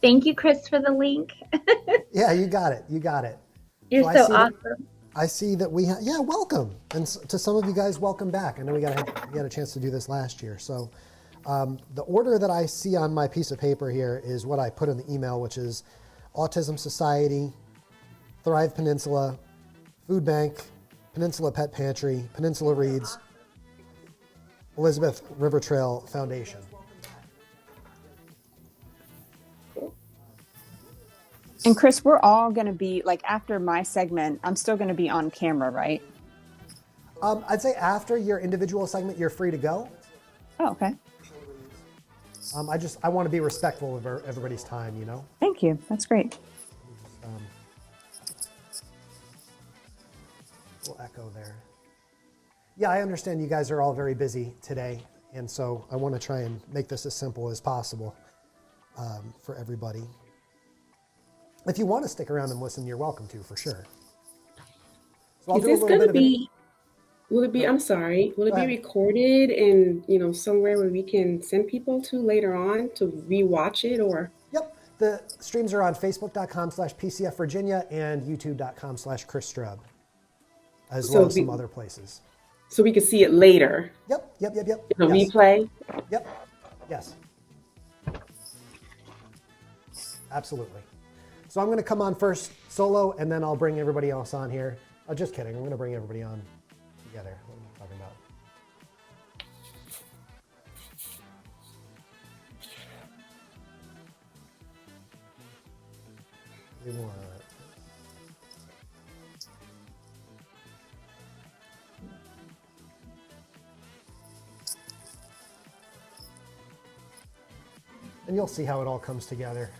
Thank you, Chris, for the link. Yeah, you got it. You got it. You're so awesome. I see that we have, yeah, welcome. And to some of you guys, welcome back. I know we got a chance to do this last year. So the order that I see on my piece of paper here is what I put in the email, which is Autism Society, Thrive Peninsula, Foodbank, Peninsula Pet Pantry, Peninsula READS, Elizabeth River Trail Foundation. And Chris, we're all going to be, like, after my segment, I'm still going to be on camera, right? I'd say after your individual segment, you're free to go. Oh, okay. I want to be respectful of everybody's time, you know? Thank you. That's great. Little echo there. Yeah, I understand you guys are all very busy today, and so I want to try and make this as simple as possible for everybody. If you want to stick around and listen, you're welcome to, for sure. So is this going to be, will it be recorded and, you know, somewhere where we can send people to later on to rewatch it, or? Yep. The streams are on facebook.com/PCF Virginia and youtube.com/Chris Strub, as well as some other places. So we can see it later? Yep. In a replay? Yep. Yes. Absolutely. So I'm going to come on first solo, and then I'll bring everybody else on here. Oh, just kidding. I'm going to bring everybody on together. What am I talking about? We want... And you'll see how it all comes together.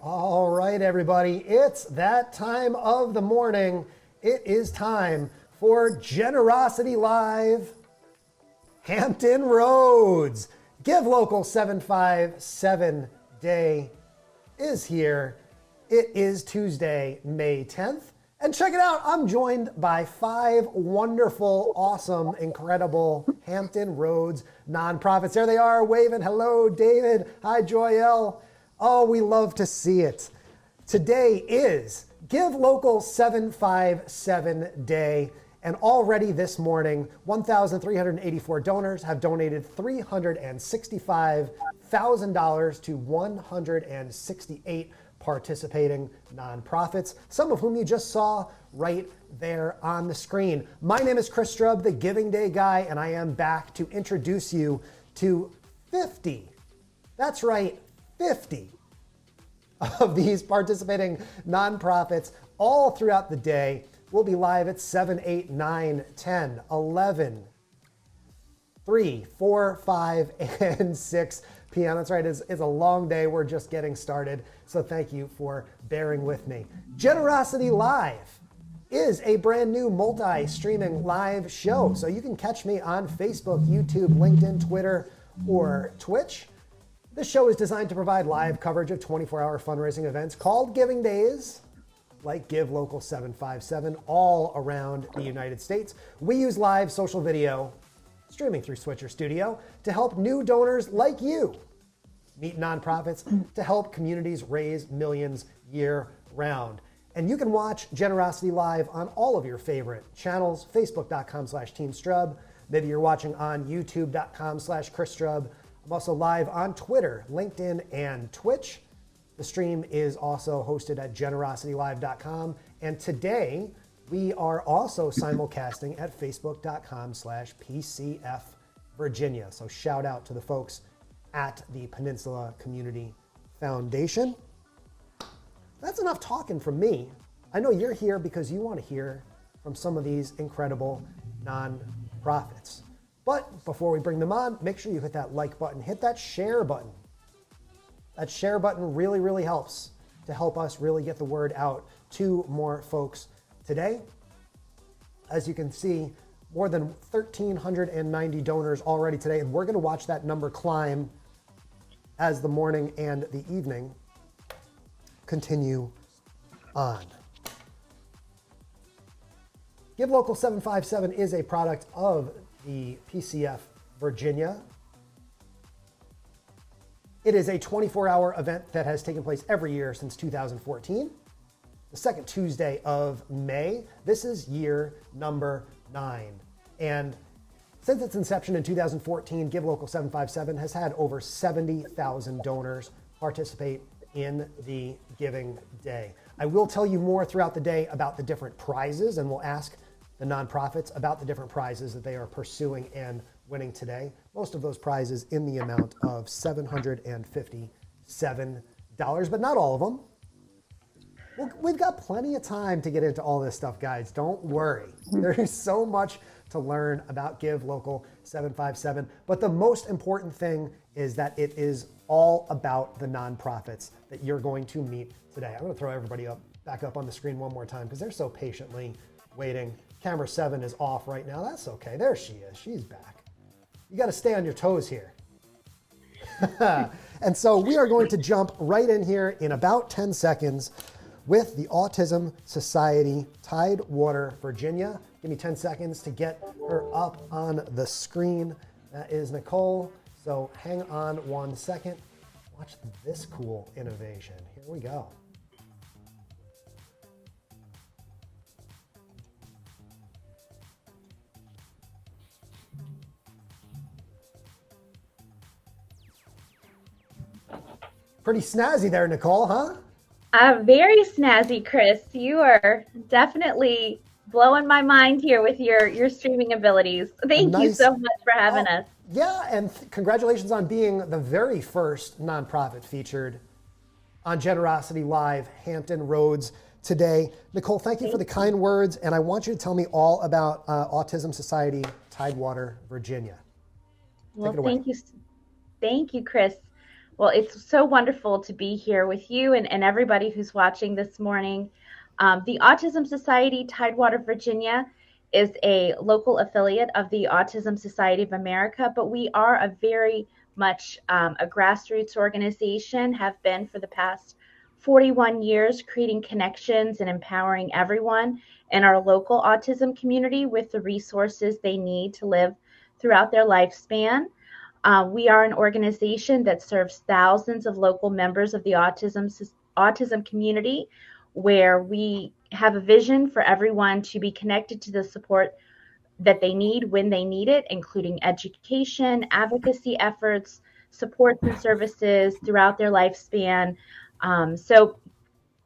All right, everybody, it's that time of the morning. It is time for Generosity Live Hampton Roads. Give Local 757 Day is here. It is Tuesday, May 10th. And check it out, I'm joined by 5 wonderful, awesome, incredible Hampton Roads nonprofits. There they are, waving. Hello, David. Hi, Joyelle. Oh, we love to see it. Today is Give Local 757 Day, and already this morning, 1,384 donors have donated $365,000 to 168 participating nonprofits, some of whom you just saw right there on the screen. My name is Chris Strub, the Giving Day guy, and I am back to introduce you to 50. That's right, 50 of these participating nonprofits all throughout the day. We'll be live at 7, 8, 9, 10, 11, 3, 4, 5, and 6 p.m. That's right, it's a long day. We're just getting started. So thank you for bearing with me. Generosity Live is a brand new multi-streaming live show. So you can catch me on Facebook, YouTube, LinkedIn, Twitter, or Twitch. This show is designed to provide live coverage of 24-hour fundraising events called Giving Days, like Give Local 757, all around the United States. We use live social video, streaming through Switcher Studio, to help new donors like you meet nonprofits to help communities raise millions year-round. And you can watch Generosity Live on all of your favorite channels, facebook.com/Team Strub. Maybe you're watching on youtube.com/Chris Strub. I'm also live on Twitter, LinkedIn, and Twitch. The stream is also hosted at generositylive.com. And today, we are also simulcasting at facebook.com/PCF Virginia. So shout out to the folks at the Peninsula Community Foundation. That's enough talking from me. I know you're here because you want to hear from some of these incredible nonprofits. But before we bring them on, make sure you hit that like button, hit that share button. That share button really, really helps to help us really get the word out to more folks today. As you can see, more than 1,390 donors already today, and we're going to watch that number climb as the morning and the evening continue on. Give Local 757 is a product of the PCF Virginia. It is a 24-hour event that has taken place every year since 2014. The second Tuesday of May. This is year number 9. And since its inception in 2014, Give Local 757 has had over 70,000 donors participate in the Giving Day. I will tell you more throughout the day about the different prizes, and we'll ask the nonprofits about the different prizes that they are pursuing and winning today. Most of those prizes in the amount of $757, but not all of them. We've got plenty of time to get into all this stuff, guys. Don't worry. There's so much to learn about Give Local 757. But the most important thing is that it is all about the nonprofits that you're going to meet today. I'm going to throw everybody back up on the screen one more time because they're so patiently waiting. Camera 7 is off right now. That's okay. There she is. She's back. You got to stay on your toes here. And so we are going to jump right in here in about 10 seconds with the Autism Society, Tidewater, Virginia. Give me 10 seconds to get her up on the screen. That is Nicole. So hang on 1 second. Watch this cool innovation. Here we go. Pretty snazzy there, Nicole, huh? Very snazzy, Chris. You are definitely blowing my mind here with your streaming abilities. Thank you so much for having us. Yeah, and congratulations on being the very first nonprofit featured on Generosity Live, Hampton Roads today. Nicole, thank you for the kind words, and I want you to tell me all about Autism Society, Tidewater, Virginia. Well, thank you, Chris. Well, it's so wonderful to be here with you and everybody who's watching this morning. The Autism Society, Tidewater, Virginia, is a local affiliate of the Autism Society of America, but we are a very much a grassroots organization, have been for the past 41 years, creating connections and empowering everyone in our local autism community with the resources they need to live throughout their lifespan. We are an organization that serves thousands of local members of the autism community, where we have a vision for everyone to be connected to the support that they need when they need it, including education, advocacy efforts, supports and services throughout their lifespan. So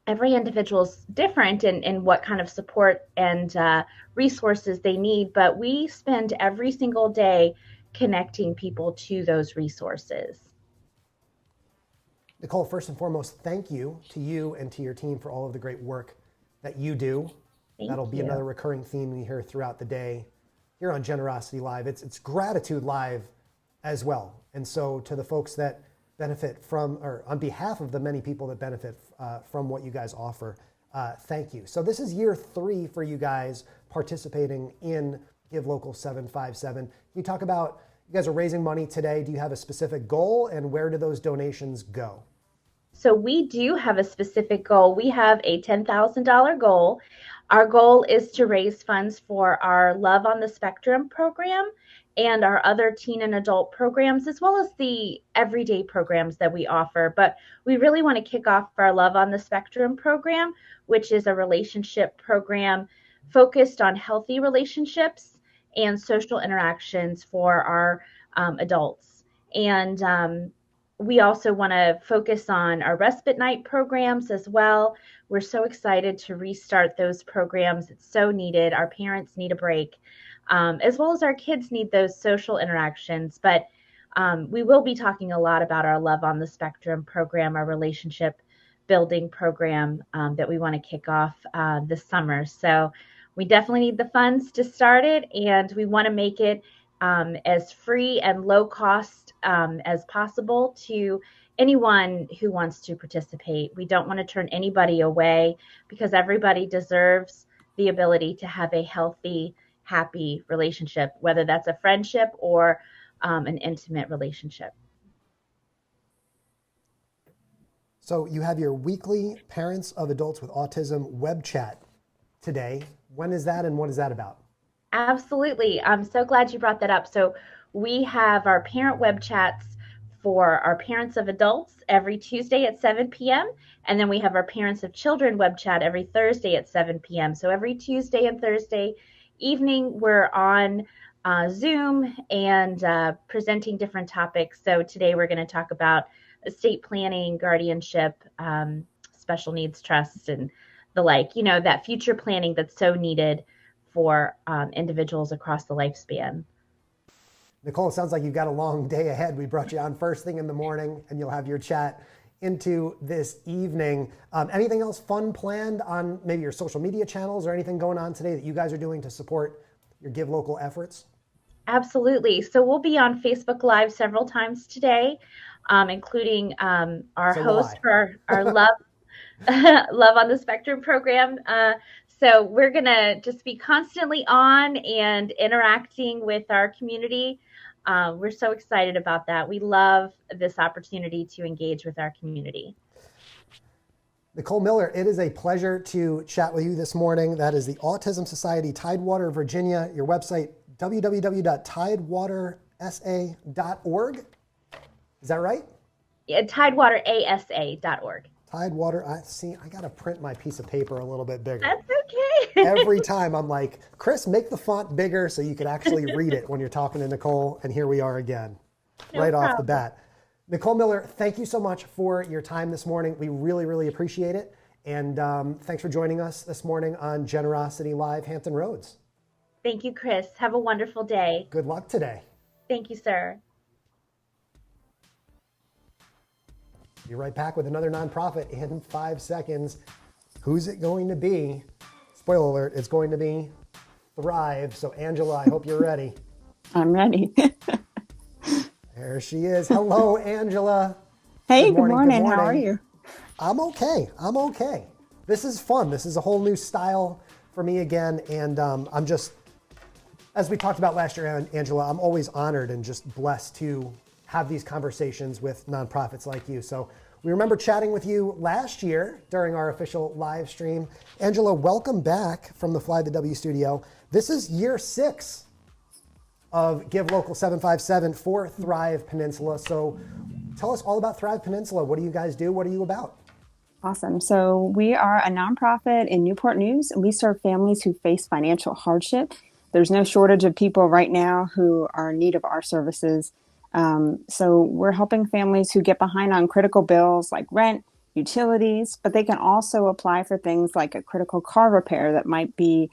every individual is different in what kind of support and resources they need, but we spend every single day connecting people to those resources. Nicole, first and foremost, thank you to you and to your team for all of the great work that you do. That'll be another recurring theme we hear throughout the day here on Generosity Live. It's Gratitude Live as well. And so to the folks that benefit from, or on behalf of the many people that benefit from what you guys offer, thank you. So this is year 3 for you guys participating in Give Local 757. Can you talk about, you guys are raising money today. Do you have a specific goal, and where do those donations go? So we do have a specific goal. We have a $10,000 goal. Our goal is to raise funds for our Love on the Spectrum program and our other teen and adult programs, as well as the everyday programs that we offer. But we really want to kick off our Love on the Spectrum program, which is a relationship program focused on healthy relationships and social interactions for our adults. And we also want to focus on our respite night programs as well. We're so excited to restart those programs. It's so needed. Our parents need a break, as well as our kids need those social interactions. But we will be talking a lot about our Love on the Spectrum program, our relationship building program that we want to kick off this summer. So we definitely need the funds to start it, and we want to make it as free and low cost as possible to anyone who wants to participate. We don't want to turn anybody away because everybody deserves the ability to have a healthy, happy relationship, whether that's a friendship or an intimate relationship. So you have your weekly Parents of Adults with Autism web chat today. When is that and what is that about? Absolutely. I'm so glad you brought that up. So we have our parent web chats for our parents of adults every Tuesday at 7 p.m. And then we have our parents of children web chat every Thursday at 7 p.m. So every Tuesday and Thursday evening, we're on Zoom and presenting different topics. So today we're going to talk about estate planning, guardianship, special needs trusts, and the like, you know, that future planning that's so needed for individuals across the lifespan. Nicole, it sounds like you've got a long day ahead. We brought you on first thing in the morning, and you'll have your chat into this evening. Anything else fun planned on maybe your social media channels or anything going on today that you guys are doing to support your Give Local efforts? Absolutely. So we'll be on Facebook Live several times today, including our host for our Love Love on the Spectrum program. So we're going to just be constantly on and interacting with our community. We're so excited about that. We love this opportunity to engage with our community. Nicole Miller, it is a pleasure to chat with you this morning. That is the Autism Society, Tidewater, Virginia. Your website, www.tidewatersa.org. Is that right? Yeah, tidewaterasa.org. Tidewater, I got to print my piece of paper a little bit bigger. That's okay. Every time I'm like, Chris, make the font bigger so you can actually read it when you're talking to Nicole. And here we are again, right off the bat. Nicole Miller, thank you so much for your time this morning. We really, really appreciate it. And thanks for joining us this morning on Generosity Live, Hampton Roads. Thank you, Chris. Have a wonderful day. Good luck today. Thank you, sir. Be right back with another nonprofit in 5 seconds. Who's it going to be? Spoiler alert, it's going to be Thrive. So Angela, I hope you're ready. I'm ready. There she is. Hello, Angela. Hey, good morning. How are you? I'm okay. This is fun. This is a whole new style for me again. And I'm just, as we talked about last year, Angela, I'm always honored and just blessed to have these conversations with nonprofits like you. So we remember chatting with you last year during our official live stream. Angela, welcome back from the Fly the W studio. This is year 6 of Give Local 757 for Thrive Peninsula. So tell us all about Thrive Peninsula. What do you guys do? What are you about? Awesome. So we are a nonprofit in Newport News, and we serve families who face financial hardship. There's no shortage of people right now who are in need of our services. So we're helping families who get behind on critical bills like rent, utilities, but they can also apply for things like a critical car repair that might be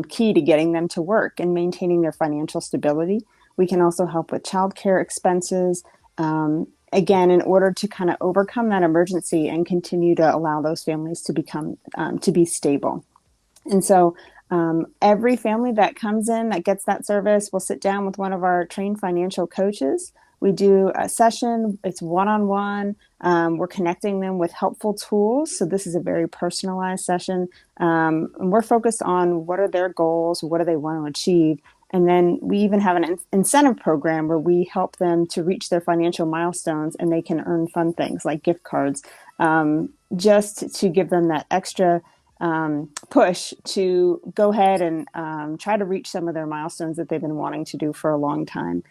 key to getting them to work and maintaining their financial stability. We can also help with childcare expenses, again, in order to kind of overcome that emergency and continue to allow those families to become, to be stable. And so every family that comes in that gets that service will sit down with one of our trained financial coaches. We do a session. It's one-on-one. We're connecting them with helpful tools. So this is a very personalized session. And we're focused on what are their goals, what do they want to achieve. And then we even have an incentive program where we help them to reach their financial milestones, and they can earn fun things like gift cards, just to give them that extra push to go ahead and try to reach some of their milestones that they've been wanting to do for a long time.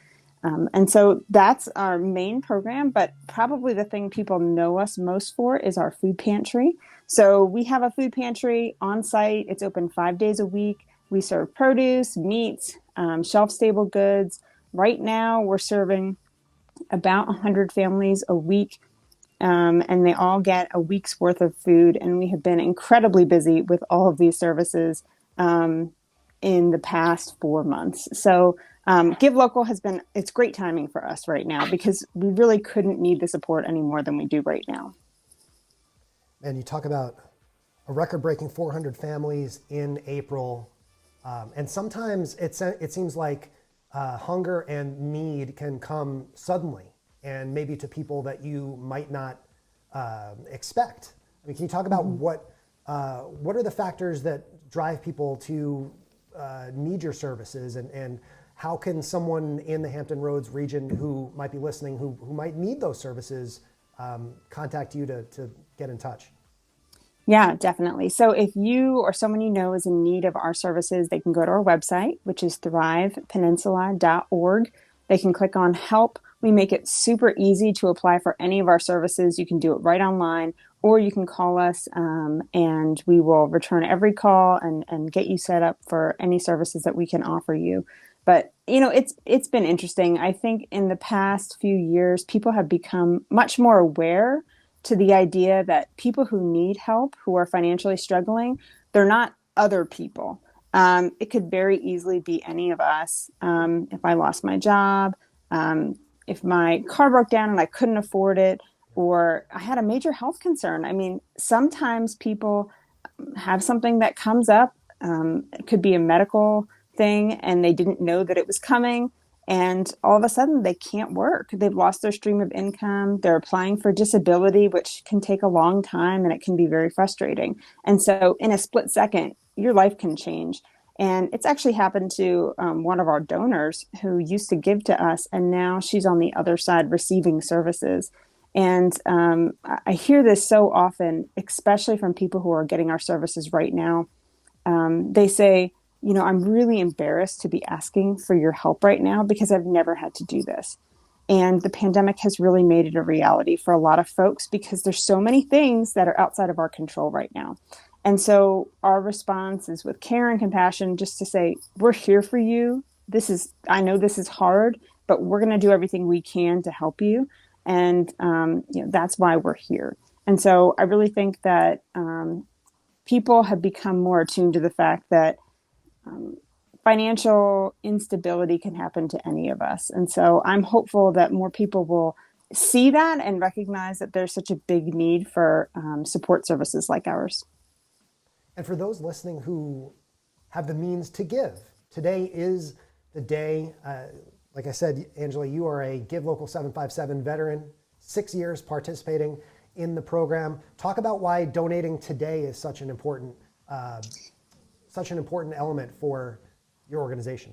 And so that's our main program, but probably the thing people know us most for is our food pantry. So we have a food pantry on site. It's open 5 days a week. We serve produce, meats, shelf-stable goods. Right now, we're serving about 100 families a week, and they all get a week's worth of food. And we have been incredibly busy with all of these services in the past 4 months. So Give Local it's great timing for us right now because we really couldn't need the support any more than we do right now. And you talk about a record-breaking 400 families in April. And sometimes it seems like hunger and need can come suddenly, and maybe to people that you might not expect. I mean, can you talk about what are the factors that drive people to need your services, and how can someone in the Hampton Roads region who might be listening, who might need those services, contact you to get in touch? Yeah, definitely. So if you or someone you know is in need of our services, they can go to our website, which is thrivepeninsula.org. They can click on help. We make it super easy to apply for any of our services. You can do it right online, or you can call us, and we will return every call and get you set up for any services that we can offer you. But, it's been interesting. I think in the past few years, people have become much more aware to the idea that people who need help, who are financially struggling, they're not other people. It could very easily be any of us. If I lost my job, if my car broke down and I couldn't afford it, or I had a major health concern. I mean, sometimes people have something that comes up. It could be a medical thing and they didn't know that it was coming. And all of a sudden they can't work. They've lost their stream of income. They're applying for disability, which can take a long time and it can be very frustrating. And so in a split second, your life can change. And it's actually happened to one of our donors who used to give to us, and now she's on the other side receiving services. And I hear this so often, especially from people who are getting our services right now. They say, I'm really embarrassed to be asking for your help right now because I've never had to do this. And the pandemic has really made it a reality for a lot of folks because there's so many things that are outside of our control right now. And so our response is with care and compassion, just to say, we're here for you. I know this is hard, but we're going to do everything we can to help you. And, that's why we're here. And so I really think that people have become more attuned to the fact that financial instability can happen to any of us. And so I'm hopeful that more people will see that and recognize that there's such a big need for support services like ours. And for those listening who have the means to give, today is the day. Like I said, Angela, you are a Give Local 757 veteran, 6 years participating in the program. Talk about why donating today is such an important element for your organization.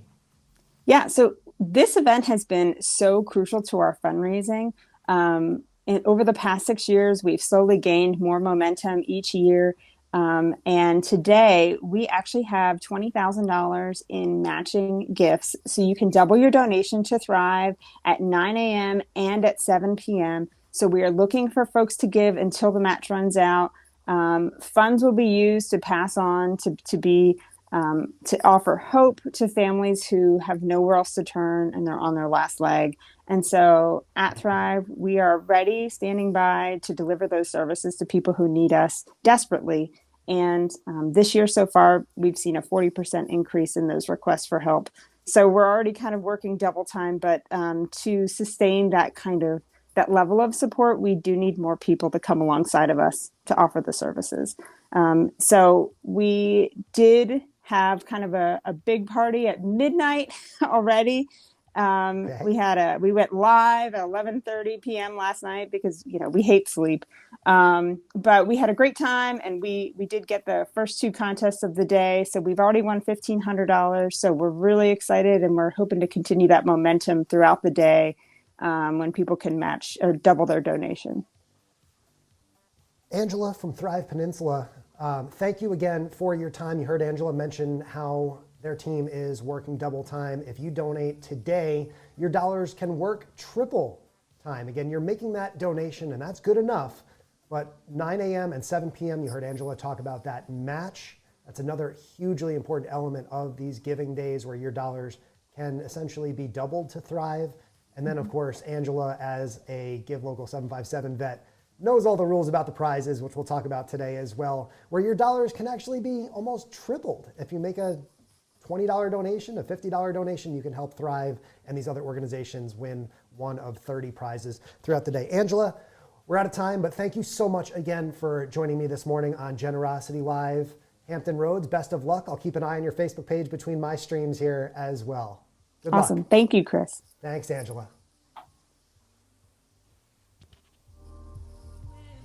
Yeah, so this event has been so crucial to our fundraising. And over the past 6 years, we've slowly gained more momentum each year. And today we actually have $20,000 in matching gifts. So you can double your donation to Thrive at 9 a.m. and at 7 p.m. So we are looking for folks to give until the match runs out. Funds will be used to pass on to offer hope to families who have nowhere else to turn and they're on their last leg. And so at Thrive, we are ready, standing by to deliver those services to people who need us desperately. And this year so far, we've seen a 40% increase in those requests for help. So we're already kind of working double time, but to sustain that level of support, we do need more people to come alongside of us to offer the services. So we did have kind of a big party at midnight already. We went live at 11:30 p.m. last night because, we hate sleep. But we had a great time, and we did get the first two contests of the day. So we've already won $1,500. So we're really excited, and we're hoping to continue that momentum throughout the day when people can match or double their donation. Angela from Thrive Peninsula, thank you again for your time. You heard Angela mention how their team is working double time. If you donate today, your dollars can work triple time. Again, you're making that donation, and that's good enough. But 9 a.m. and 7 p.m., you heard Angela talk about that match. That's another hugely important element of these giving days where your dollars can essentially be doubled to Thrive. And then, of course, Angela, as a Give Local 757 vet, knows all the rules about the prizes, which we'll talk about today as well, where your dollars can actually be almost tripled. If you make a $20 donation, a $50 donation, you can help Thrive and these other organizations win one of 30 prizes throughout the day. Angela, we're out of time, but thank you so much again for joining me this morning on Generosity Live. Hampton Roads, best of luck. I'll keep an eye on your Facebook page between my streams here as well. Good Awesome. luck. Thank you, Chris. Thanks, Angela.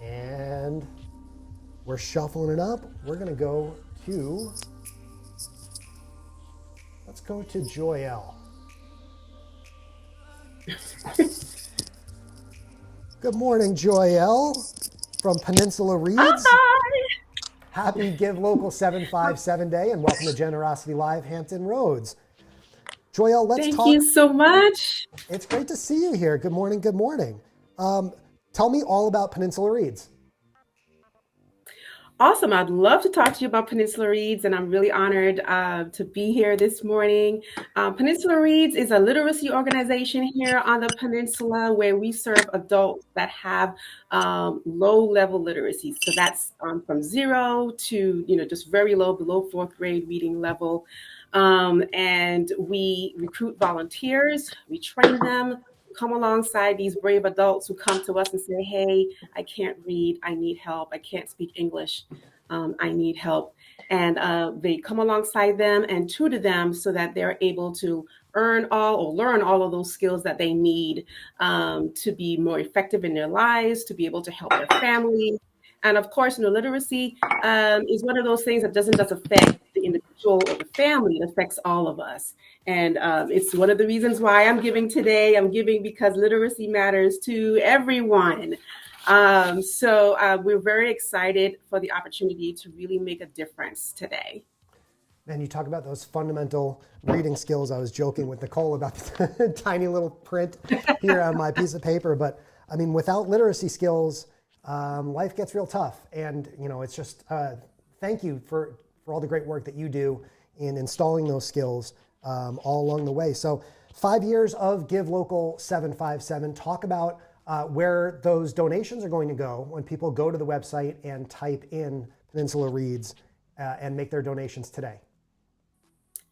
And we're shuffling it up. We're going to go to, let's go to Joyelle. Good morning, Joyelle from Peninsula READS. Hi. Happy Give Local 757 Day and welcome to Generosity Live Hampton Roads. Joyelle, let's talk. Thank you so much. It's great to see you here. Good morning. Good morning. Tell me all about Peninsula READS. Awesome. I'd love to talk to you about Peninsula READS, and I'm really honored to be here this morning. Peninsula READS is a literacy organization here on the peninsula where we serve adults that have low-level literacy. So that's from 0 to just very low, below 4th grade reading level. And we recruit volunteers, we train them, come alongside these brave adults who come to us and say, hey, I can't read, I need help, I can't speak English, I need help. And they come alongside them and tutor them so that they're able to learn all of those skills that they need to be more effective in their lives, to be able to help their family. And of course, literacy is one of those things that doesn't just affect the individual or the family, it affects all of us. And it's one of the reasons why I'm giving today. I'm giving because literacy matters to everyone. So we're very excited for the opportunity to really make a difference today. And you talk about those fundamental reading skills. I was joking with Nicole about the tiny little print here on my piece of paper. But I mean, without literacy skills, life gets real tough. And, it's just thank you for all the great work that you do in installing those skills all along the way. So 5 years of Give Local 757. Talk about where those donations are going to go when people go to the website and type in Peninsula READS and make their donations today.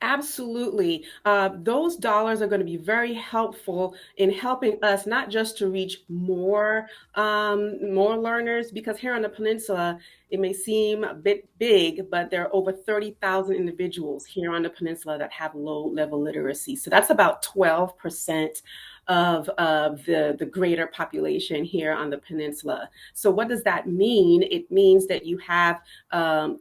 Absolutely. Those dollars are going to be very helpful in helping us not just to reach more learners, because here on the peninsula, it may seem a bit big, but there are over 30,000 individuals here on the peninsula that have low-level literacy. So that's about 12% of the greater population here on the peninsula. So what does that mean? It means that you have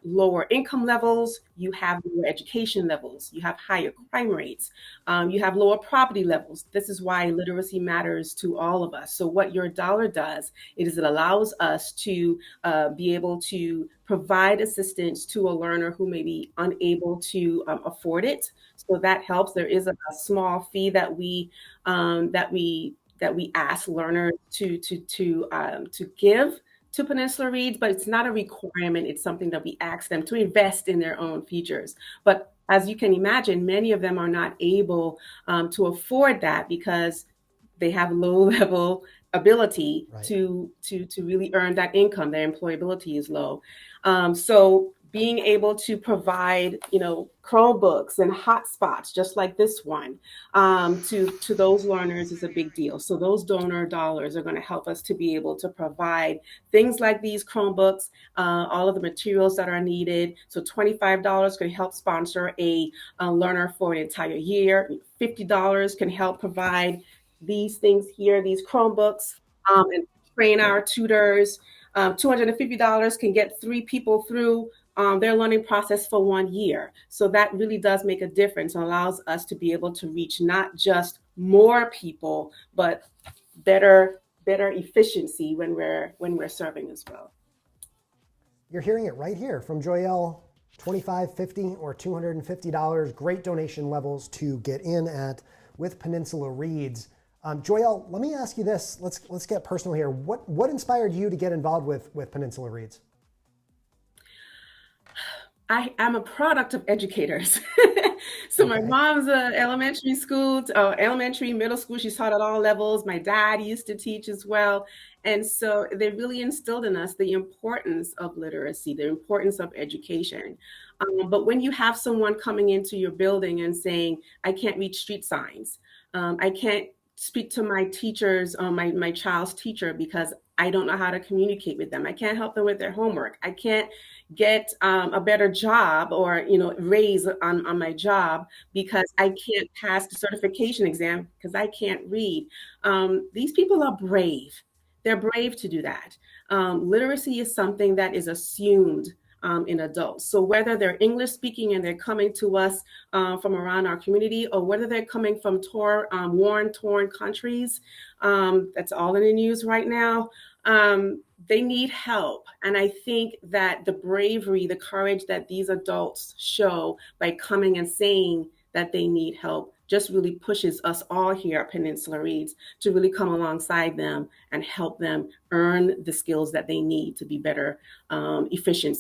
lower income levels, you have lower education levels, you have higher crime rates, you have lower property levels. This is why literacy matters to all of us. So what your dollar does is it allows us to be able to provide assistance to a learner who may be unable to afford it. So that helps. There is a small fee that we ask learners to give to Peninsula READS, but it's not a requirement. It's something that we ask them to invest in their own features. But as you can imagine, many of them are not able to afford that because they have low-level ability right. to really earn that income. Their employability is low. So being able to provide, Chromebooks and hotspots, just like this one, to those learners is a big deal. So those donor dollars are going to help us to be able to provide things like these Chromebooks, all of the materials that are needed. So $25 can help sponsor a learner for an entire year. $50 can help provide these things here, these Chromebooks, and train our tutors. $250 can get 3 people through their learning process for 1 year. So that really does make a difference and allows us to be able to reach not just more people, but better efficiency when we're serving as well. You're hearing it right here from Joyelle. $25, $50, or $250. Great donation levels to get in at with Peninsula READS. Joyelle, let me ask you this. Let's get personal here. What inspired you to get involved with Peninsula READS? I'm a product of educators. So okay. My mom's elementary, middle school. She's taught at all levels. My dad used to teach as well. And so they really instilled in us the importance of literacy, the importance of education. But when you have someone coming into your building and saying, I can't read street signs, I can't speak to my teachers, my child's teacher, because I don't know how to communicate with them. I can't help them with their homework. I can't get a better job or, raise on my job because I can't pass the certification exam because I can't read. These people are brave. They're brave to do that. Literacy is something that is assumed in adults. So whether they're English speaking and they're coming to us from around our community, or whether they're coming from war torn countries, that's all in the news right now, they need help. And I think that the bravery, the courage that these adults show by coming and saying that they need help just really pushes us all here at Peninsula READS to really come alongside them and help them earn the skills that they need to be better efficient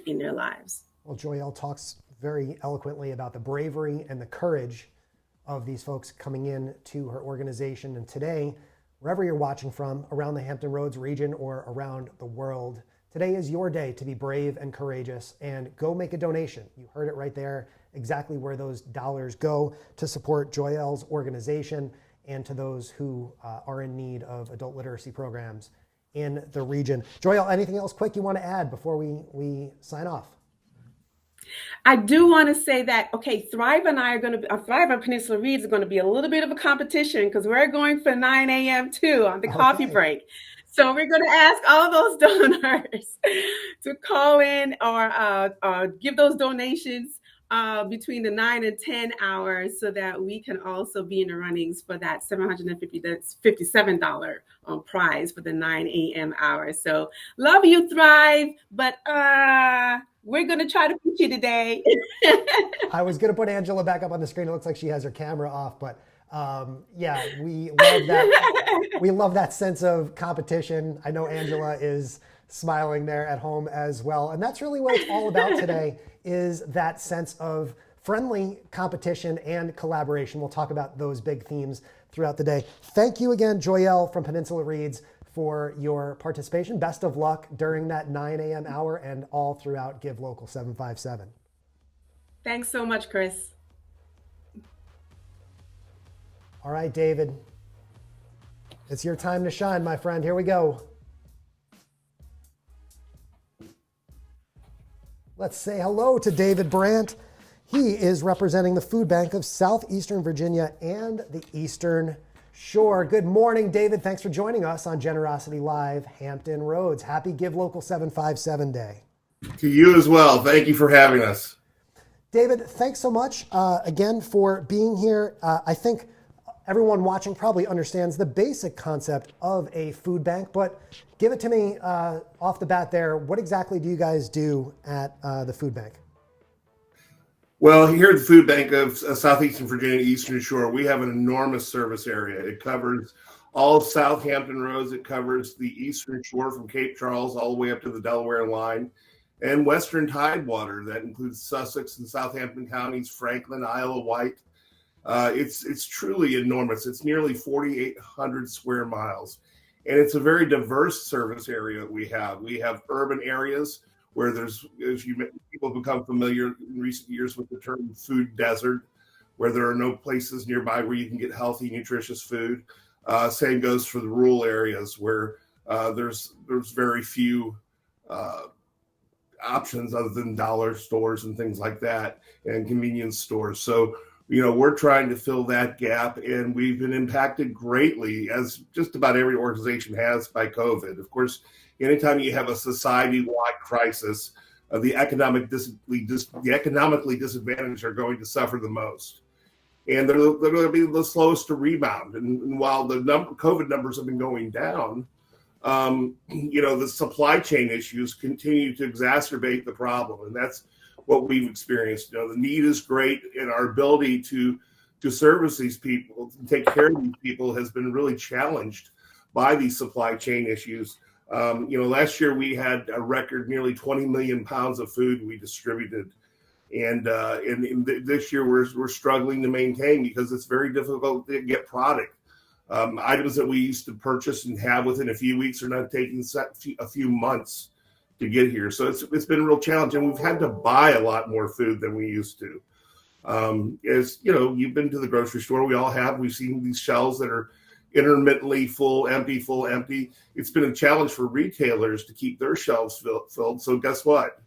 in their lives. Well, Joyelle talks very eloquently about the bravery and the courage of these folks coming in to her organization. And today, wherever you're watching from, around the Hampton Roads region or around the world, today is your day to be brave and courageous and go make a donation. You heard it right there, exactly where those dollars go to support Joyelle's organization and to those who are in need of adult literacy programs in the region. Joyelle, anything else quick you want to add before we sign off? I do want to say that, okay, Thrive and Peninsula READS are going to be a little bit of a competition because we're going for 9 a.m. too on the coffee break. So we're going to ask all those donors to call in or give those donations between the 9 and 10 hours so that we can also be in the runnings for that $57 prize for the 9 a.m. hours. So love you, Thrive, but we're going to try to beat you today. I was going to put Angela back up on the screen. It looks like she has her camera off, but yeah, we love that. We love that sense of competition. I know Angela is smiling there at home as well. And that's really what it's all about today, is that sense of friendly competition and collaboration. We'll talk about those big themes throughout the day. Thank you again, Joyelle from Peninsula READS, for your participation. Best of luck during that 9 a.m. hour and all throughout Give Local 757. Thanks so much, Chris. All right, David, it's your time to shine, my friend. Here we go. Let's say hello to David Brandt. He is representing the Foodbank of Southeastern Virginia and the Eastern Shore. Good morning, David. Thanks for joining us on Generosity Live, Hampton Roads. Happy Give Local 757 Day. To you as well. Thank you for having us. David, thanks so much again for being here. I think everyone watching probably understands the basic concept of a food bank, but give it to me off the bat there. What exactly do you guys do at the food bank? Well, here at the Food Bank of Southeastern Virginia Eastern Shore, we have an enormous service area. It covers all of Southampton Roads. It covers the Eastern Shore from Cape Charles all the way up to the Delaware line, and Western Tidewater. That includes Sussex and Southampton counties, Franklin, Isle of Wight. It's truly enormous. It's nearly 4,800 square miles, and it's a very diverse service area we have. We have urban areas where people have become familiar in recent years with the term food desert, where there are no places nearby where you can get healthy, nutritious food. Same goes for the rural areas where there's very few options other than dollar stores and things like that, and convenience stores. So, we're trying to fill that gap, and we've been impacted greatly, as just about every organization has, by COVID. Of course, anytime you have a society-wide crisis, the economically disadvantaged are going to suffer the most. And they're going to be the slowest to rebound. And while the COVID numbers have been going down, the supply chain issues continue to exacerbate the problem. And that's what we've experienced. The need is great, and our ability to service these people, to take care of these people, has been really challenged by these supply chain issues. Last year we had a record nearly 20 million pounds of food we distributed. And this year we're struggling to maintain because it's very difficult to get product. Items that we used to purchase and have within a few weeks are now taking a few months to get here. So it's been a real challenge, and we've had to buy a lot more food than we used to. As you know, you've been to the grocery store. We all have. We've seen these shelves that are intermittently full, empty, full, empty. It's been a challenge for retailers to keep their shelves filled. So guess what?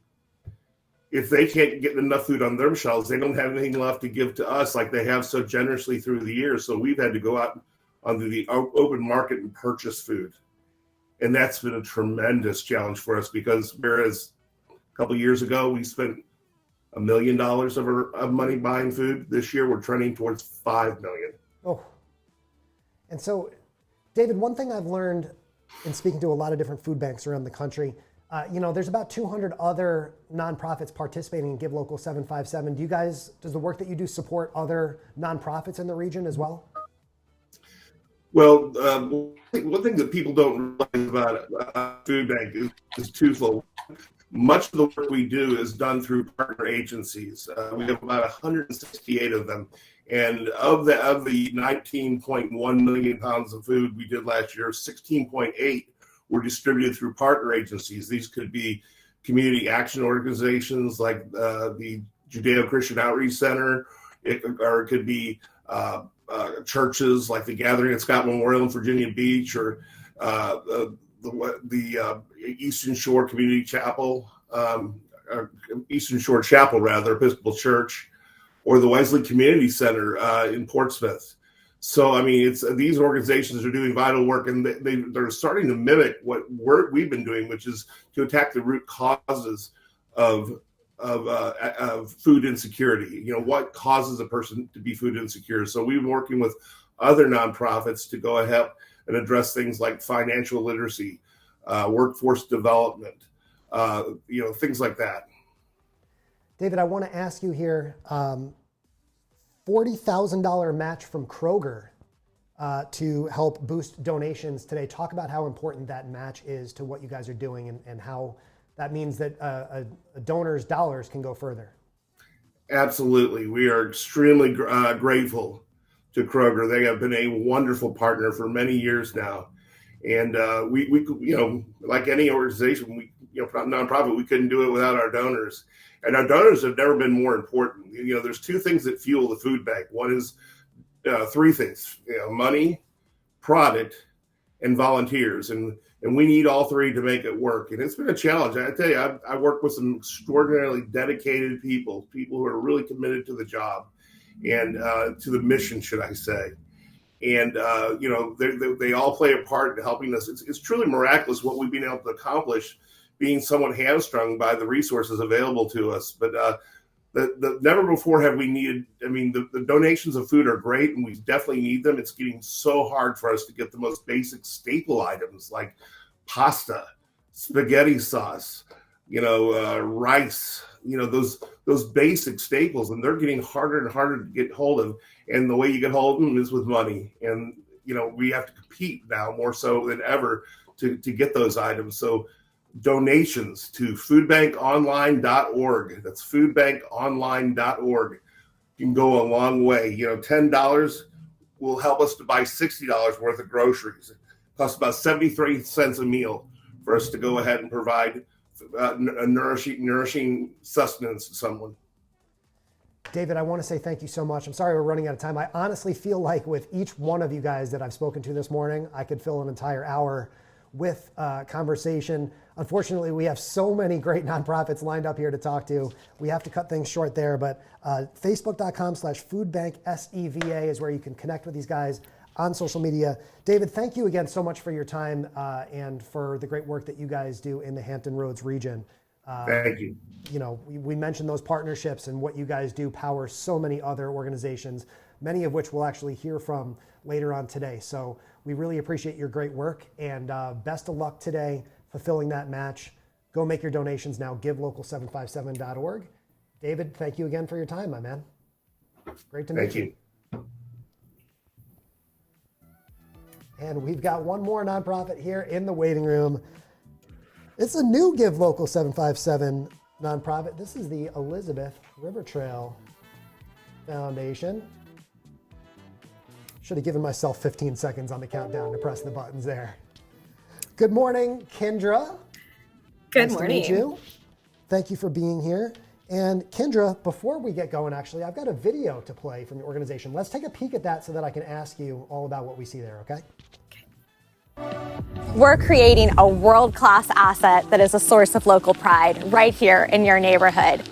If they can't get enough food on their shelves, they don't have anything left to give to us like they have so generously through the years. So we've had to go out onto the open market and purchase food. And that's been a tremendous challenge for us, because whereas a couple of years ago we spent $1 million of money buying food, this year we're trending towards $5 million. Oh. And so, David, one thing I've learned in speaking to a lot of different food banks around the country, there's about 200 other nonprofits participating in Give Local 757. Does the work that you do support other nonprofits in the region as well? Well, one thing that people don't realize about Foodbank is twofold. Much of the work we do is done through partner agencies. We have about 168 of them. And of the 19.1 million pounds of food we did last year, 16.8 were distributed through partner agencies. These could be community action organizations like the Judeo-Christian Outreach Center, or it could be churches like the Gathering at Scott Memorial in Virginia Beach, or the Eastern Shore Community Chapel, Eastern Shore Chapel rather, Episcopal Church, or the Wesley Community Center in Portsmouth. So, I mean, these organizations are doing vital work, and they're starting to mimic what we've been doing, which is to attack the root causes of food insecurity. You know, what causes a person to be food insecure? So we've been working with other nonprofits to go ahead and address things like financial literacy, workforce development, things like that. David, I want to ask you here, $40,000 match from Kroger to help boost donations today. Talk about how important that match is to what you guys are doing, and how that means that a donor's dollars can go further. Absolutely. We are extremely grateful to Kroger. They have been a wonderful partner for many years now. And we like any organization, nonprofit, we couldn't do it without our donors. And our donors have never been more important. There's two things that fuel the food bank. One is three things: money, product, and volunteers. And we need all three to make it work. And it's been a challenge. I tell you, I work with some extraordinarily dedicated people who are really committed to the job and to the mission, should I say. And, they all play a part in helping us. It's truly miraculous what we've been able to accomplish, being somewhat hamstrung by the resources available to us. But never before have we needed, the donations of food are great, and we definitely need them. It's getting so hard for us to get the most basic staple items like pasta, spaghetti sauce, rice, those basic staples, and they're getting harder and harder to get hold of. And the way you get hold of them is with money. And, we have to compete now more so than ever to get those items. So donations to foodbankonline.org. That's foodbankonline.org. Can go a long way. $10 will help us to buy $60 worth of groceries. It costs about 73 cents a meal for us to go ahead and provide a nourishing sustenance to someone. David, I want to say thank you so much. I'm sorry we're running out of time. I honestly feel like with each one of you guys that I've spoken to this morning, I could fill an entire hour with conversation. Unfortunately, we have so many great nonprofits lined up here to talk to. We have to cut things short there, but facebook.com/foodbankseva is where you can connect with these guys on social media. David, thank you again so much for your time and for the great work that you guys do in the Hampton Roads region. Thank you. We mentioned those partnerships, and what you guys do powers so many other organizations, many of which we'll actually hear from later on today. So we really appreciate your great work, and best of luck today fulfilling that match. Go make your donations now, givelocal757.org. David, thank you again for your time, my man. Great to meet you. Thank you. And we've got one more nonprofit here in the waiting room. It's a new Give Local 757 nonprofit. This is the Elizabeth River Trail Foundation. Should have given myself 15 seconds on the countdown to press the buttons there. Good morning, Kendra. Good nice morning. To meet you. Thank you for being here. And Kendra, before we get going, actually, I've got a video to play from the organization. Let's take a peek at that so that I can ask you all about what we see there, okay? We're creating a world-class asset that is a source of local pride right here in your neighborhood.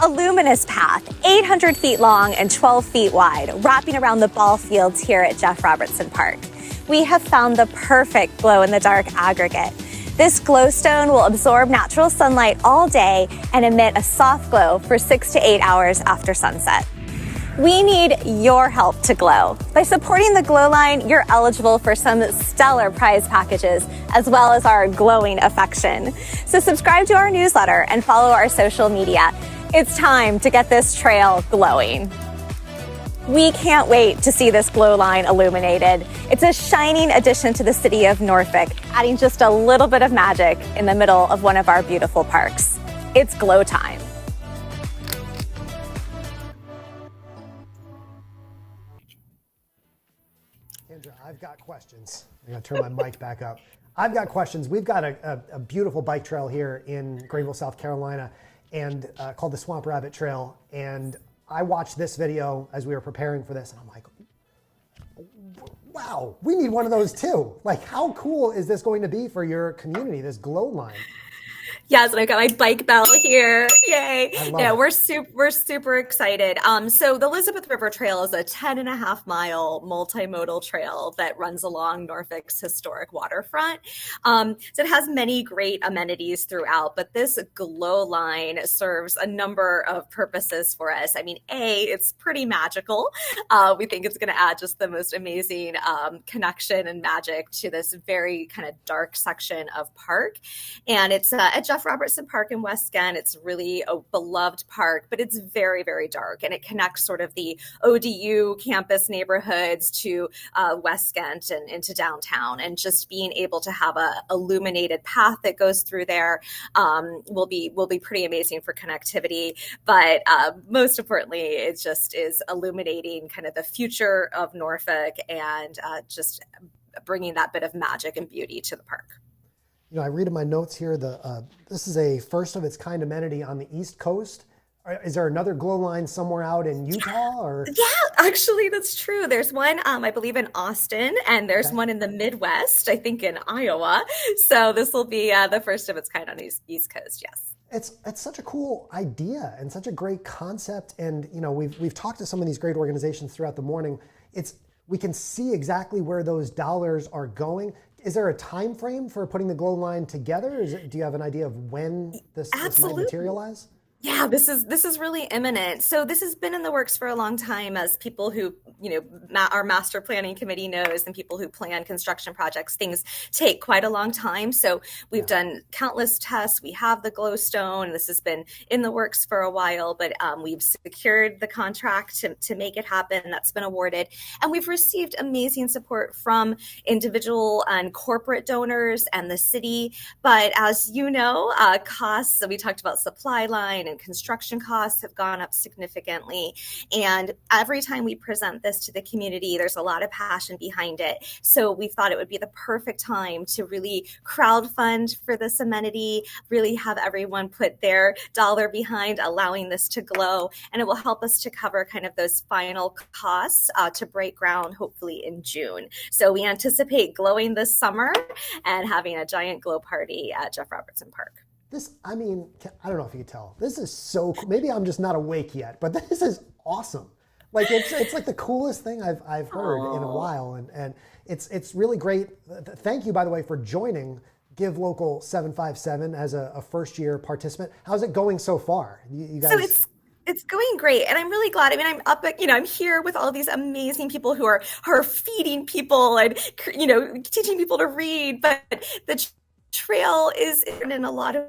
A luminous path, 800 feet long and 12 feet wide, wrapping around the ball fields here at Jeff Robertson Park. We have found the perfect glow-in-the-dark aggregate. This glowstone will absorb natural sunlight all day and emit a soft glow for 6 to 8 hours after sunset. We need your help to glow. By supporting the Glow line, you're eligible for some stellar prize packages, as well as our glowing affection. So subscribe to our newsletter and follow our social media. It's time to get this trail glowing. We can't wait to see this Glow line illuminated. It's a shining addition to the city of Norfolk, adding just a little bit of magic in the middle of one of our beautiful parks. It's glow time. Kendra, I've got questions. I'm going to turn my mic back up. I've got questions. We've got a beautiful bike trail here in Greenville, South Carolina, and called the Swamp Rabbit Trail. And I watched this video as we were preparing for this, and I'm like, wow, we need one of those too. Like, how cool is this going to be for your community, this glow line? Yes, and I've got my bike bell here. Yay. Yeah, we're super excited. So the Elizabeth River Trail is a 10.5-mile multimodal trail that runs along Norfolk's historic waterfront. So it has many great amenities throughout, but this glow line serves a number of purposes for us. I mean, it's pretty magical. We think it's going to add just the most amazing connection and magic to this very kind of dark section of park. And it's at Jeff Robertson Park in West End. It's really a beloved park, but it's very, very dark, and it connects sort of the ODU campus neighborhoods to West End and into downtown. And just being able to have a illuminated path that goes through there will be pretty amazing for connectivity. But most importantly, it just is illuminating kind of the future of Norfolk and just bringing that bit of magic and beauty to the park. You know, I read in my notes here, this is a first of its kind amenity on the East Coast. Is there another glow line somewhere out in Utah? Or yeah, actually, that's true. There's one, I believe, in Austin, and there's one in the Midwest, I think in Iowa. So this will be the first of its kind on the East Coast. Yes. It's such a cool idea and such a great concept. And you know, we've talked to some of these great organizations throughout the morning. We can see exactly where those dollars are going. Is there a time frame for putting the glow line together? Do you have an idea of when this might materialize? Yeah, this is really imminent. So this has been in the works for a long time, as people who, our master planning committee knows, and people who plan construction projects, things take quite a long time. So we've done countless tests. We have the glowstone. This has been in the works for a while, but we've secured the contract to make it happen. That's been awarded. And we've received amazing support from individual and corporate donors and the city. But as you know, costs, so we talked about supply line and construction costs have gone up significantly. And every time we present this to the community, there's a lot of passion behind it. So we thought it would be the perfect time to really crowdfund for this amenity, really have everyone put their dollar behind allowing this to glow. And it will help us to cover kind of those final costs to break ground, hopefully in June. So we anticipate glowing this summer and having a giant glow party at Jeff Robertson Park. I don't know if you can tell. This is so cool. Maybe I'm just not awake yet, but this is awesome. Like it's like the coolest thing I've heard in a while, and it's really great. Thank you, by the way, for joining Give Local 757 as a first year participant. How's it going so far? You guys. So it's going great, and I'm really glad. I mean, I'm up at, I'm here with all these amazing people who are feeding people and teaching people to read, but the trail is in a lot of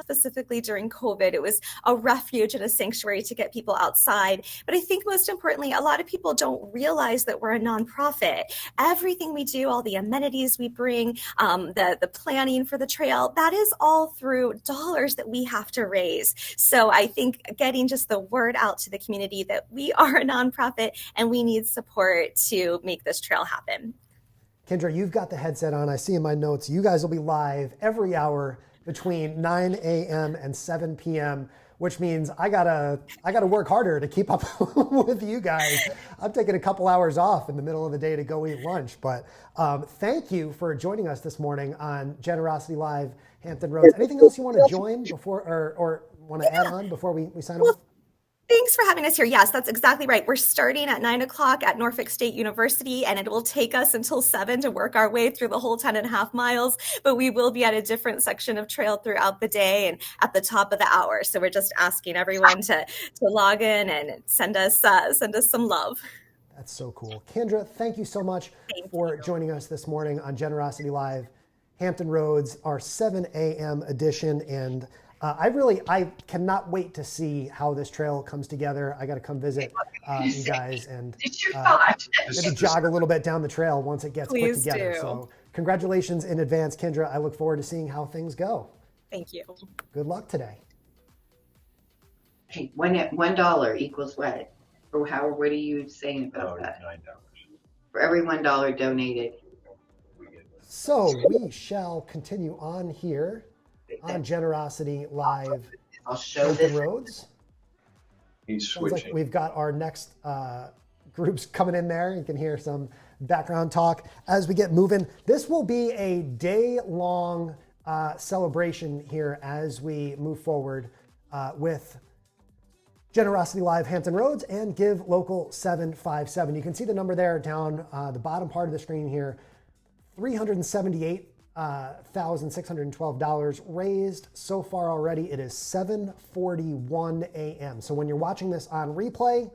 specifically during COVID. It was a refuge and a sanctuary to get people outside. But I think most importantly, a lot of people don't realize that we're a nonprofit. Everything we do, all the amenities we bring, the planning for the trail, that is all through dollars that we have to raise. So I think getting just the word out to the community that we are a nonprofit and we need support to make this trail happen. Kendra, you've got the headset on. I see in my notes, you guys will be live every hour between 9 a.m. and 7 p.m., which means I gotta work harder to keep up with you guys. I'm taking a couple hours off in the middle of the day to go eat lunch. But thank you for joining us this morning on Generosity Live, Hampton Roads. Anything else you want to join before or want to add on before we sign off? Thanks for having us here. Yes, that's exactly right. We're starting at 9 o'clock at Norfolk State University, and it will take us until 7 to work our way through the whole 10.5 miles. But we will be at a different section of trail throughout the day and at the top of the hour. So we're just asking everyone to log in and send us some love. That's so cool. Kendra, thank you so much for joining us this morning on Generosity Live, Hampton Roads, our 7 a.m. edition. And I cannot wait to see how this trail comes together. I got to come visit you guys and maybe jog a little bit down the trail once it gets put together. So congratulations in advance, Kendra. I look forward to seeing how things go. Thank you. Good luck today. Hey, $1 equals what? Or what are you saying about that? $9. For every $1 donated. So we shall continue on here on Generosity Live. I'll show Hampton Roads. He's Sounds switching. like we've got our next groups coming in there. You can hear some background talk as we get moving. This will be a day-long celebration here as we move forward with Generosity Live Hampton Roads and Give Local 757. You can see the number there down the bottom part of the screen here. $378,612 raised so far already. It is 7:41 a.m. So when you're watching this on replay,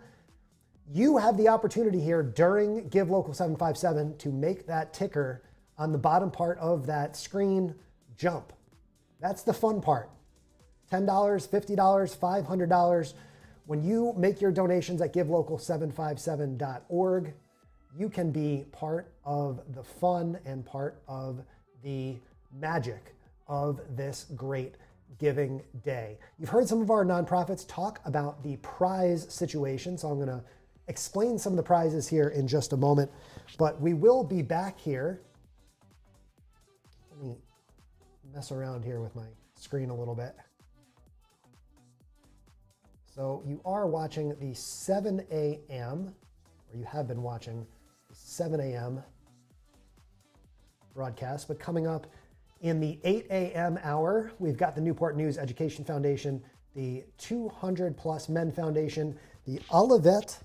you have the opportunity here during Give Local 757 to make that ticker on the bottom part of that screen jump. That's the fun part. $10, $50, $500. When you make your donations at givelocal757.org, you can be part of the fun and part of the magic of this great giving day. You've heard some of our nonprofits talk about the prize situation, so I'm going to explain some of the prizes here in just a moment, but we will be back here. Let me mess around here with my screen a little bit. So you are watching the 7 a.m., or you have been watching the 7 a.m. broadcast, but coming up in the 8 a.m. hour, we've got the Newport News Education Foundation, the 200 Plus Men Foundation, the Olivet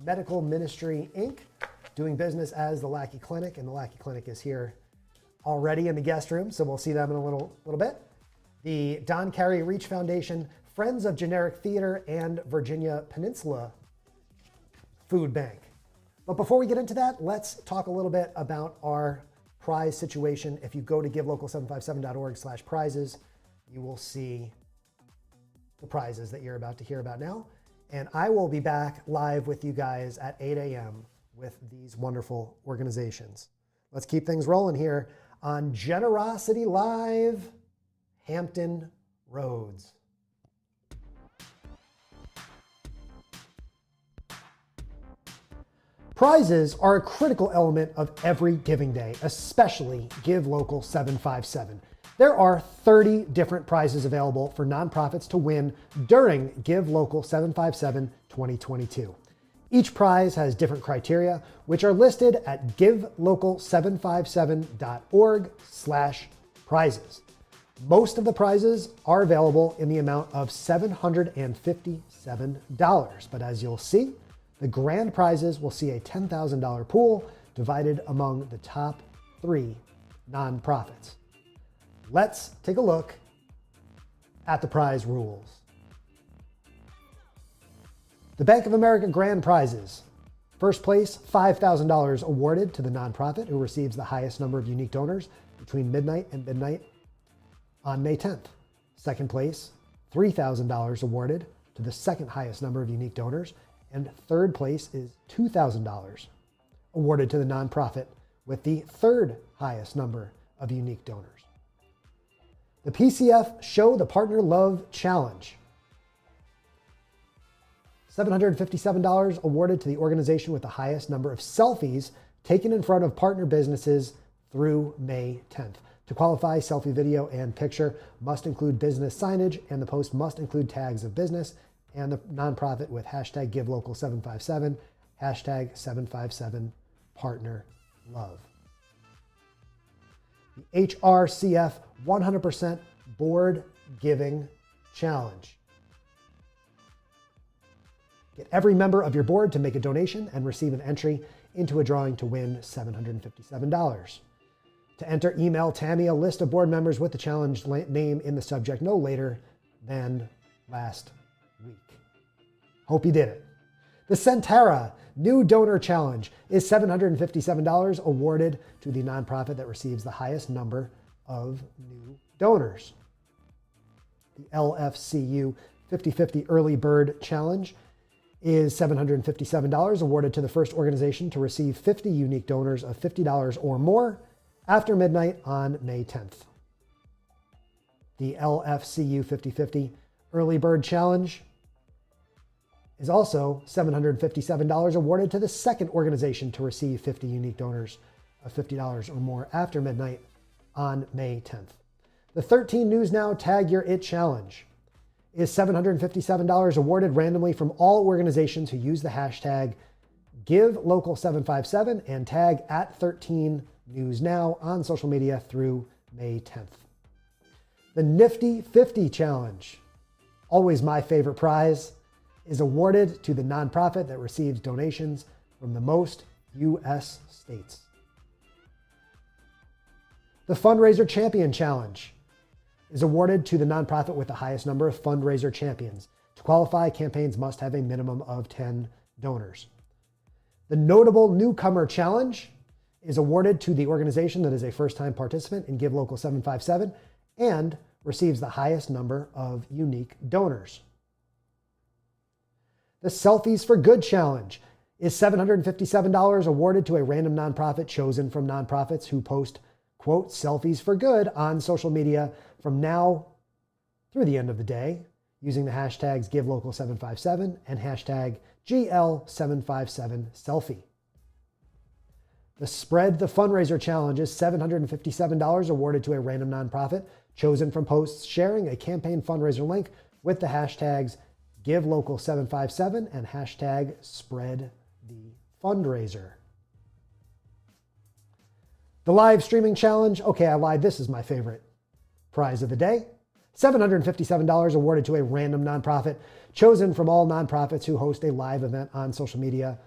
Medical Ministry, Inc., doing business as the Lackey Clinic, and the Lackey Clinic is here already in the guest room, so we'll see them in a little bit. The Don Carey REECH Foundation, Friends of Generic Theater, and Virginia Peninsula Foodbank. But before we get into that, let's talk a little bit about our prize situation. If you go to givelocal757.org/prizes, you will see the prizes that you're about to hear about now. And I will be back live with you guys at 8 a.m. with these wonderful organizations. Let's keep things rolling here on Generosity Live, Hampton Roads. Prizes are a critical element of every giving day, especially Give Local 757. There are 30 different prizes available for nonprofits to win during Give Local 757 2022. Each prize has different criteria, which are listed at givelocal757.org/prizes. Most of the prizes are available in the amount of $757, but as you'll see, the grand prizes will see a $10,000 pool divided among the top 3 nonprofits. Let's take a look at the prize rules. The Bank of America grand prizes. First place, $5,000 awarded to the nonprofit who receives the highest number of unique donors between midnight and midnight on May 10th. Second place, $3,000 awarded to the second highest number of unique donors. And third place is $2,000 awarded to the nonprofit with the third highest number of unique donors. The PCF Show the Partner Love Challenge. $757 awarded to the organization with the highest number of selfies taken in front of partner businesses through May 10th. To To qualify, selfie video and picture must include business signage, and the post must include tags of business and the nonprofit with hashtag GiveLocal757, hashtag 757partnerlove. The HRCF 100% Board Giving Challenge. Get every member of your board to make a donation and receive an entry into a drawing to win $757. To enter, email Tammy a list of board members with the challenge name in the subject no later than last week. Hope you did it. The Centera New Donor Challenge is $757 awarded to the nonprofit that receives the highest number of new donors. The LFCU 50/50 Early Bird Challenge is $757 awarded to the first organization to receive 50 unique donors of $50 or more after midnight on May 10th. The LFCU 50/50 Early Bird Challenge is also $757 awarded to the second organization to receive 50 unique donors of $50 or more after midnight on May 10th. The 13 News Now Tag Your It Challenge is $757 awarded randomly from all organizations who use the hashtag GiveLocal757 and tag @13NewsNow on social media through May 10th. The Nifty 50 Challenge, always my favorite prize, is awarded to the nonprofit that receives donations from the most U.S. states. The Fundraiser Champion Challenge is awarded to the nonprofit with the highest number of fundraiser champions. To qualify, campaigns must have a minimum of 10 donors. The Notable Newcomer Challenge is awarded to the organization that is a first-time participant in Give Local 757 and receives the highest number of unique donors. The Selfies for Good Challenge is $757 awarded to a random nonprofit chosen from nonprofits who post, quote, selfies for good on social media from now through the end of the day using the hashtags GiveLocal757 and hashtag GL757selfie. The Spread the Fundraiser Challenge is $757 awarded to a random nonprofit chosen from posts sharing a campaign fundraiser link with the hashtags GiveLocal757 and hashtag SpreadTheFundraiser. The Live Streaming Challenge, okay, I lied, this is my favorite prize of the day. $757 awarded to a random nonprofit chosen from all nonprofits who host a live event on social media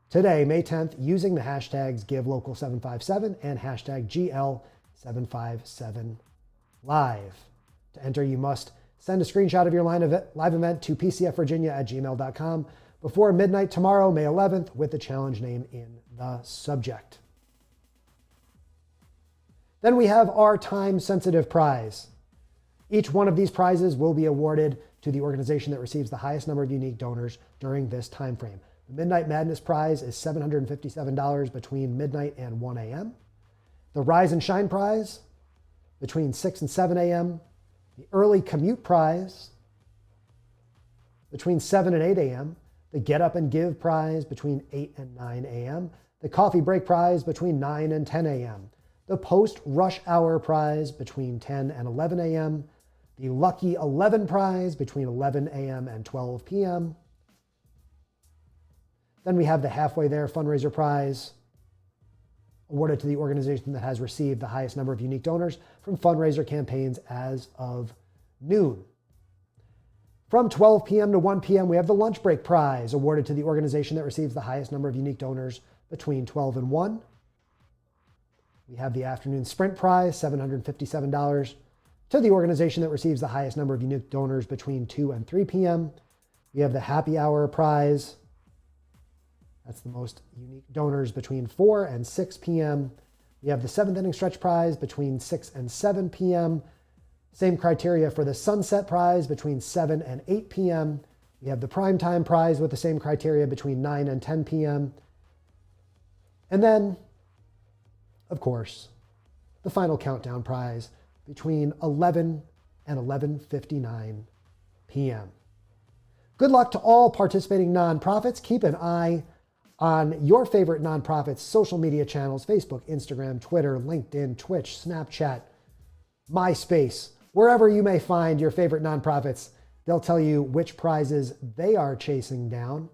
today, May 10th, using the hashtags GiveLocal757 and hashtag GL757Live. To enter, you must send a screenshot of your live event to pcfvirginia@gmail.com before midnight tomorrow, May 11th, with the challenge name in the subject. Then we have our time-sensitive prize. Each one of these prizes will be awarded to the organization that receives the highest number of unique donors during this time frame. The Midnight Madness prize is $757 between midnight and 1 a.m. The Rise and Shine prize between 6 and 7 a.m. The Early Commute prize between 7 and 8 a.m. The Get Up and Give prize between 8 and 9 a.m. The Coffee Break prize between 9 and 10 a.m. The Post Rush Hour prize between 10 and 11 a.m. The Lucky 11 prize between 11 a.m. and 12 p.m. Then we have the Halfway There fundraiser prize, awarded to the organization that has received the highest number of unique donors from fundraiser campaigns as of noon. From 12 p.m. to 1 p.m., we have the Lunch Break prize, awarded to the organization that receives the highest number of unique donors between 12 and 1. We have the Afternoon Sprint prize, $757, to the organization that receives the highest number of unique donors between 2 and 3 p.m. We have the Happy Hour prize. That's the most unique donors between 4 and 6 p.m. We have the 7th Inning Stretch prize between 6 and 7 p.m. Same criteria for the Sunset prize between 7 and 8 p.m. We have the Primetime prize with the same criteria between 9 and 10 p.m. And then, of course, the Final Countdown prize between 11 and 11:59 p.m. Good luck to all participating nonprofits. Keep an eye on your favorite nonprofits' social media channels: Facebook, Instagram, Twitter, LinkedIn, Twitch, Snapchat, MySpace, wherever you may find your favorite nonprofits. They'll tell you which prizes they are chasing down.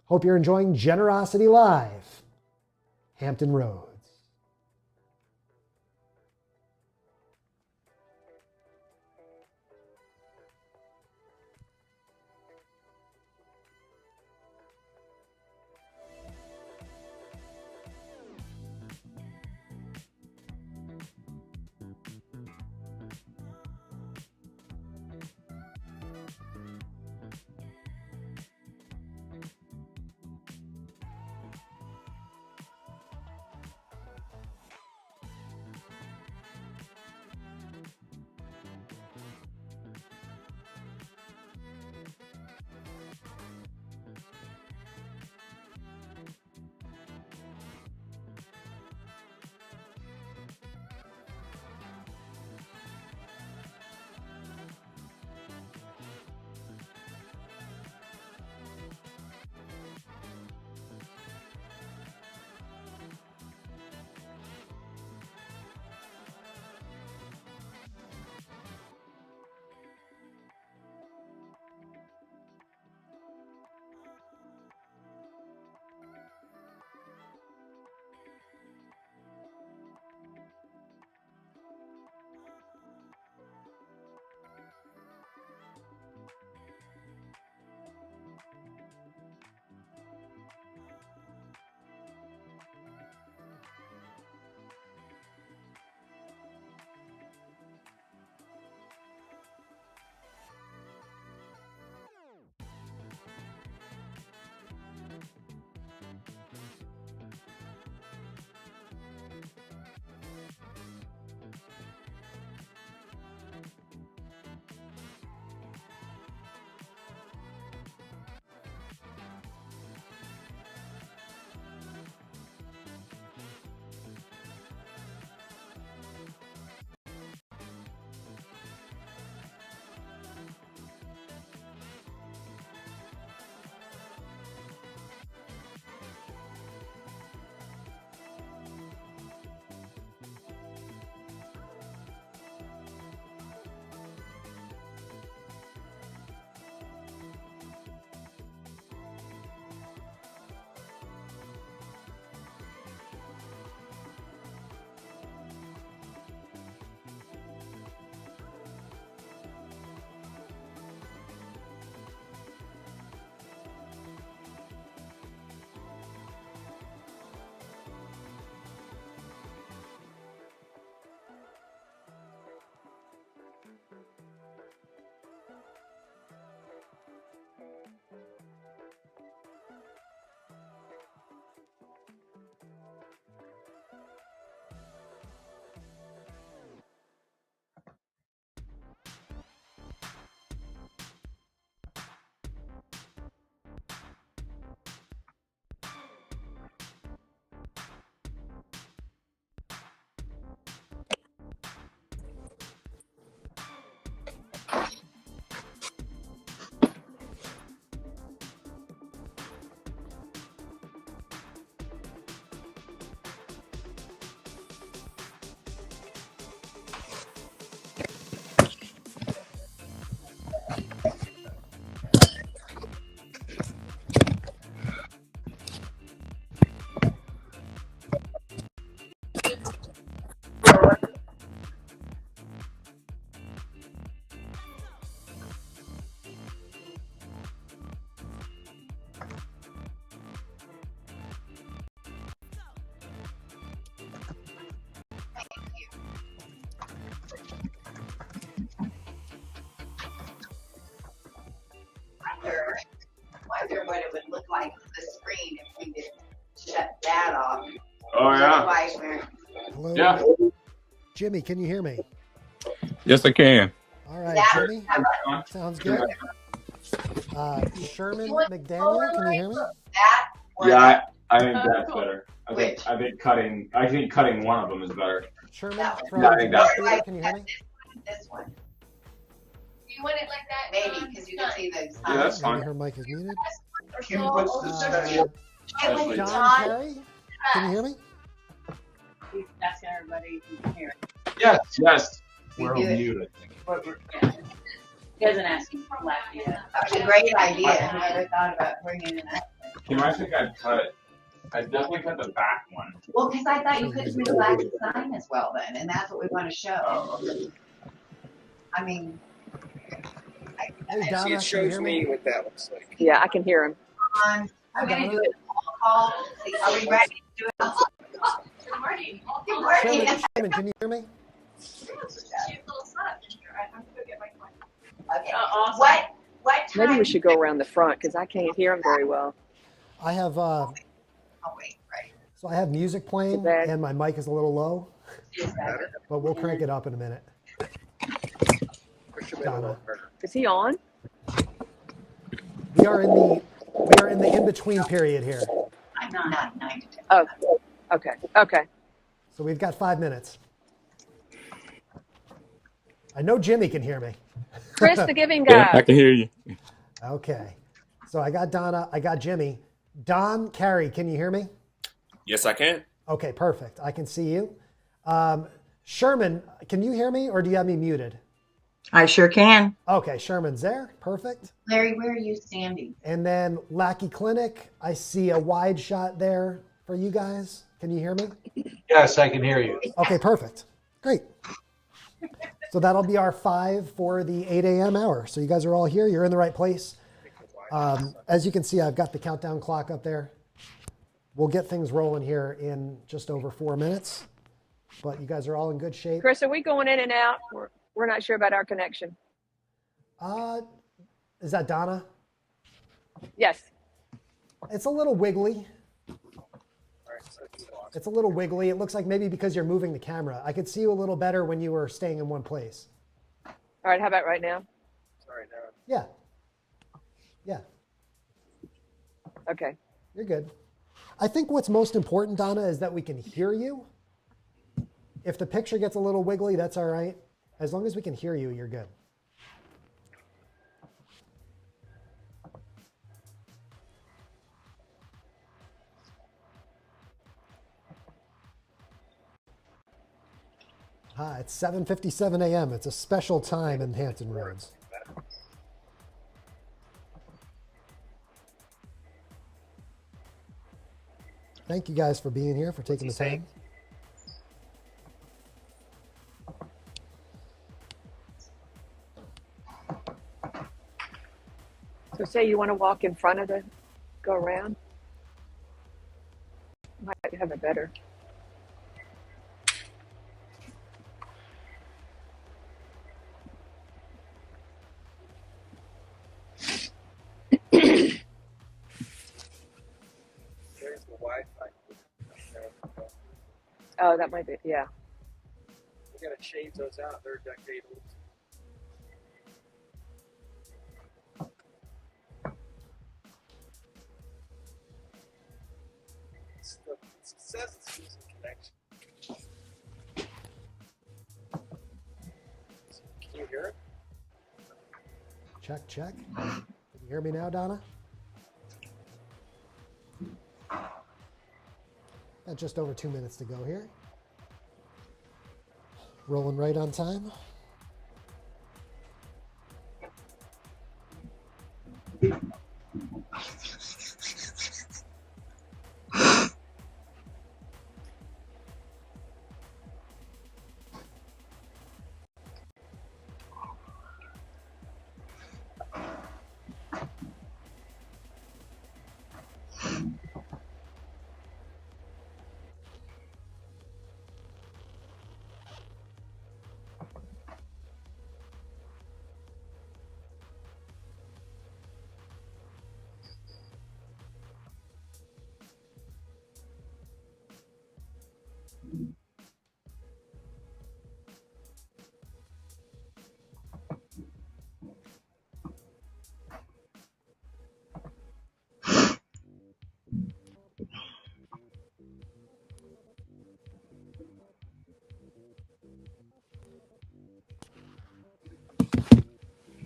Hope you're enjoying Generosity Live, Hampton Roads. Wonder what it would look like on the screen if we could shut that off. Oh, yeah. Otherwise, we're... Hello? Yeah. Jimmy, can you hear me? Yes, I can. All right, Jimmy. Sounds good. Sherman McDaniel, can you hear me? Yeah, I think that's better. I think cutting one of them is better. Sherman from Theater, can you hear me? This one. Do you want it like that? Maybe, because you can see the... Yeah, that's fine. Maybe her mic is muted. John Carey, can you hear me? He's asking everybody if you can hear it. Yes, yes. We We're do it. muted. He doesn't ask you for Lackey. That's a great idea. Whoever thought about bringing in that? I think I definitely cut the back one. Well, because I thought you couldn't do the Lackey sign as well then, and that's what we want to show. Oh, okay. I mean, Hey, Donna, it shows me what that looks like. Yeah, I can hear him. we're going to do it all. Are we ready to do it? Good morning. Good morning. Sherman, can you hear me? Okay. Awesome. What time? Maybe we should go around the front because I can't hear him very well. I have Oh, wait, right. so I have music playing and my mic is a little low, but we'll crank it up in a minute. Donna. Is he on? We are in the in-between period here. I'm not 9 to 10. Oh, okay. Okay. So we've got 5 minutes. I know Jimmy can hear me. Chris, the giving guy. Yeah, I can hear you. Okay. So I got Donna, I got Jimmy. Don, Carey, can you hear me? Yes, I can. Okay, perfect. I can see you. Sherman, can you hear me or do you have me muted? I sure can. Okay, Sherman's there. Perfect. Larry, where are you standing? And then Lackey Clinic, I see a wide shot there for you guys. Can you hear me? Yes, I can hear you. Okay, perfect. Great. So that'll be our 5 for the 8 a.m. hour. So you guys are all here. You're in the right place. As you can see, I've got the countdown clock up there. We'll get things rolling here in just over 4 minutes. But you guys are all in good shape. Chris, are we going in and out? We're not sure about our connection. Is that Donna? Yes. It's a little wiggly. It's a little wiggly. It looks like maybe because you're moving the camera. I could see you a little better when you were staying in one place. All right. How about right now? Sorry, no. Yeah. Yeah. Okay. You're good. I think what's most important, Donna, is that we can hear you. If the picture gets a little wiggly, that's all right. As long as we can hear you, you're good. It's 7:57 a.m. It's a special time in Hampton Roads. Thank you guys for being here, for taking the time. So say you want to walk in front of the, go around? Might have it better. There's the Wi-Fi. Oh, that might be, yeah. We gotta change those out. They're a decade old. It says it's losing connection. Can you hear it? Check, check. Can you hear me now, Donna? Got just over 2 minutes to go here. Rolling right on time.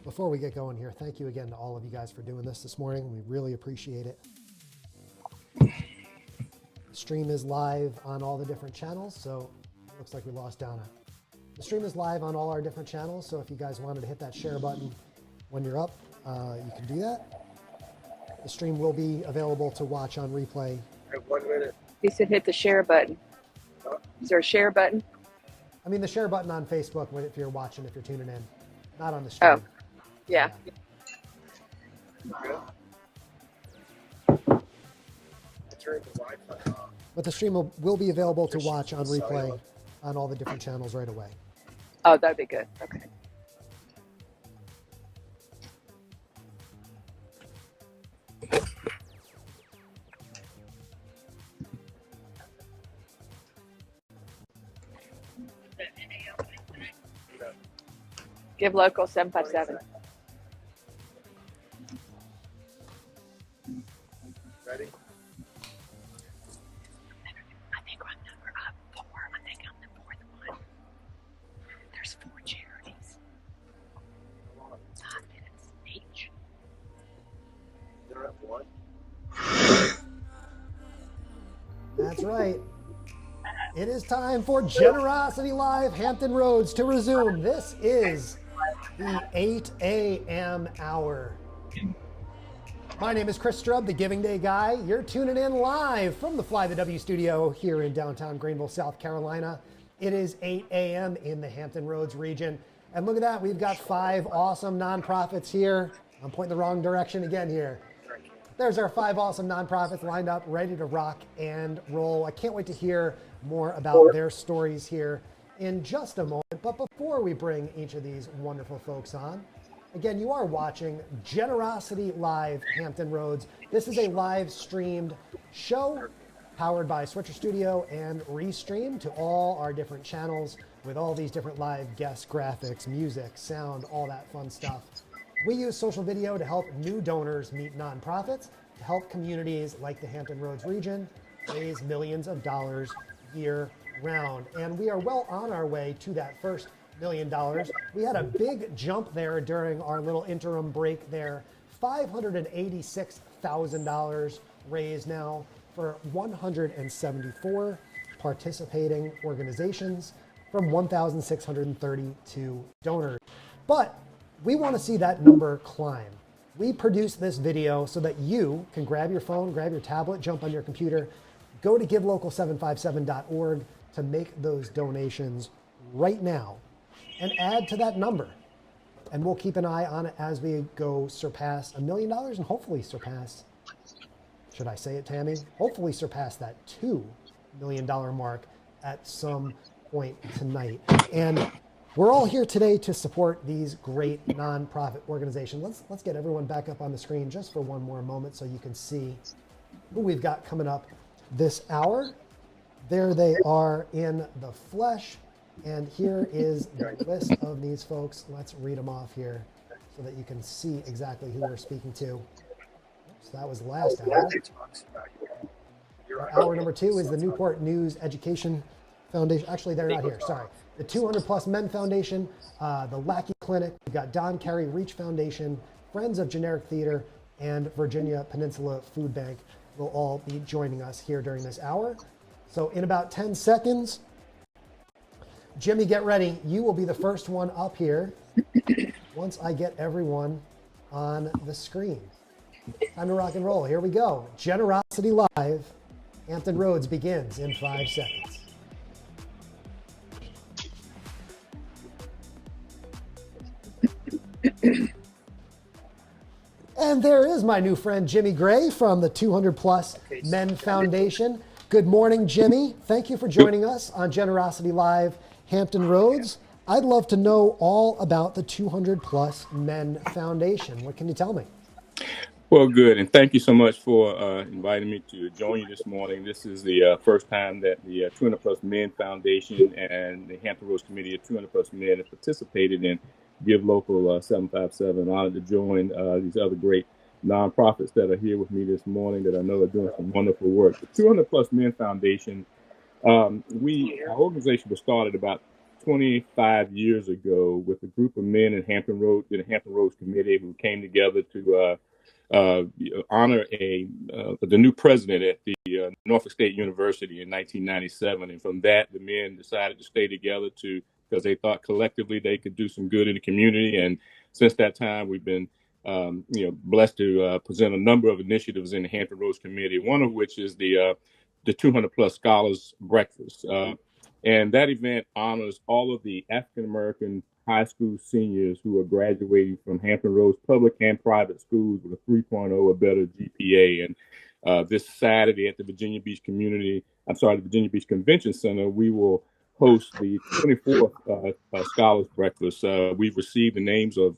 Before we get going here, thank you again to all of you guys for doing this morning. We really appreciate it. The stream is live on all the different channels, so it looks like we lost Donna. The stream is live on all our different channels, so if you guys wanted to hit that share button when you're up, you can do that. The stream will be available to watch on replay. I have 1 minute. He said hit the share button. Is there a share button? I mean the share button on Facebook if you're watching, if you're tuning in, not on the stream. Oh, yeah. But the stream will be available to watch on replay on all the different channels right away. Oh, that'd be good. Okay. Give local 757. Ready? I think I'm number 4. I think I'm the 4th one. There's 4 charities. 5 minutes each. They're at 1. That's right. It is time for Generosity Live Hampton Roads to resume. This is the 8 a.m. hour. My name is Chris Strub, the Giving Day guy. You're tuning in live from the Fly the W studio here in downtown Greenville, South Carolina. It is 8 a.m. in the Hampton Roads region. And look at that, we've got 5 awesome nonprofits here. I'm pointing the wrong direction again here. There's our 5 awesome nonprofits lined up, ready to rock and roll. I can't wait to hear more about their stories here in just a moment. But before we bring each of these wonderful folks on, again, you are watching Generosity Live Hampton Roads. This is a live streamed show powered by Switcher Studio and Restream to all our different channels with all these different live guest graphics, music, sound, all that fun stuff. We use social video to help new donors meet nonprofits, to help communities like the Hampton Roads region raise millions of dollars year round. And we are well on our way to that first $1 million. We had a big jump there during our little interim break there. $586,000 raised now for 174 participating organizations from 1,632 donors. But we want to see that number climb. We produced this video so that you can grab your phone, grab your tablet, jump on your computer, go to givelocal757.org to make those donations right now and add to that number. And we'll keep an eye on it as we go surpass $1 million and hopefully surpass, should I say it, Tammy? Hopefully surpass that $2 million mark at some point tonight. And we're all here today to support these great nonprofit organizations. Let's get everyone back up on the screen just for one more moment so you can see who we've got coming up this hour. There they are in the flesh. And here is the list of these folks. Let's read them off here so that you can see exactly who we're speaking to. So that was last hour. Hour number 2 is the Newport News Education Foundation. Actually, they're not here, sorry. The 200 Plus Men Foundation, the Lackey Clinic, we've got Don Carey REECH Foundation, Friends of Generic Theater, and Virginia Peninsula Foodbank will all be joining us here during this hour. So in about 10 seconds, Jimmy, get ready. You will be the first one up here once I get everyone on the screen. Time to rock and roll. Here we go. Generosity Live, Hampton Roads begins in 5 seconds. And there is my new friend, Jimmy Gray from the 200 Plus Men Foundation. Good morning, Jimmy. Thank you for joining us on Generosity Live, Hampton Roads. I'd love to know all about the 200 Plus Men Foundation. What can you tell me? Well, good. And thank you so much for inviting me to join you this morning. This is the first time that the 200 Plus Men Foundation and the Hampton Roads Committee of 200 Plus Men have participated in Give Local 757. Honored to join these other great nonprofits that are here with me this morning that I know are doing some wonderful work. The 200 Plus Men Foundation, our organization was started about 25 years ago with a group of men in Hampton Roads, in the Hampton Roads Committee, who came together to honor the new president at the Norfolk State University in 1997. And from that, the men decided to stay together to because they thought collectively they could do some good in the community. And since that time, we've been blessed to present a number of initiatives in the Hampton Roads Committee, one of which is the 200 plus Scholars Breakfast. And that event honors all of the African-American high school seniors who are graduating from Hampton Roads public and private schools with a 3.0 or better GPA. And this Saturday at the Virginia Beach Convention Center, we will host the 24th Scholars Breakfast. We've received the names of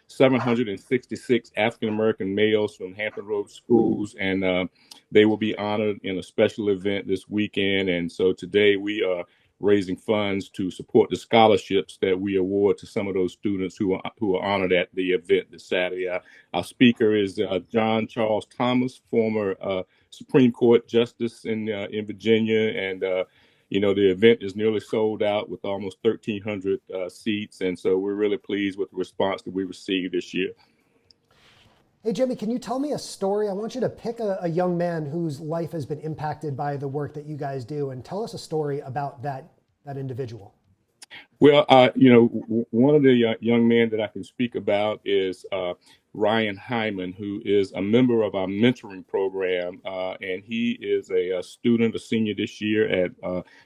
766 African-American males from Hampton Roads schools, and they will be honored in a special event this weekend. And so today we are raising funds to support the scholarships that we award to some of those students who are honored at the event this Saturday. Our speaker is John Charles Thomas, former Supreme Court Justice in Virginia, and the event is nearly sold out with almost 1,300 seats, and so we're really pleased with the response that we received this year. Hey, Jimmy, can you tell me a story? I want you to pick a young man whose life has been impacted by the work that you guys do, and tell us a story about that individual. Well, one of the young men that I can speak about is Ryan Hyman, who is a member of our mentoring program, and he is a senior this year at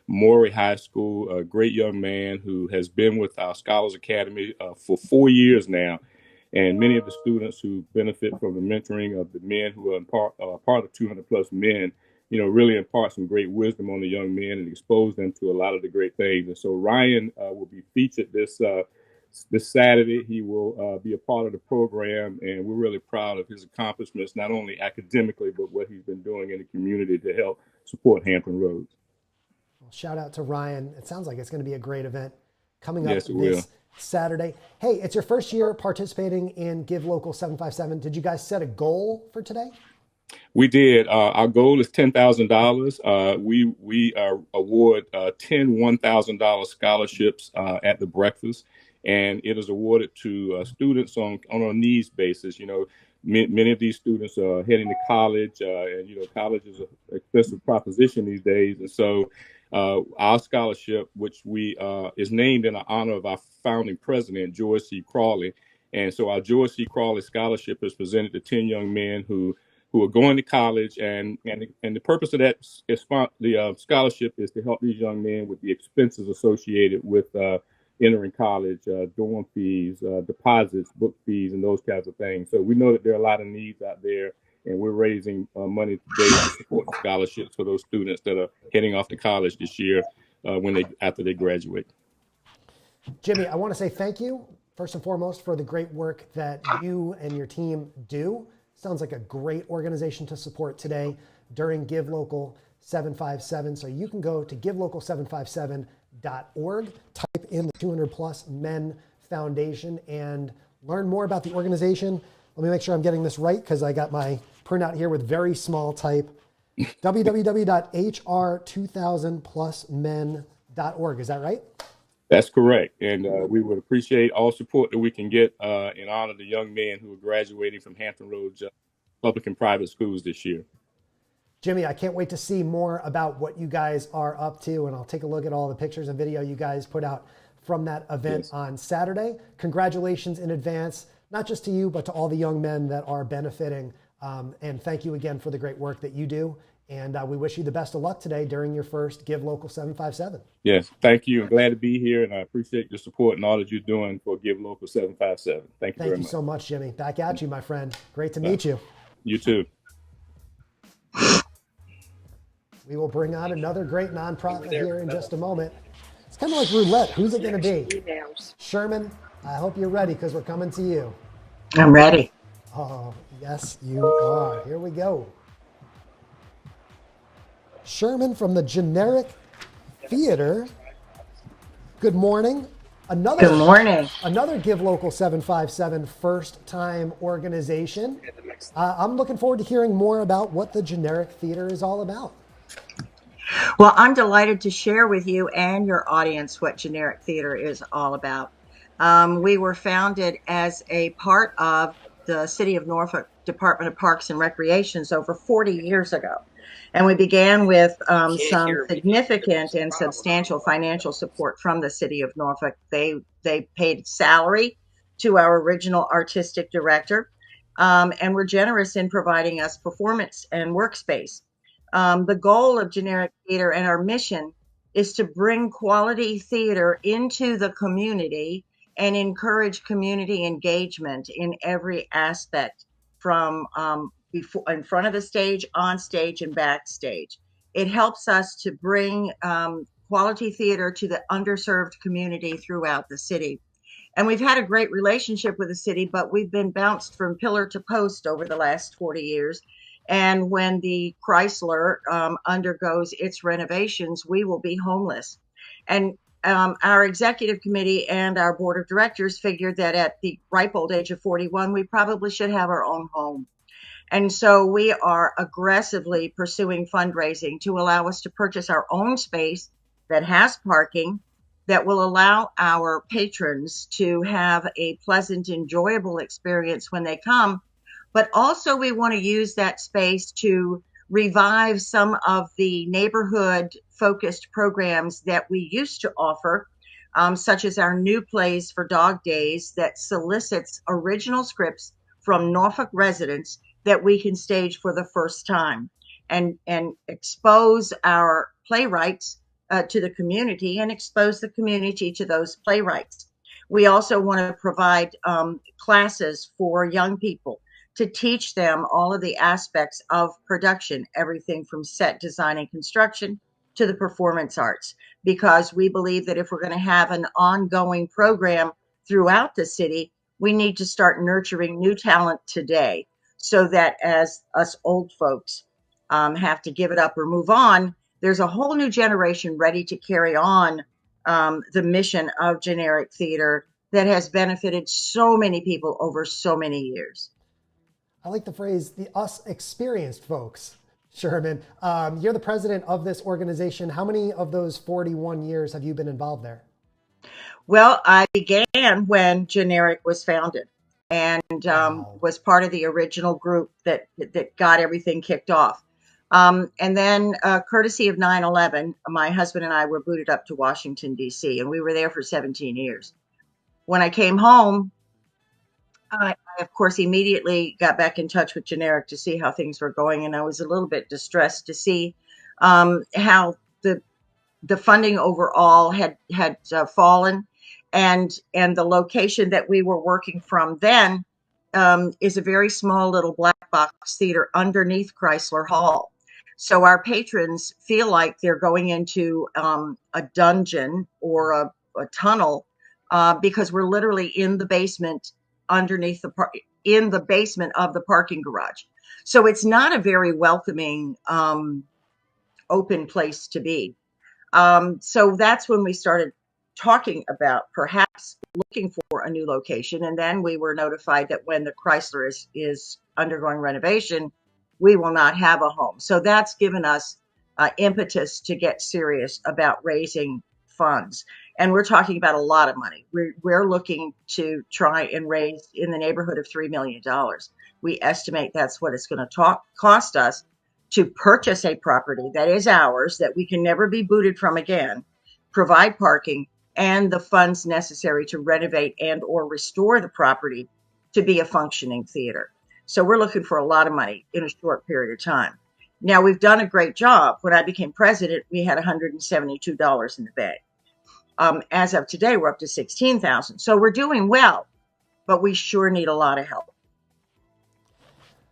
Maury High School, a great young man who has been with our Scholars Academy for 4 years now. And many of the students who benefit from the mentoring of the men who are part of 200 plus men, really impart some great wisdom on the young men and expose them to a lot of the great things. And so Ryan will be featured this Saturday. He will be a part of the program, and we're really proud of his accomplishments, not only academically, but what he's been doing in the community to help support Hampton Roads. Well, shout out to Ryan. It sounds like it's going to be a great event coming up this Saturday. Hey, it's your first year participating in Give Local 757. Did you guys set a goal for today? We did. Our goal is $10,000. We award 10 $1,000 scholarships at the breakfast, and it is awarded to students on a needs basis. Many of these students are heading to college, and college is an expensive proposition these days. And so our scholarship, which is named in honor of our founding president, George C. Crawley. And so our George C. Crawley scholarship is presented to 10 young men who are going to college, and the purpose of that the scholarship is to help these young men with the expenses associated with entering college, dorm fees, deposits, book fees, and those kinds of things. So we know that there are a lot of needs out there, and we're raising money today to support the scholarships for those students that are heading off to college this year after they graduate. Jimmy, I want to say thank you, first and foremost, for the great work that you and your team do. Sounds like a great organization to support today during Give Local 757. So you can go to givelocal757.org, type in the 200 Plus Men Foundation, and learn more about the organization. Let me make sure I'm getting this right, because I got my printout here with very small type. www.hr2000plusmen.org. Is that right? That's correct. And we would appreciate all support that we can get in honor of the young men who are graduating from Hampton Roads public and private schools this year. Jimmy, I can't wait to see more about what you guys are up to, and I'll take a look at all the pictures and video you guys put out from that event on Saturday. Congratulations in advance, not just to you, but to all the young men that are benefiting. And thank you again for the great work that you do. And we wish you the best of luck today during your first Give Local 757. Yes, thank you. I'm glad to be here, and I appreciate your support and all that you're doing for Give Local 757. Thank you very much. Thank you so much, Jimmy. Back at you, my friend. Great to meet you. You too. We will bring on another great nonprofit here in just a moment. It's kind of like roulette. Who's it going to be? Sherman, I hope you're ready, because we're coming to you. I'm ready. Oh, yes, you are. Here we go. Sherman from the Generic Theater. Good morning. Good morning. Another Give Local 757 first-time organization. I'm looking forward to hearing more about what the Generic Theater is all about. Well, I'm delighted to share with you and your audience what Generic Theater is all about. We were founded as a part of the City of Norfolk Department of Parks and Recreations over 40 years ago. And we began with some significant and substantial financial support from the city of Norfolk. They paid salary to our original artistic director, and were generous in providing us performance and workspace. The goal of Generic Theater and our mission is to bring quality theater into the community and encourage community engagement in every aspect, from before, in front of the stage, on stage, and backstage. It helps us to bring quality theater to the underserved community throughout the city. And we've had a great relationship with the city, but we've been bounced from pillar to post over the last 40 years. And when the Chrysler undergoes its renovations, we will be homeless. And our executive committee and our board of directors figured that at the ripe old age of 41, we probably should have our own home. And so we are aggressively pursuing fundraising to allow us to purchase our own space that has parking, that will allow our patrons to have a pleasant, enjoyable experience when they come. But also we want to use that space to revive some of the neighborhood-focused programs that we used to offer, such as our new plays for Dog Days that solicits original scripts from Norfolk residents that we can stage for the first time, and expose our playwrights to the community and expose the community to those playwrights. We also want to provide classes for young people to teach them all of the aspects of production, everything from set design and construction to the performance arts, because we believe that if we're going to have an ongoing program throughout the city, we need to start nurturing new talent today, so that as us old folks have to give it up or move on, there's a whole new generation ready to carry on the mission of Generic Theater that has benefited so many people over so many years. I like the phrase, the us experienced folks, Sherman. You're the president of this organization. How many of those 41 years have you been involved there? Well, I began when Generic was founded, and was part of the original group that got everything kicked off. And then, courtesy of 9/11, my husband and I were booted up to Washington, D.C., and we were there for 17 years. When I came home, I, of course, immediately got back in touch with Generic to see how things were going, and I was a little bit distressed to see how the funding overall had fallen, and the location that we were working from then is a very small little black box theater underneath Chrysler Hall. So our patrons feel like they're going into a dungeon or a tunnel because we're literally in the basement underneath in the basement of the parking garage. So it's not a very welcoming, open place to be. So that's when we started talking about perhaps looking for a new location. And then we were notified that when the Chrysler is undergoing renovation, we will not have a home. So that's given us impetus to get serious about raising funds. And we're talking about a lot of money. We're looking to try and raise in the neighborhood of $3 million. We estimate that's what it's going to cost us to purchase a property that is ours, that we can never be booted from again, provide parking, and the funds necessary to renovate and or restore the property to be a functioning theater. So we're looking for a lot of money in a short period of time. Now, we've done a great job. When I became president, we had $172 in the bank. As of today, we're up to $16,000. So we're doing well, but we sure need a lot of help.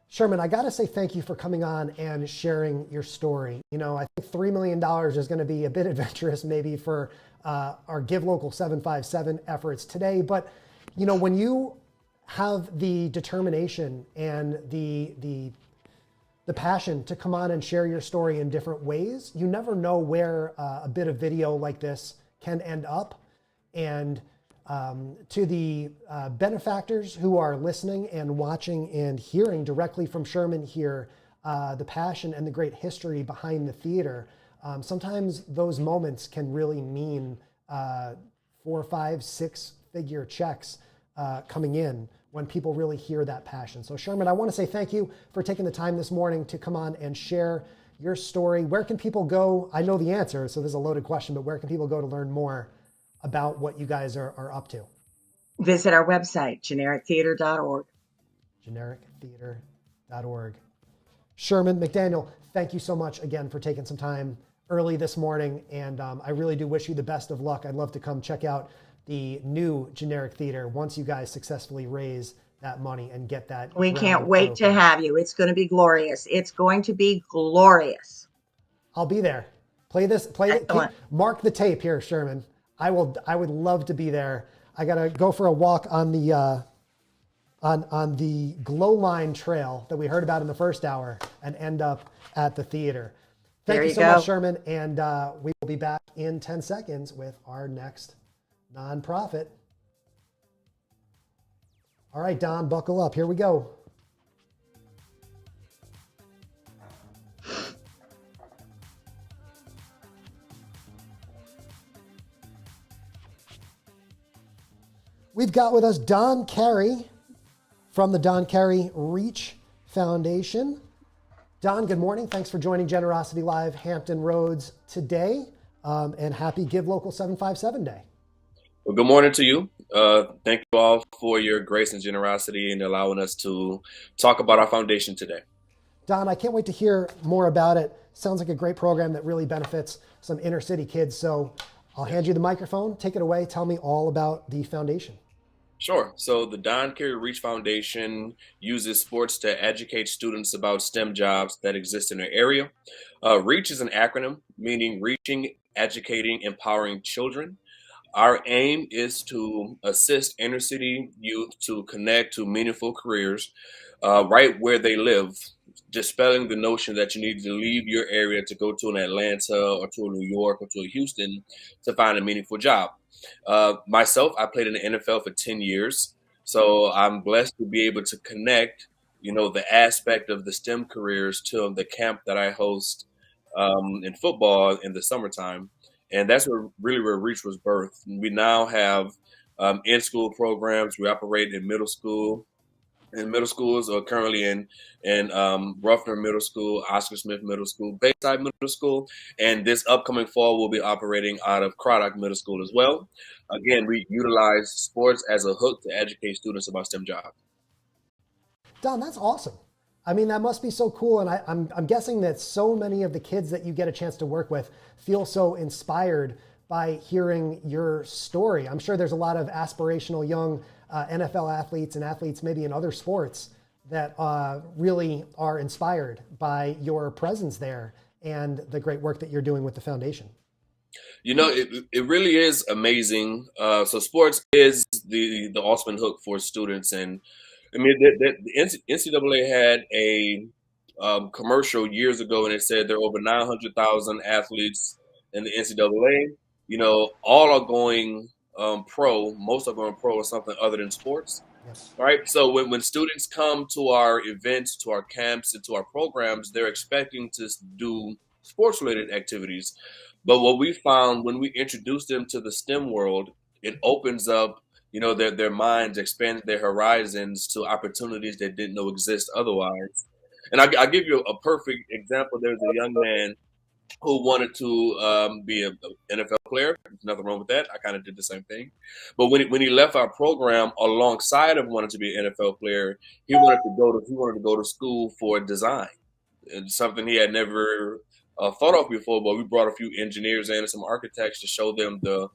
Sherman, I got to say thank you for coming on and sharing your story. You know, I think $3 million is going to be a bit adventurous maybe for our Give Local 757 efforts today. But, you know, when you have the determination and the passion to come on and share your story in different ways, you never know where a bit of video like this can end up. And to the benefactors who are listening and watching and hearing directly from Sherman here, the passion and the great history behind the theater, sometimes those moments can really mean 4, 5, 6 figure checks coming in when people really hear that passion. So Sherman, I want to say thank you for taking the time this morning to come on and share your story. Where can people go? I know the answer, so this is a loaded question, but where can people go to learn more about what you guys are up to? Visit our website, generictheater.org. generictheater.org. Sherman McDaniel, thank you so much again for taking some time early this morning, and I really do wish you the best of luck. I'd love to come check out the new Generic Theater once you guys successfully raise that money and get that. We can't wait to have you. It's going to be glorious. It's going to be glorious. I'll be there. Play it. Mark the tape here, Sherman. I would love to be there. I got to go for a walk on the on the Glow Line Trail that we heard about in the first hour and end up at the theater. Thank you so much, Sherman. And we will be back in 10 seconds with our next nonprofit. All right, Don, buckle up. Here we go. We've got with us Don Carey from the Don Carey REECH Foundation. Don, good morning. Thanks for joining Generosity Live Hampton Roads today, and happy Give Local 757 Day. Well, good morning to you. Thank you all for your grace and generosity and allowing us to talk about our foundation today. Don, I can't wait to hear more about it. Sounds like a great program that really benefits some inner city kids. So I'll hand you the microphone. Take it away. Tell me all about the foundation. Sure. So the Don Carey REECH Foundation uses sports to educate students about STEM jobs that exist in their area. REECH is an acronym meaning reaching, educating, empowering children. Our aim is to assist inner city youth to connect to meaningful careers right where they live, dispelling the notion that you need to leave your area to go to an Atlanta or to a New York or to a Houston to find a meaningful job. Myself, I played in the NFL for 10 years, so I'm blessed to be able to connect, the aspect of the STEM careers to the camp that I host in football in the summertime. And that's where REECH was birthed. We now have in-school programs. We operate in middle school. And middle schools are currently in Ruffner Middle School, Oscar Smith Middle School, Bayside Middle School, and this upcoming fall we'll be operating out of Craddock Middle School as well. Again, we utilize sports as a hook to educate students about STEM jobs. Don, that's awesome. I mean, that must be so cool. And I'm guessing that so many of the kids that you get a chance to work with feel so inspired by hearing your story. I'm sure there's a lot of aspirational young NFL athletes and athletes maybe in other sports that really are inspired by your presence there and the great work that you're doing with the foundation. It really is amazing. So sports is the ultimate hook for students. And I mean, the NCAA had a commercial years ago, and it said there are over 900,000 athletes in the NCAA. All are going pro. Most are going pro or something other than sports. Yes. Right. So when students come to our events, to our camps, and to our programs, they're expecting to do sports-related activities. But what we found when we introduce them to the STEM world, it opens up their minds, expand their horizons to opportunities they didn't know exist otherwise. And I'll give you a perfect example. There's a young man who wanted to be an NFL player. There's nothing wrong with that. I kind of did the same thing. But when he left our program, alongside of wanting to be an NFL player, he wanted to go to school for design. It's something he had never thought of before, but we brought a few engineers in and some architects to show them the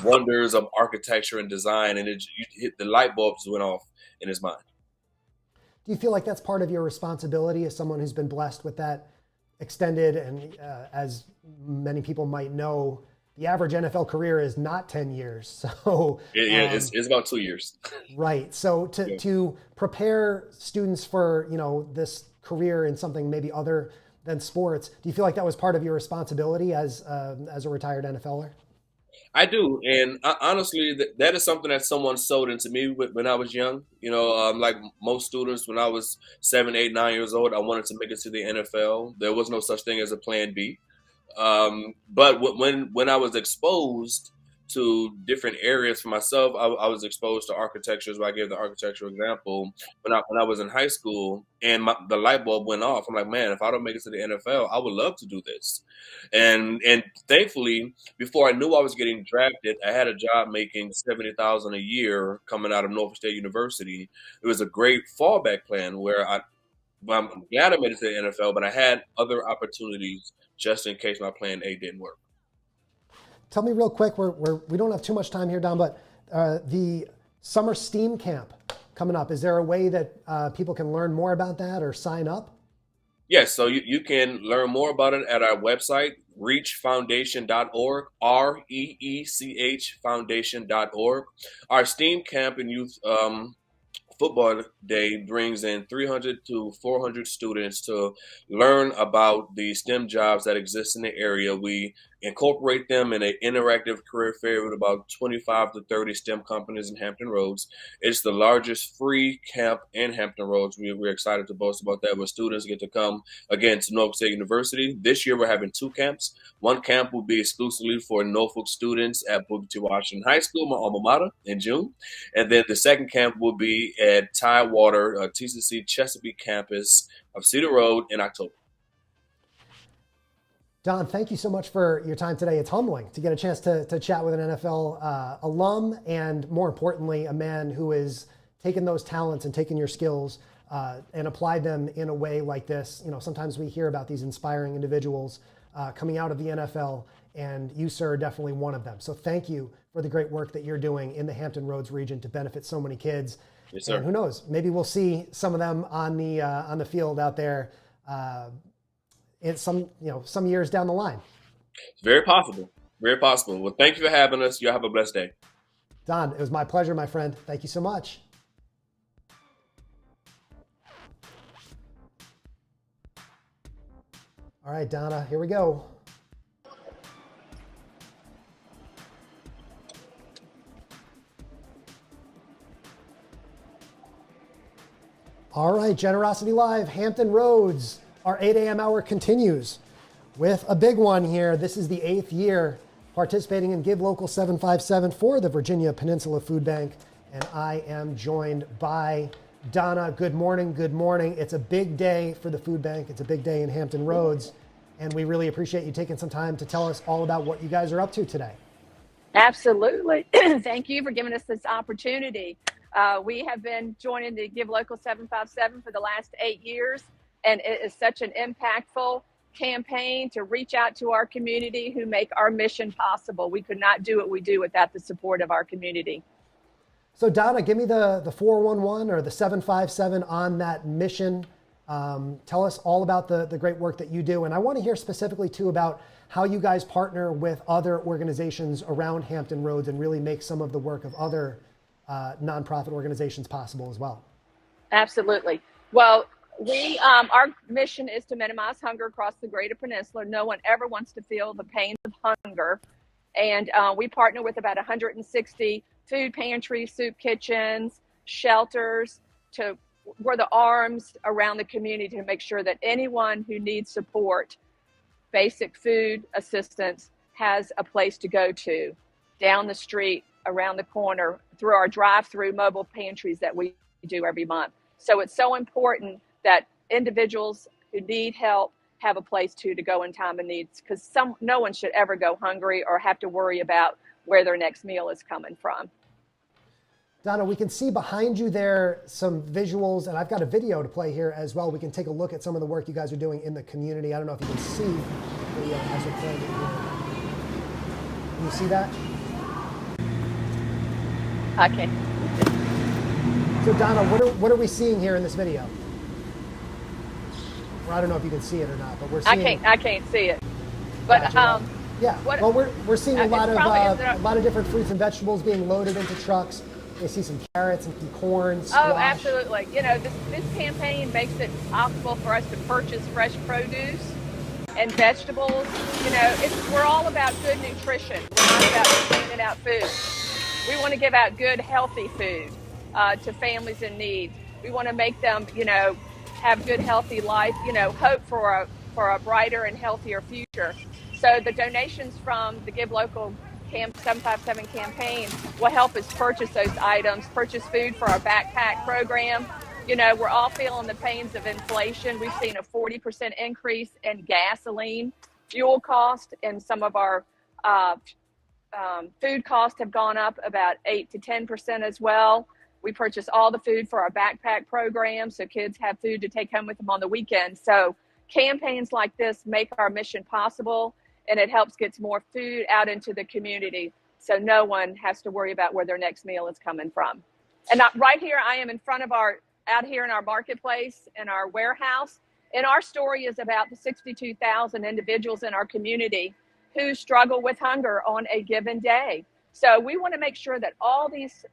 wonders of architecture and design, and the light bulbs went off in his mind. Do you feel like that's part of your responsibility as someone who's been blessed with that extended, and as many people might know, the average NFL career is not 10 years. So it's about 2 years. Right. So to prepare students for, this career in something maybe other than sports, do you feel like that was part of your responsibility as a retired NFLer? I do. And honestly, that is something that someone sold into me when I was young. Like most students, when I was 7, 8, 9 years old, I wanted to make it to the NFL. There was no such thing as a plan B. But when I was exposed to different areas. For myself, I was exposed to architecture, so I gave the architectural example when I was in high school, and the light bulb went off. I'm like, man, if I don't make it to the NFL, I would love to do this. And thankfully, before I knew I was getting drafted, I had a job making $70,000 a year coming out of Norfolk State University. It was a great fallback plan where I'm glad I made it to the NFL, but I had other opportunities just in case my plan A didn't work. Tell me real quick, we don't have too much time here, Don, but the summer STEAM camp coming up, is there a way that people can learn more about that or sign up? Yes, so you can learn more about it at our website, reechfoundation.org, REECH foundation.org. Our STEAM camp and youth football day brings in 300 to 400 students to learn about the STEM jobs that exist in the area. We incorporate them in an interactive career fair with about 25 to 30 STEM companies in Hampton Roads. It's the largest free camp in Hampton Roads. We're excited to boast about that, where students get to come again to Norfolk State University. This year we're having 2 camps. One camp will be exclusively for Norfolk students at Booker T. Washington High School, my alma mater, in June. And then the second camp will be at Tidewater, TCC Chesapeake campus of Cedar Road in October. Don, thank you so much for your time today. It's humbling to get a chance to chat with an NFL alum, and more importantly, a man who has taken those talents and taken your skills and applied them in a way like this. You know, sometimes we hear about these inspiring individuals coming out of the NFL, and you, sir, are definitely one of them. So thank you for the great work that you're doing in the Hampton Roads region to benefit so many kids. Yes, sir. And who knows, maybe we'll see some of them on the field out there in some years down the line. Very possible. Very possible. Well, thank you for having us. You have a blessed day. Don, it was my pleasure, my friend. Thank you so much. All right, Donna, here we go. All right, Generosity Live, Hampton Roads. Our 8 a.m. hour continues with a big one here. This is the 8th year participating in Give Local 757 for the Virginia Peninsula Foodbank. And I am joined by Donna. Good morning. Good morning. It's a big day for the food bank. It's a big day in Hampton Roads. And we really appreciate you taking some time to tell us all about what you guys are up to today. Absolutely. Thank you for giving us this opportunity. We have been joining the Give Local 757 for the last 8 years. And it is such an impactful campaign to reach out to our community who make our mission possible. We could not do what we do without the support of our community. So Donna, give me the 411 or the 757 on that mission. Tell us all about the great work that you do. And I want to hear specifically too about how you guys partner with other organizations around Hampton Roads and really make some of the work of other nonprofit organizations possible as well. Absolutely. Well, our mission is to minimize hunger across the greater peninsula. No one ever wants to feel the pains of hunger. And we partner with about 160 food pantries, soup kitchens, shelters. We're the arms around the community to make sure that anyone who needs support, basic food assistance, has a place to go to, down the street, around the corner, through our drive-through mobile pantries that we do every month. So it's so important that individuals who need help have a place to go in time of needs, because no one should ever go hungry or have to worry about where their next meal is coming from. Donna, we can see behind you there some visuals, and I've got a video to play here as well. We can take a look at some of the work you guys are doing in the community. I don't know if you can see the video as we're playing it here. Can you see that? Okay. So Donna, what are we seeing here in this video? Well, I don't know if you can see it or not, but we're seeing. I can't see it. But gotcha. Yeah. Well, we're seeing a lot of different fruits and vegetables being loaded into trucks. They see some carrots and some corn. Squash. Oh, absolutely. You know, this campaign makes it possible for us to purchase fresh produce and vegetables. You know, we're all about good nutrition. We're not about handing out food. We want to give out good, healthy food to families in need. We want to make them, have good, healthy life, hope for a brighter and healthier future. So the donations from the Give Local Camp 757 campaign will help us purchase those items, purchase food for our backpack program. You know, we're all feeling the pains of inflation. We've seen a 40% increase in gasoline, fuel cost, and some of our food costs have gone up about 8 to 10% as well. We purchase all the food for our backpack program so kids have food to take home with them on the weekend. So campaigns like this make our mission possible, and it helps get more food out into the community so no one has to worry about where their next meal is coming from. And right here, I am in front of out here in our marketplace, in our warehouse. And our story is about the 62,000 individuals in our community who struggle with hunger on a given day. So we want to make sure that all these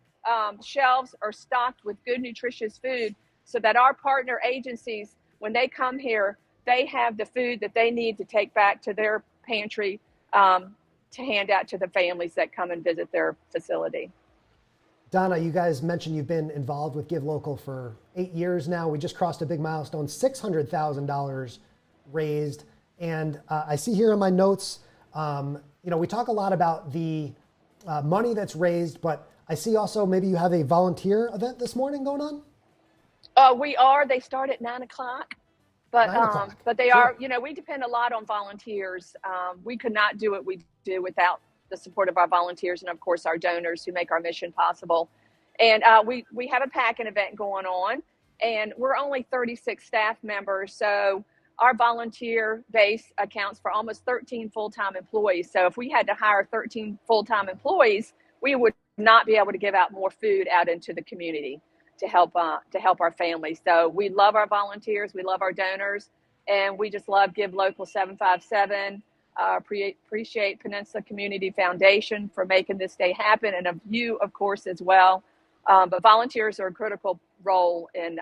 shelves are stocked with good, nutritious food so that our partner agencies, when they come here, they have the food that they need to take back to their pantry to hand out to the families that come and visit their facility. Donna, you guys mentioned you've been involved with Give Local for 8 years now. We just crossed a big milestone, $600,000 raised. And I see here in my notes, we talk a lot about the money that's raised, but I see also maybe you have a volunteer event this morning going on? We are. They start at 9 o'clock. But they are, we depend a lot on volunteers. We could not do what we do without the support of our volunteers and, of course, our donors who make our mission possible. And we have a packing event going on, and we're only 36 staff members. So our volunteer base accounts for almost 13 full-time employees. So if we had to hire 13 full-time employees, we would not be able to give out more food out into the community to help our families. So we love our volunteers, we love our donors, and we just love Give Local 757. Appreciate Peninsula Community Foundation for making this day happen, and of you, of course, as well. But volunteers are a critical role in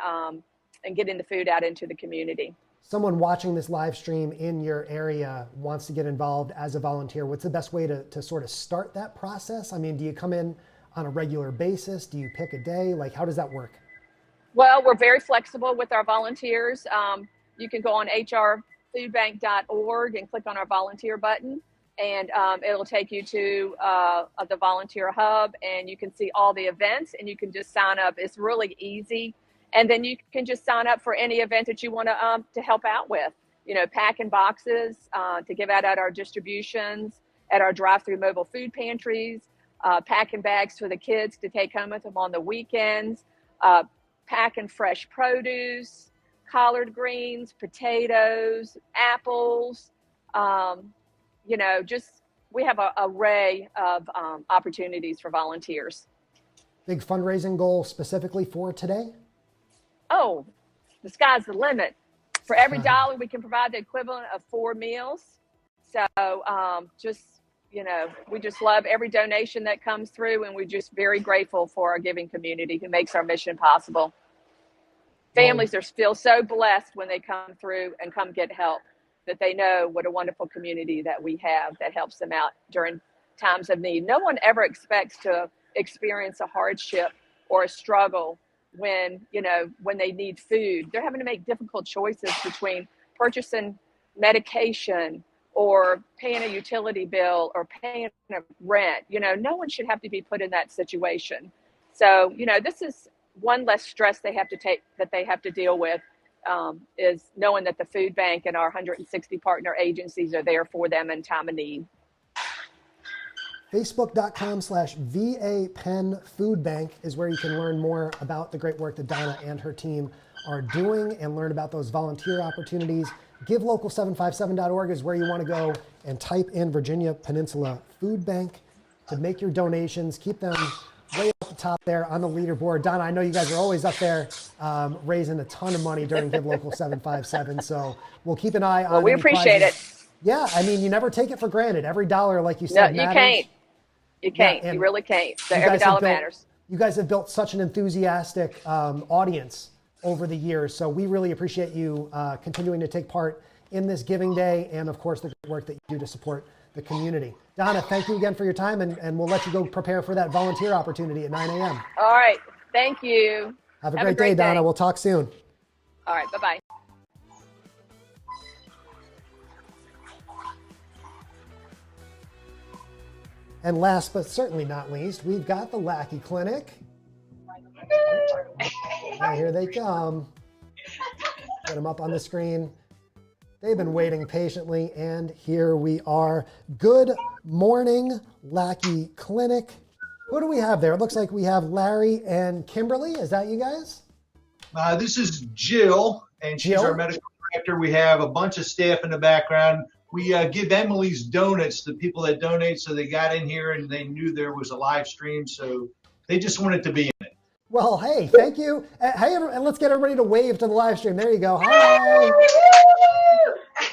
getting the food out into the community. Someone watching this live stream in your area wants to get involved as a volunteer. What's the best way to sort of start that process? I mean, do you come in on a regular basis? Do you pick a day? Like, how does that work? Well, we're very flexible with our volunteers. You can go on hrfoodbank.org and click on our volunteer button, and it'll take you to the volunteer hub, and you can see all the events, and you can just sign up. It's really easy. And then you can just sign up for any event that you want to help out with. Packing boxes to give out at our distributions, at our drive-through mobile food pantries, packing bags for the kids to take home with them on the weekends, packing fresh produce, collard greens, potatoes, apples. We have an array of opportunities for volunteers. Big fundraising goal specifically for today? Oh, the sky's the limit. For every dollar, we can provide the equivalent of 4 meals. So we just love every donation that comes through, and we're just very grateful for our giving community who makes our mission possible. Families feel so blessed when they come through and come get help, that they know what a wonderful community that we have that helps them out during times of need. No one ever expects to experience a hardship or a struggle when they need food. They're having to make difficult choices between purchasing medication or paying a utility bill or paying a rent. No one should have to be put in that situation. So, this is one less stress they have to deal with, is knowing that the food bank and our 160 partner agencies are there for them in time of need. Facebook.com/VAPenFoodBank is where you can learn more about the great work that Donna and her team are doing and learn about those volunteer opportunities. GiveLocal757.org is where you want to go and type in Virginia Peninsula Food Bank to make your donations. Keep them way up the top there on the leaderboard. Donna, I know you guys are always up there raising a ton of money during Give Local 757, so we'll keep an eye on. Well, we appreciate it. Yeah, I mean, you never take it for granted. Every dollar, like you said, no, you matters. Can't. You can't. You really can't. So every dollar matters. You guys have built such an enthusiastic audience over the years, so we really appreciate you continuing to take part in this Giving Day and, of course, the great work that you do to support the community. Donna, thank you again for your time, and we'll let you go prepare for that volunteer opportunity at 9 a.m. All right. Thank you. Have a great day, Donna. We'll talk soon. All right. Bye-bye. And last but certainly not least, we've got the Lackey Clinic. Now here they come. Get them up on the screen. They've been waiting patiently, and here we are. Good morning, Lackey Clinic. Who do we have there? It looks like we have Larry and Kimberly. Is that you guys? This is Jill, and she's our medical director. We have a bunch of staff in the background. We give Emily's donuts to people that donate, so they got in here and they knew there was a live stream, so they just wanted to be in it. Well, hey, thank you. Hey, and let's get everybody to wave to the live stream. There you go. Hi.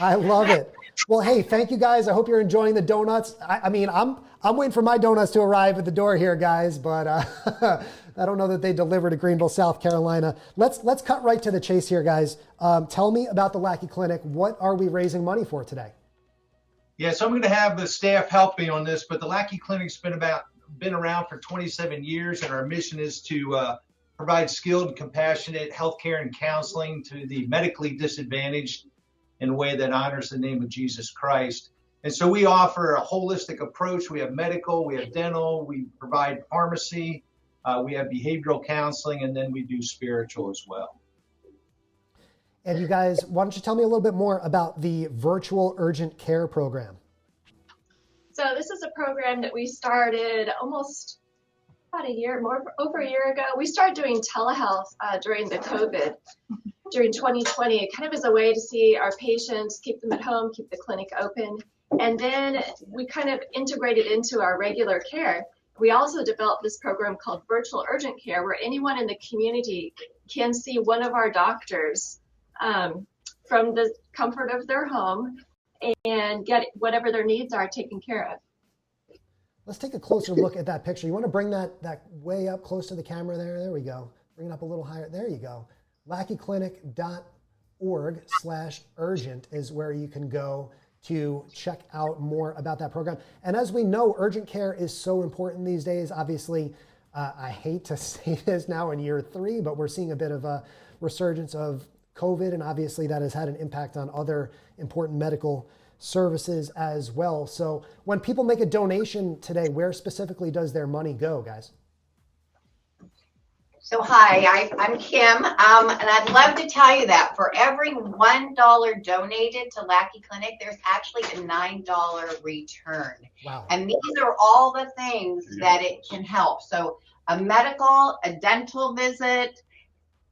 I love it. Well, hey, thank you guys. I hope you're enjoying the donuts. I mean, I'm waiting for my donuts to arrive at the door here, guys, but I don't know that they deliver to Greenville, South Carolina. Let's cut right to the chase here, guys. Tell me about the Lackey Clinic. What are we raising money for today? Yeah, so I'm going to have the staff help me on this, but the Lackey Clinic's been around for 27 years, and our mission is to provide skilled and compassionate healthcare and counseling to the medically disadvantaged in a way that honors the name of Jesus Christ. And so we offer a holistic approach. We have medical, we have dental, we provide pharmacy, we have behavioral counseling, and then we do spiritual as well. And you guys, why don't you tell me a little bit more about the virtual urgent care program? So this is a program that we started almost about over a year ago. We started doing telehealth during the COVID, during 2020, kind of as a way to see our patients, keep them at home, keep the clinic open. And then we kind of integrated into our regular care. We also developed this program called Virtual Urgent Care, where anyone in the community can see one of our doctors from the comfort of their home and get whatever their needs are taken care of. Let's take a closer look at that picture. You want to bring that way up close to the camera there? There we go. Bring it up a little higher. There you go. LackeyClinic.org/urgent is where you can go to check out more about that program. And as we know, urgent care is so important these days. Obviously, I hate to say this now in year 3, but we're seeing a bit of a resurgence of COVID, and obviously that has had an impact on other important medical services as well. So when people make a donation today, where specifically does their money go, guys? So hi, I'm Kim, and I'd love to tell you that for every $1 donated to Lackey Clinic, there's actually a $9 return. Wow. And these are all the things that it can help. So a medical, a dental visit,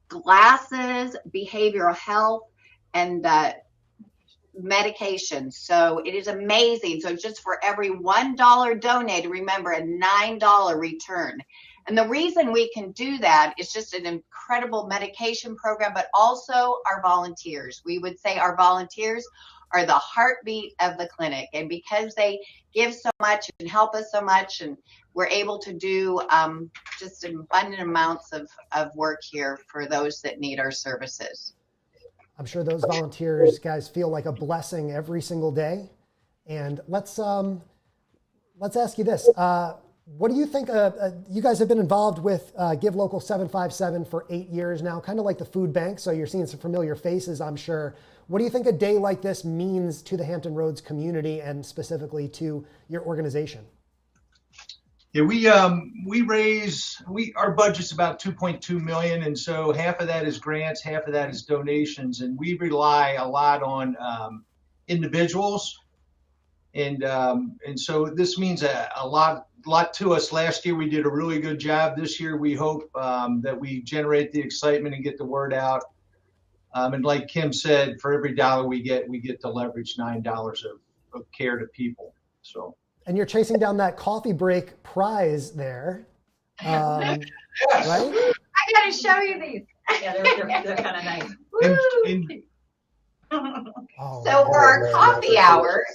glasses, behavioral health, and medication. So it is amazing. So just for every $1 donated, remember a $9 return. And the reason we can do that is just an incredible medication program, but also our volunteers. We would say our volunteers are the heartbeat of the clinic. And because they give so much and help us so much, and we're able to do just abundant amounts of work here for those that need our services. I'm sure those volunteers, guys, feel like a blessing every single day. And let's ask you this. What do you think? You guys have been involved with Give Local 757 for 8 years now, kind of like the Foodbank. So you're seeing some familiar faces, I'm sure. What do you think a day like this means to the Hampton Roads community and specifically to your organization? Yeah, our budget's about $2.2 million, and so half of that is grants, half of that is donations, and we rely a lot on individuals, and so this means a lot to us. Last year we did a really good job. This year we hope that we generate the excitement and get the word out. And like Kim said, for every dollar we get to leverage $9 of care to people. So. And you're chasing down that coffee break prize there, right? I got to show you these. Yeah, they're kind of nice. So for our coffee hour,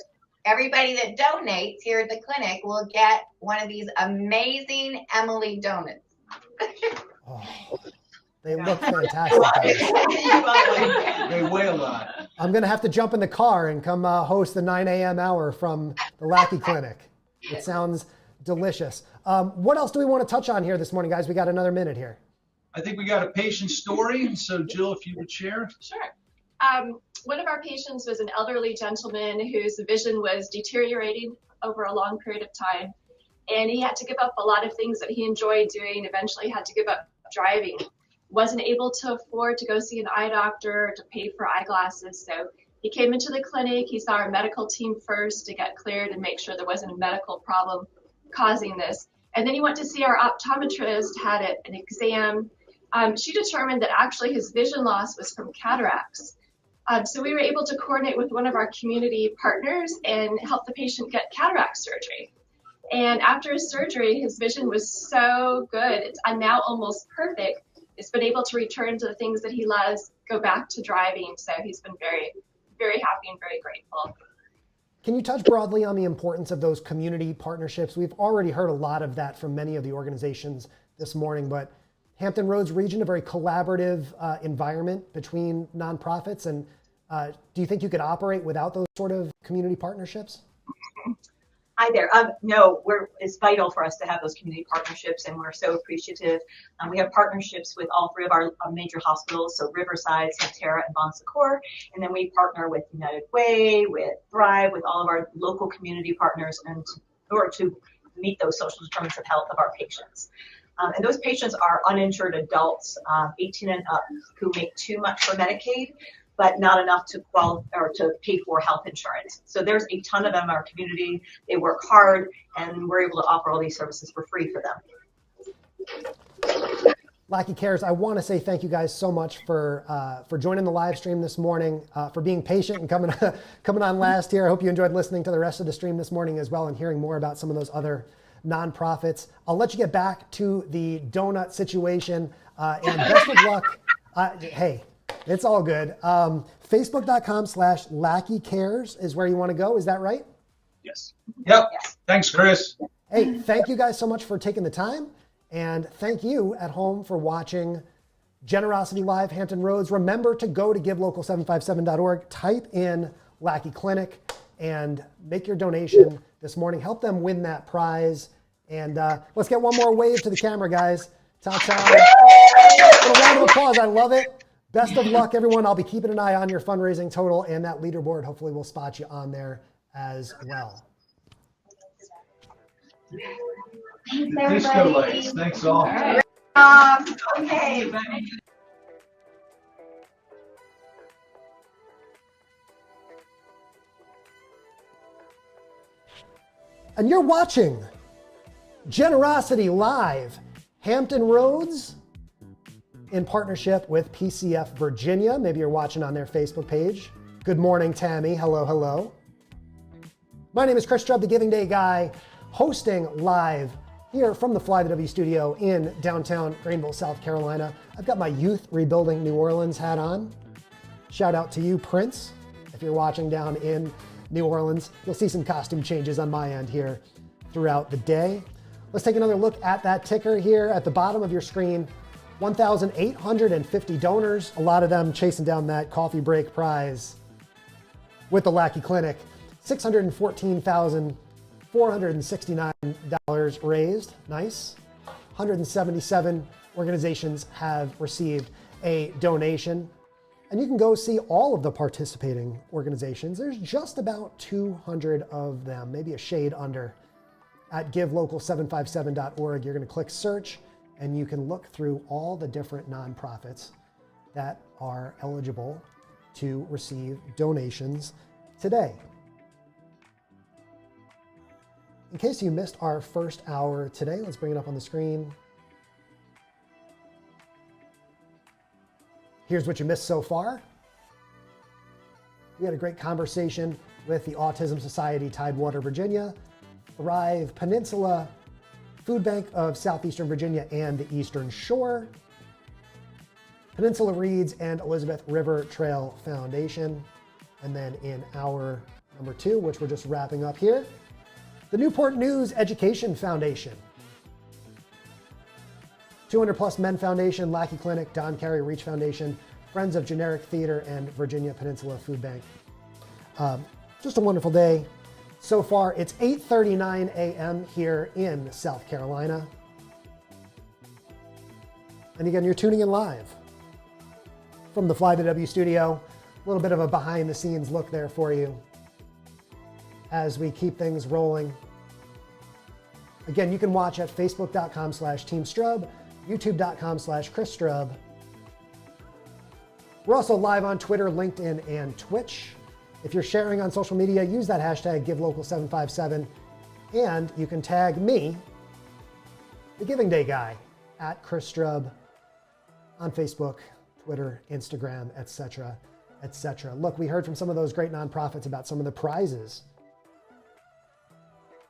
everybody that donates here at the clinic will get one of these amazing Emily donuts. They look fantastic. They weigh a lot. I'm going to have to jump in the car and come host the 9 a.m. hour from the Lackey Clinic. It sounds delicious. What else do we want to touch on here this morning, guys? We got another minute here. I think we got a patient story. So Jill, if you would share. Sure. One of our patients was an elderly gentleman whose vision was deteriorating over a long period of time. and he had to give up a lot of things that he enjoyed doing, eventually had to give up driving. Wasn't able to afford to go see an eye doctor, to pay for eyeglasses, so he came into the clinic. He saw our medical team first to get cleared and make sure there wasn't a medical problem causing this. And then he went to see our optometrist, had an exam. She determined that actually his vision loss was from cataracts. So we were able to coordinate with one of our community partners and help the patient get cataract surgery. And after his surgery, his vision was so good. It's now almost perfect. It's been able to return to the things that he loves, go back to driving. So he's been very, very happy and very grateful. Can you touch broadly on the importance of those community partnerships? We've already heard a lot of that from many of the organizations this morning, but Hampton Roads region, a very collaborative environment between nonprofits. And do you think you could operate without those sort of community partnerships? Hi there. No, it's vital for us to have those community partnerships, and we're so appreciative. We have partnerships with all three of our major hospitals, so Riverside, Santerra, and Bon Secours, and then we partner with United Way, with Thrive, with all of our local community partners in order to meet those social determinants of health of our patients. And those patients are uninsured adults, 18 and up, who make too much for Medicaid, but not enough to to pay for health insurance. So there's a ton of them in our community. They work hard, and we're able to offer all these services for free for them. Lackey Cares, I want to say thank you guys so much for joining the live stream this morning, for being patient and coming on last here. I hope you enjoyed listening to the rest of the stream this morning as well and hearing more about some of those other nonprofits. I'll let you get back to the donut situation, and best of luck. Hey, it's all good. Facebook.com/LackeyCares is where you want to go. Is that right? Yes. Yep. Yes. Thanks, Chris. Hey, thank you guys so much for taking the time. And thank you at home for watching Generosity Live Hampton Roads. Remember to go to givelocal757.org, type in Lackey Clinic, and make your donation this morning. Help them win that prize. And let's get one more wave to the camera, guys. Ta-ta. A little round of applause. I love it. Best of luck, everyone. I'll be keeping an eye on your fundraising total and that leaderboard. Hopefully we'll spot you on there as well. Thanks, everybody. Thanks all. All right. Okay. And you're watching Generosity Live Hampton Roads in partnership with PCF Virginia. Maybe you're watching on their Facebook page. Good morning, Tammy. Hello, hello. My name is Chris Strubb, the Giving Day guy, hosting live here from the Fly the W studio in downtown Greenville, South Carolina. I've got my Youth Rebuilding New Orleans hat on. Shout out to you, Prince. If you're watching down in New Orleans, you'll see some costume changes on my end here throughout the day. Let's take another look at that ticker here at the bottom of your screen. 1,850 donors, a lot of them chasing down that coffee break prize with the Lackey Clinic. $614,469 raised. Nice. 177 organizations have received a donation. And you can go see all of the participating organizations. There's just about 200 of them, maybe a shade under. At givelocal757.org, you're going to click search, and you can look through all the different nonprofits that are eligible to receive donations today. In case you missed our first hour today, let's bring it up on the screen. Here's what you missed so far. We had a great conversation with the Autism Society, Tidewater, Virginia, Thrive Peninsula, Foodbank of Southeastern Virginia and the Eastern Shore, Peninsula READS and Elizabeth River Trail Foundation. And then in hour number 2, which we're just wrapping up here, the Newport News Education Foundation, 200 Plus Men Foundation, Lackey Clinic, Don Carey REECH Foundation, Friends of Generic Theater, and Virginia Peninsula Foodbank. Just a wonderful day. So far, it's 8:39 a.m. here in South Carolina. And again, you're tuning in live from the Fly the W studio. A little bit of a behind the scenes look there for you as we keep things rolling. Again, you can watch at facebook.com/teamstrub, youtube.com/chrisstrub. We're also live on Twitter, LinkedIn, and Twitch. If you're sharing on social media, use that hashtag GiveLocal757, and you can tag me, the Giving Day Guy, at Chris Strub on Facebook, Twitter, Instagram, etc., etc. Look, we heard from some of those great nonprofits about some of the prizes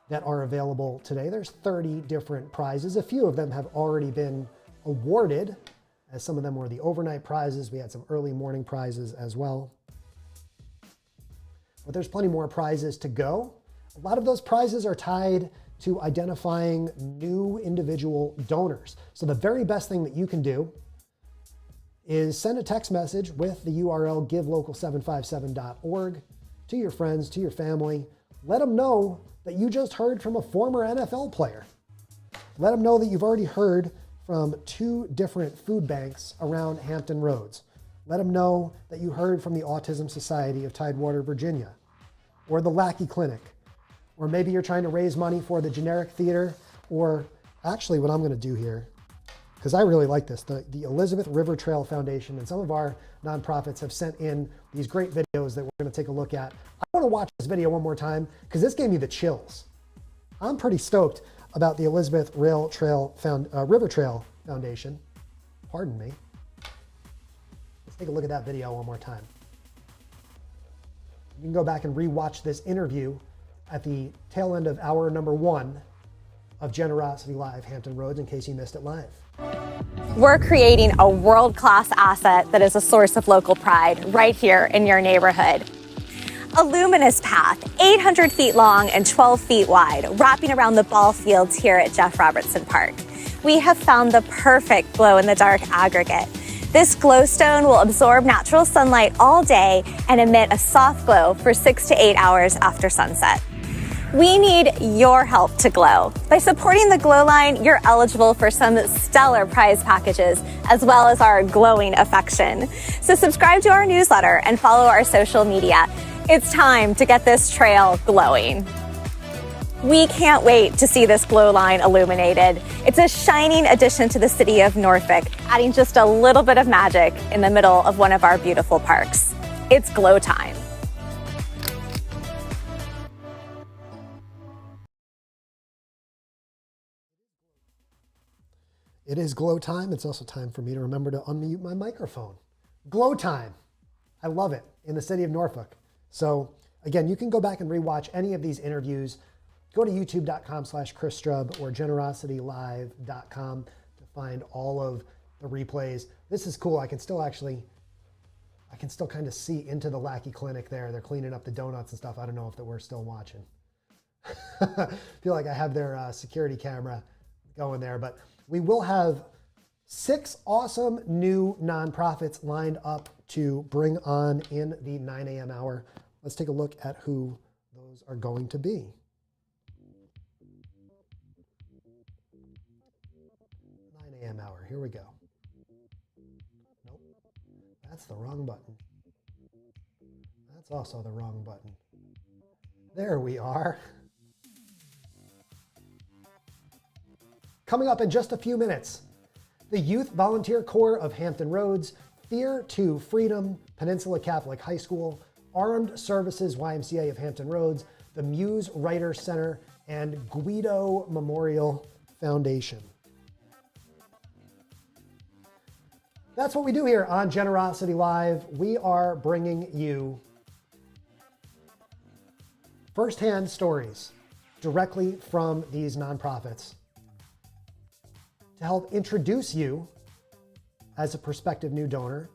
that are available today. There's 30 different prizes. A few of them have already been awarded, as some of them were the overnight prizes. We had some early morning prizes as well. But there's plenty more prizes to go. A lot of those prizes are tied to identifying new individual donors. So the very best thing that you can do is send a text message with the URL givelocal757.org to your friends, to your family. Let them know that you just heard from a former NFL player. Let them know that you've already heard from 2 different food banks around Hampton Roads. Let them know that you heard from the Autism Society of Tidewater, Virginia, or the Lackey Clinic, or maybe you're trying to raise money for the Generic Theater, or actually what I'm going to do here, because I really like this, the Elizabeth River Trail Foundation and some of our nonprofits have sent in these great videos that we're going to take a look at. I want to watch this video one more time because this gave me the chills. I'm pretty stoked about the Elizabeth River Trail Foundation. Pardon me. Let's take a look at that video one more time. You can go back and rewatch this interview at the tail end of hour number 1 of Generosity Live Hampton Roads in case you missed it live. We're creating a world-class asset that is a source of local pride right here in your neighborhood. A luminous path, 800 feet long and 12 feet wide, wrapping around the ball fields here at Jeff Robertson Park. We have found the perfect glow-in-the-dark aggregate. This glowstone will absorb natural sunlight all day and emit a soft glow for 6 to 8 hours after sunset. We need your help to glow. By supporting the Glow Line, you're eligible for some stellar prize packages, as well as our glowing affection. So subscribe to our newsletter and follow our social media. It's time to get this trail glowing. We can't wait to see this Glow Line illuminated. It's a shining addition to the city of Norfolk, adding just a little bit of magic in the middle of one of our beautiful parks. It's glow time. It is glow time. It's also time for me to remember to unmute my microphone. Glow time. I love it in the city of Norfolk. So again, you can go back and rewatch any of these interviews. Go to youtube.com/chrisstrub or generositylive.com to find all of the replays. This is cool. I can still kind of see into the Lackey Clinic there. They're cleaning up the donuts and stuff. I don't know if we're still watching. I feel like I have their security camera going there, but we will have 6 awesome new nonprofits lined up to bring on in the 9 a.m. hour. Let's take a look at who those are going to be. 9 a.m. hour, here we go. Nope, that's the wrong button. That's also the wrong button. There we are. Coming up in just a few minutes, the Youth Volunteer Corps of Hampton Roads, Fear to Freedom, Peninsula Catholic High School, Armed Services YMCA of Hampton Roads, the Muse Writer Center, and Gweedo Memorial Foundation. That's what we do here on Generosity Live. We are bringing you firsthand stories directly from these nonprofits to help introduce you as a prospective new donor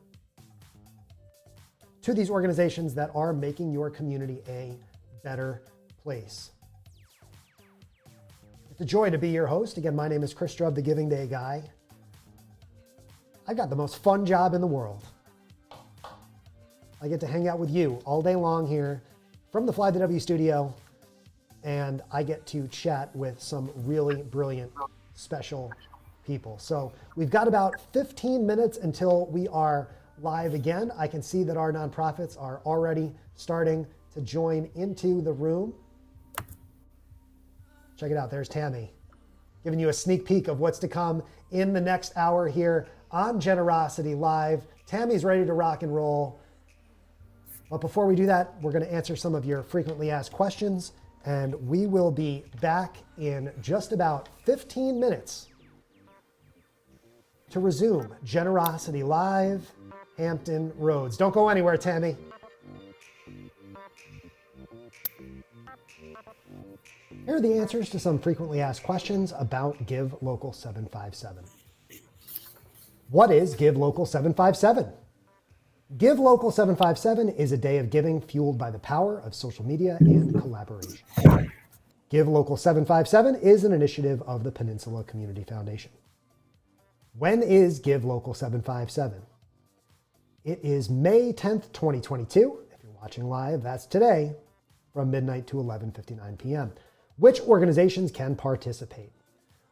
to these organizations that are making your community a better place. It's a joy to be your host. Again, my name is Chris Strub, the Giving Day Guy. I've got the most fun job in the world. I get to hang out with you all day long here from the Fly the W studio, and I get to chat with some really brilliant, special people. So we've got about 15 minutes until we are live again. I can see that our nonprofits are already starting to join into the room. Check it out. There's Tammy. giving you a sneak peek of what's to come in the next hour here on Generosity Live. Tammy's ready to rock and roll. But before we do that, we're going to answer some of your frequently asked questions, and we will be back in just about 15 minutes to resume Generosity Live, Hampton Roads. Don't go anywhere, Tammy. Here are the answers to some frequently asked questions about Give Local 757. What is Give Local 757? Give Local 757 is a day of giving fueled by the power of social media and collaboration. Give Local 757 is an initiative of the Peninsula Community Foundation. When is Give Local 757? It is May 10th, 2022. If you're watching live, that's today from midnight to 11:59 p.m. Which organizations can participate?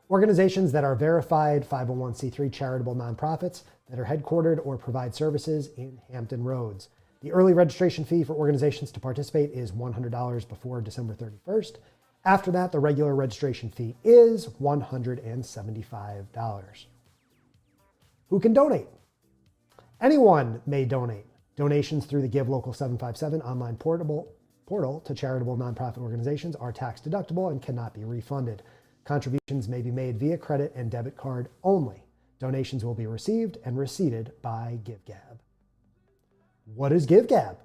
Organizations that are verified 501c3 charitable nonprofits that are headquartered or provide services in Hampton Roads. The early registration fee for organizations to participate is $100 before December 31st. After that, the regular registration fee is $175. Who can donate? Anyone may donate. Donations through the Give Local 757 online portal to charitable nonprofit organizations are tax deductible and cannot be refunded. Contributions may be made via credit and debit card only. Donations will be received and receipted by GiveGab. What is GiveGab?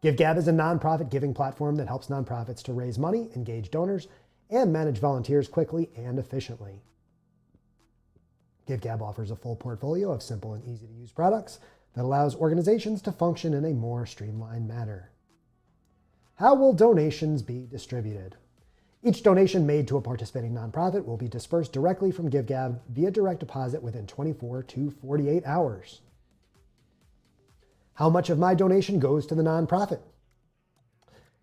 GiveGab is a nonprofit giving platform that helps nonprofits to raise money, engage donors, and manage volunteers quickly and efficiently. GiveGab offers a full portfolio of simple and easy-to-use products that allows organizations to function in a more streamlined manner. How will donations be distributed? Each donation made to a participating nonprofit will be dispersed directly from GiveGab via direct deposit within 24 to 48 hours. How much of my donation goes to the nonprofit?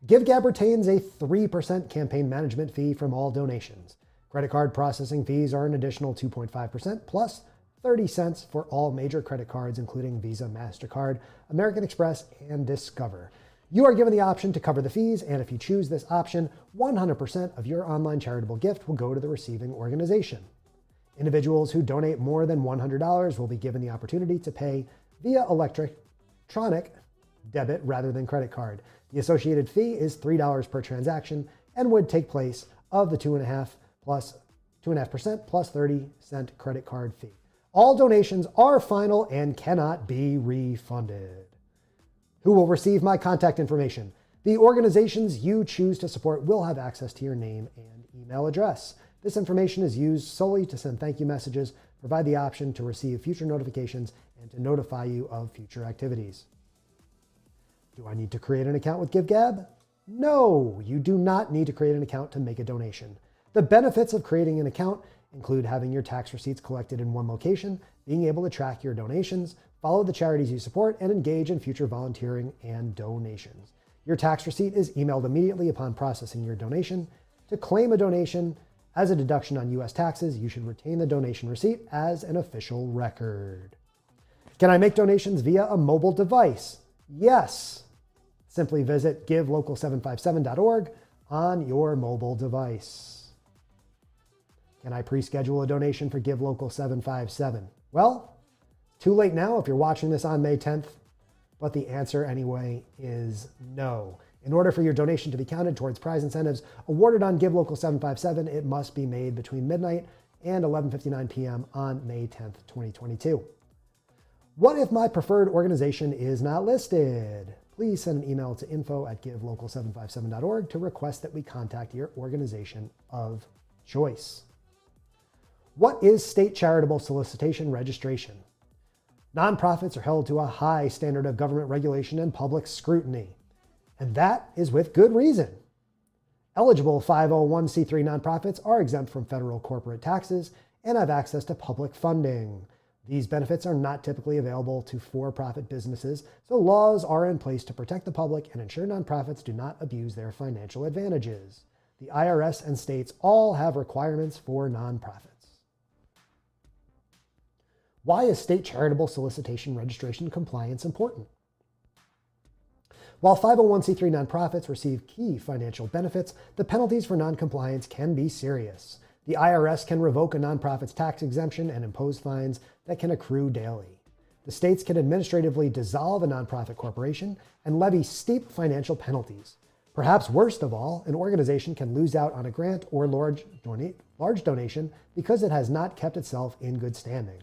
GiveGab retains a 3% campaign management fee from all donations. Credit card processing fees are an additional 2.5% plus 30 cents for all major credit cards, including Visa, MasterCard, American Express, and Discover. You are given the option to cover the fees, and if you choose this option, 100% of your online charitable gift will go to the receiving organization. Individuals who donate more than $100 will be given the opportunity to pay via electronic debit rather than credit card. The associated fee is $3 per transaction and would take place of the 2.5% plus 30-cent credit card fee. All donations are final and cannot be refunded. Who will receive my contact information? The organizations you choose to support will have access to your name and email address. This information is used solely to send thank you messages, provide the option to receive future notifications, and to notify you of future activities. Do I need to create an account with GiveGab? No, you do not need to create an account to make a donation. The benefits of creating an account include having your tax receipts collected in one location, being able to track your donations, follow the charities you support, and engage in future volunteering and donations. Your tax receipt is emailed immediately upon processing your donation. To claim a donation as a deduction on U.S. taxes, you should retain the donation receipt as an official record. Can I make donations via a mobile device? Yes. Simply visit givelocal757.org on your mobile device. Can I pre-schedule a donation for Give Local 757? Well, too late now if you're watching this on May 10th, but the answer anyway is no. In order for your donation to be counted towards prize incentives awarded on Give Local 757, it must be made between midnight and 11:59 p.m. on May 10th, 2022. What if my preferred organization is not listed? Please send an email to info@givelocal757.org to request that we contact your organization of choice. What is state charitable solicitation registration? Nonprofits are held to a high standard of government regulation and public scrutiny, and that is with good reason. Eligible 501c3 nonprofits are exempt from federal corporate taxes and have access to public funding. These benefits are not typically available to for-profit businesses, so laws are in place to protect the public and ensure nonprofits do not abuse their financial advantages. The IRS and states all have requirements for nonprofits. Why is state charitable solicitation registration compliance important? While 501c3 nonprofits receive key financial benefits, the penalties for noncompliance can be serious. The IRS can revoke a nonprofit's tax exemption and impose fines that can accrue daily. The states can administratively dissolve a nonprofit corporation and levy steep financial penalties. Perhaps worst of all, an organization can lose out on a grant or large donation because it has not kept itself in good standing.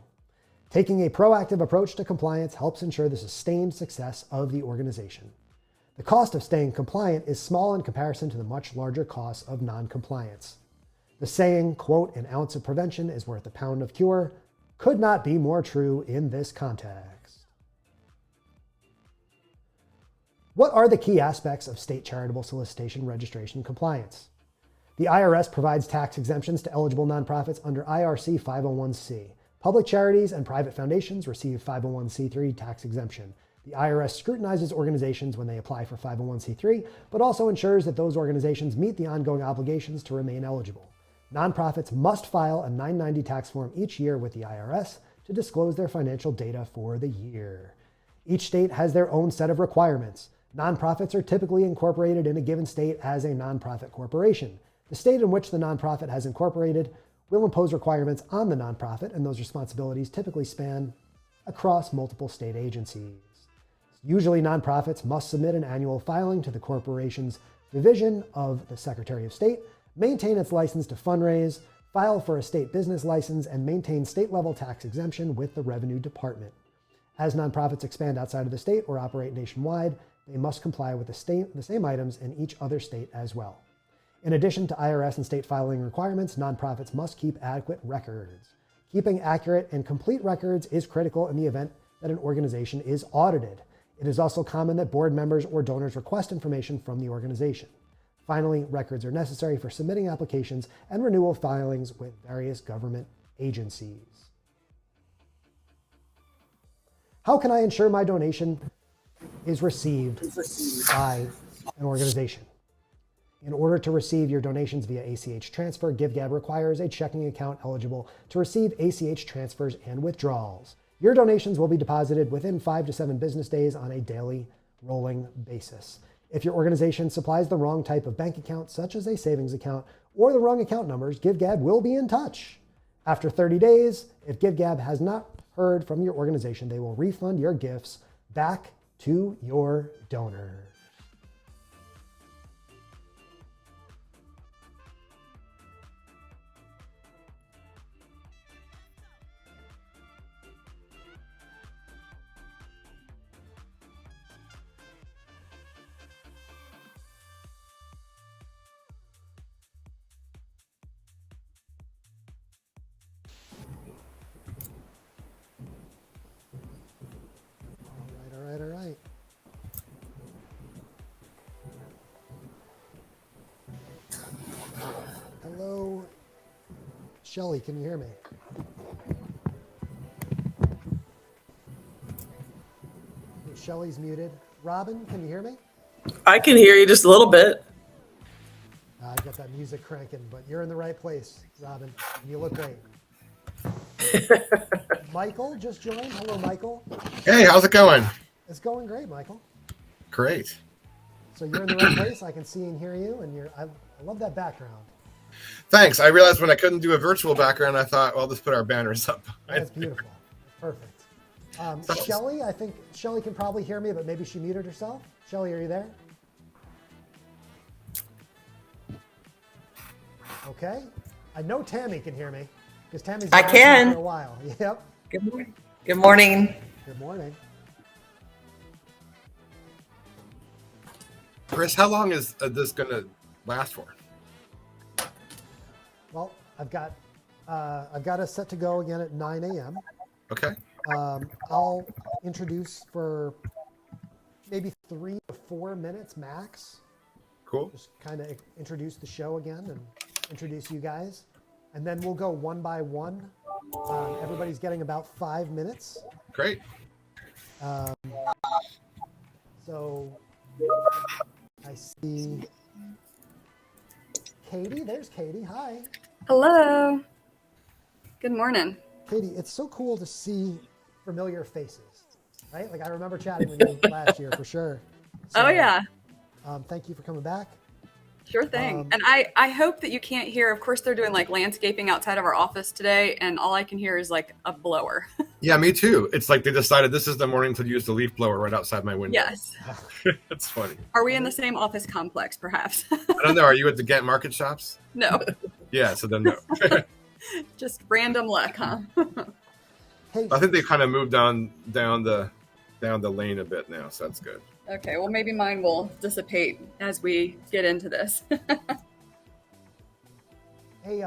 Taking a proactive approach to compliance helps ensure the sustained success of the organization. The cost of staying compliant is small in comparison to the much larger costs of non-compliance. The saying, quote, "an ounce of prevention is worth a pound of cure," could not be more true in this context. What are the key aspects of state charitable solicitation registration compliance? The IRS provides tax exemptions to eligible nonprofits under IRC 501c. Public charities and private foundations receive 501c3 tax exemption. The IRS scrutinizes organizations when they apply for 501c3, but also ensures that those organizations meet the ongoing obligations to remain eligible. Nonprofits must file a 990 tax form each year with the IRS to disclose their financial data for the year. Each state has their own set of requirements. Nonprofits are typically incorporated in a given state as a nonprofit corporation. The state in which the nonprofit has incorporated will impose requirements on the nonprofit, and those responsibilities typically span across multiple state agencies. Usually, nonprofits must submit an annual filing to the corporation's division of the Secretary of State, maintain its license to fundraise, file for a state business license, and maintain state-level tax exemption with the Revenue Department. As nonprofits expand outside of the state or operate nationwide, they must comply with the same items in each other state as well. In addition to IRS and state filing requirements, nonprofits must keep adequate records. Keeping accurate and complete records is critical in the event that an organization is audited. It is also common that board members or donors request information from the organization. Finally, records are necessary for submitting applications and renewal filings with various government agencies. How can I ensure my donation is received by an organization? In order to receive your donations via ACH transfer, GiveGab requires a checking account eligible to receive ACH transfers and withdrawals. Your donations will be deposited within 5 to 7 business days on a daily rolling basis. If your organization supplies the wrong type of bank account, such as a savings account, or the wrong account numbers, GiveGab will be in touch. After 30 days, if GiveGab has not heard from your organization, they will refund your gifts back to your donor. All right. Hello, Shelly, can you hear me? Shelly's muted. Robin, can you hear me? I can hear you just a little bit. I've got that music cranking, but you're in the right place, Robin. You look great. Michael just joined. Hello, Michael. Hey, how's it going? It's going great, Michael. Great. So you're in the right place. I can see and hear you, and I love that background. Thanks. I realized when I couldn't do a virtual background, I thought, well, let's put our banners up. That's beautiful. Perfect. Shelly, I think Shelly can probably hear me, but maybe she muted herself. Shelly, are you there? Okay. I know Tammy can hear me because Tammy's been can for a while. Yep. Good morning. Good morning. Good morning. Chris, how long is this going to last for? Well, I've got us set to go again at 9 a.m. Okay. I'll introduce for maybe 3 to 4 minutes max. Cool. Just kind of introduce the show again and introduce you guys. And then we'll go one by one. Everybody's getting about 5 minutes. Great. So I see Katie. There's Katie. Hi. Hello. Good morning. Katie, it's so cool to see familiar faces, right? Like I remember chatting with you last year for sure. So, oh, yeah. Thank you for coming back. Sure thing. And I hope that you can't hear. Of course, they're doing like landscaping outside of our office today, and all I can hear is like a blower. Yeah, me too. It's like they decided this is the morning to use the leaf blower right outside my window. Yes. That's funny. Are we in the same office complex, perhaps? I don't know. Are you at the Ghent Market Shops? No. Yeah, so then no. Just random luck, huh? I think they kind of moved down the lane a bit now, so that's good. Okay, well, maybe mine will dissipate as we get into this. Hey,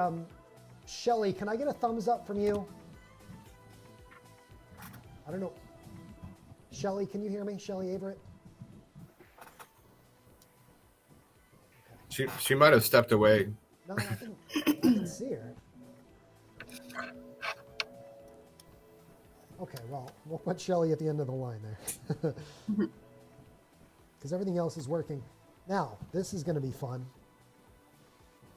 Shelly, can I get a thumbs up from you? I don't know. Shelly, can you hear me? Shelly Averett? She might have stepped away. No, I didn't see her. Okay, well, we'll put Shelly at the end of the line there. Because everything else is working. Now, this is going to be fun.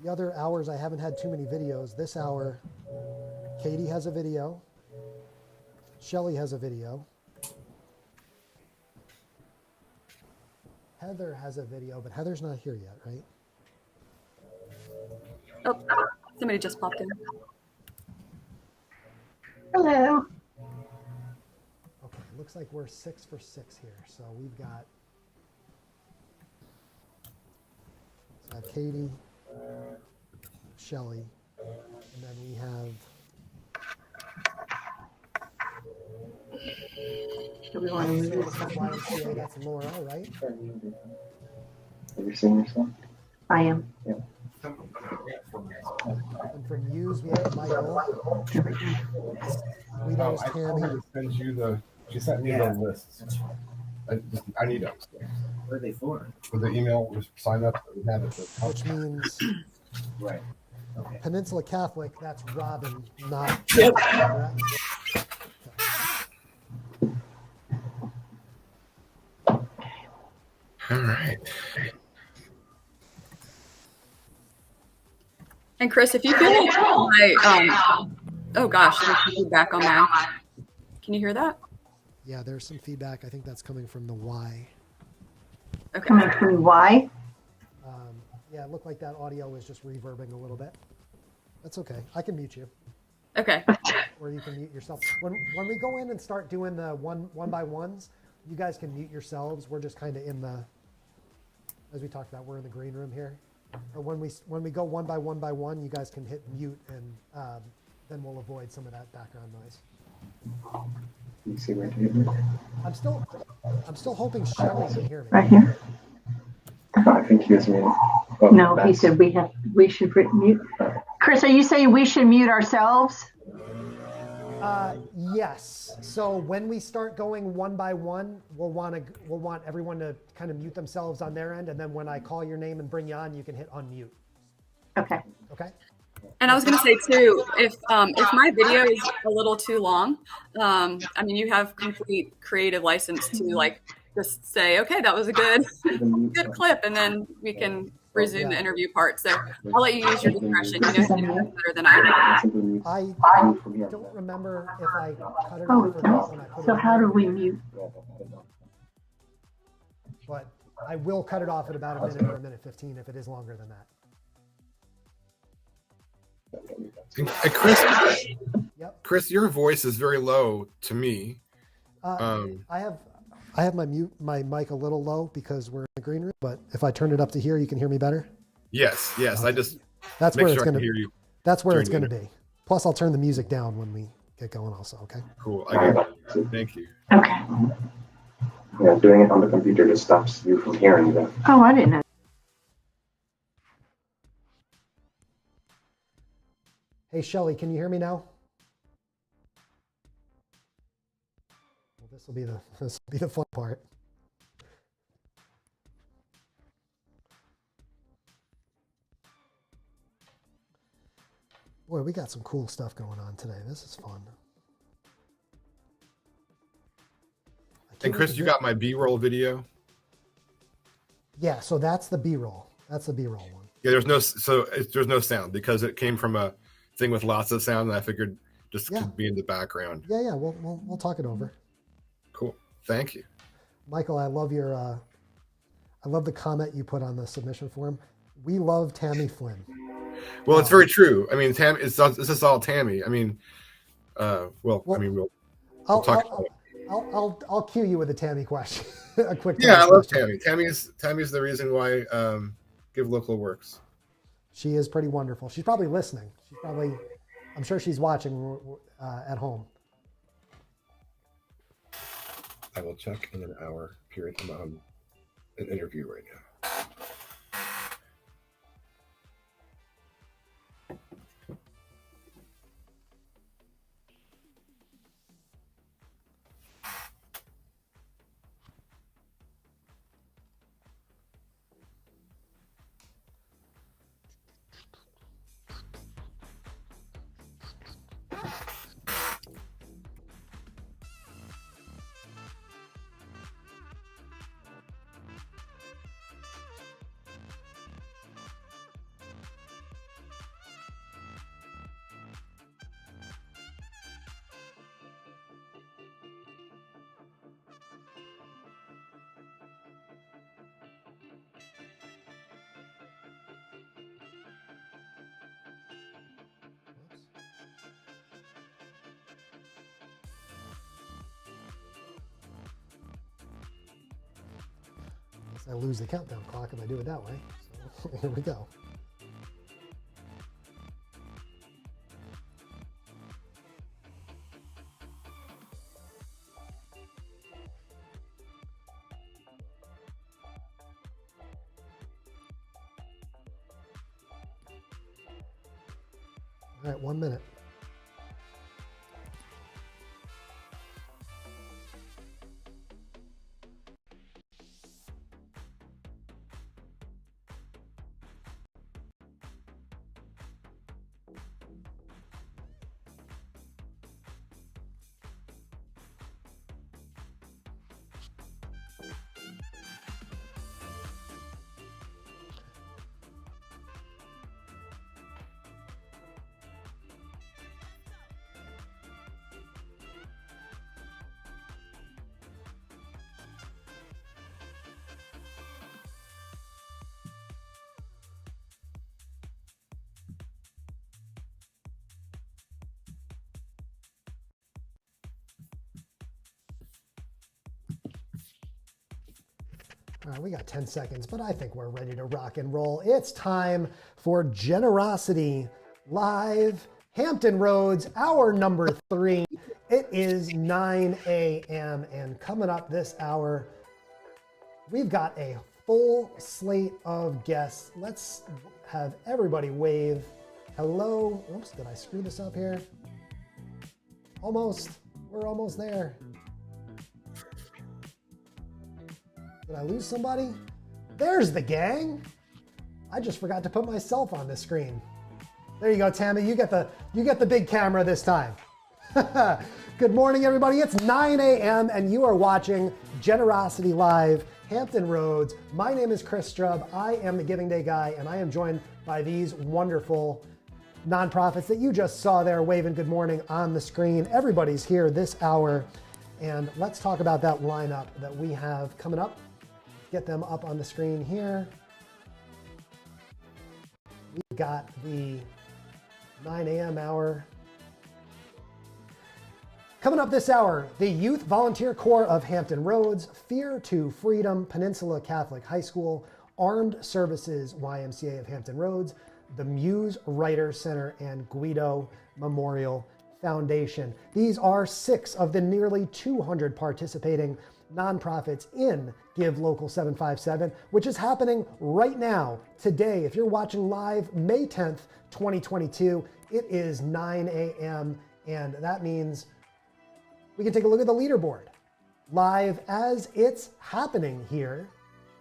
The other hours, I haven't had too many videos. This hour, Katie has a video. Shelly has a video. Heather has a video, but Heather's not here yet, right? Oh, somebody just popped in. Hello. Okay, looks like we're 6 for 6 here. So we've got Katie, Shelly, and then we have Do we want to move this YMCA, that's Laura, right? Have you seen yourself? I am. Yeah. And from Muse, we have Michael. Gweedo's I told her Tammy. to send you she sent me the lists. I need those. What are they for? For the email, just sign up. We have it. Which means Right. Okay. Peninsula Catholic, that's Robin, not Yep. correct? All right. And Chris, if you feel like my, oh gosh, there's some feedback on mine. Can you hear that? Yeah, there's some feedback. I think that's coming from the Y. Okay. Coming from Y? Yeah, it looked like that audio was just reverbing a little bit. That's okay. I can mute you. Okay. Or you can mute yourself. When we go in and start doing the one by ones, you guys can mute yourselves. We're just kind of in the, as we talked about, we're in the green room here. Or when we go one by one, you guys can hit mute, and then we'll avoid some of that background noise. You see right here? I'm still hoping Shelly can hear me. Right here? I think he was muted. Oh, no, he said we should mute. Chris, are you saying we should mute ourselves? Yes. So when we start going one by one, we'll want everyone to kind of mute themselves on their end, and then when I call your name and bring you on, you can hit unmute. Okay. Okay. And I was going to say too, if my video is a little too long, I mean, you have complete creative license to like just say, okay, that was a good clip, and then we can resume the interview part. So I'll let you use your discretion. You know better than I do. I don't remember if I cut it off or not when I put it So on. how do we mute? But I will cut it off at about a minute or a minute 15 if it is longer than that. Hey, Chris, Yep. Chris, your voice is very low to me. I have my mic a little low because we're in the green room, but if I turn it up to here, you can hear me better. Yes. I just That's make where sure it's I going can to hear you. That's where it's during going the to be. Plus, I'll turn the music down when we get going. Also, okay. Cool. I got it. Thank you. Okay. Yeah, doing it on the computer just stops you from hearing them. Oh, I didn't know. Hey, Shelly, can you hear me now? Well, this will be the fun part. Boy, we got some cool stuff going on today. This is fun. And Chris, you got my B-roll video? Yeah, so that's the B-roll. That's the B-roll one. Yeah, there's no sound because it came from a thing with lots of sound, and I figured just to be in the background. Yeah, we'll talk it over. Cool. Thank you. Michael, I love your I love the comment you put on the submission form. We love Tammy Flynn. Well, it's very true. I mean, this is all Tammy. I mean, we'll talk about it. I'll cue you with a Tammy question. A quick. Yeah, I love Tammy. Tammy's the reason why Give Local works. She is pretty wonderful. She's probably listening. I'm sure she's watching at home. I will check in an hour period. I'm on an interview right now. I lose the countdown clock if I do it that way. So here we go. All right, 1 minute. All right, we got 10 seconds, but I think we're ready to rock and roll. It's time for Generosity Live, Hampton Roads, hour number 3. It is 9 a.m. and coming up this hour, we've got a full slate of guests. Let's have everybody wave hello. Oops, did I screw this up here? Almost. We're almost there. Did I lose somebody? There's the gang. I just forgot to put myself on the screen. There you go, Tammy. You get the big camera this time. Good morning, everybody. It's 9 a.m. and you are watching Generosity Live, Hampton Roads. My name is Chris Strubb. I am the Giving Day guy, and I am joined by these wonderful nonprofits that you just saw there waving good morning on the screen. Everybody's here this hour, and let's talk about that lineup that we have coming up. Get them up on the screen here. We've got the 9 a.m. hour. Coming up this hour, the Youth Volunteer Corps of Hampton Roads, Fear to Freedom, Peninsula Catholic High School, Armed Services YMCA of Hampton Roads, the Muse Writer Center, and Gweedo Memorial Foundation. These are 6 of the nearly 200 participating nonprofits in Give Local 757, which is happening right now, today. If you're watching live, May 10th, 2022, it is 9 a.m. and that means we can take a look at the leaderboard live as it's happening here.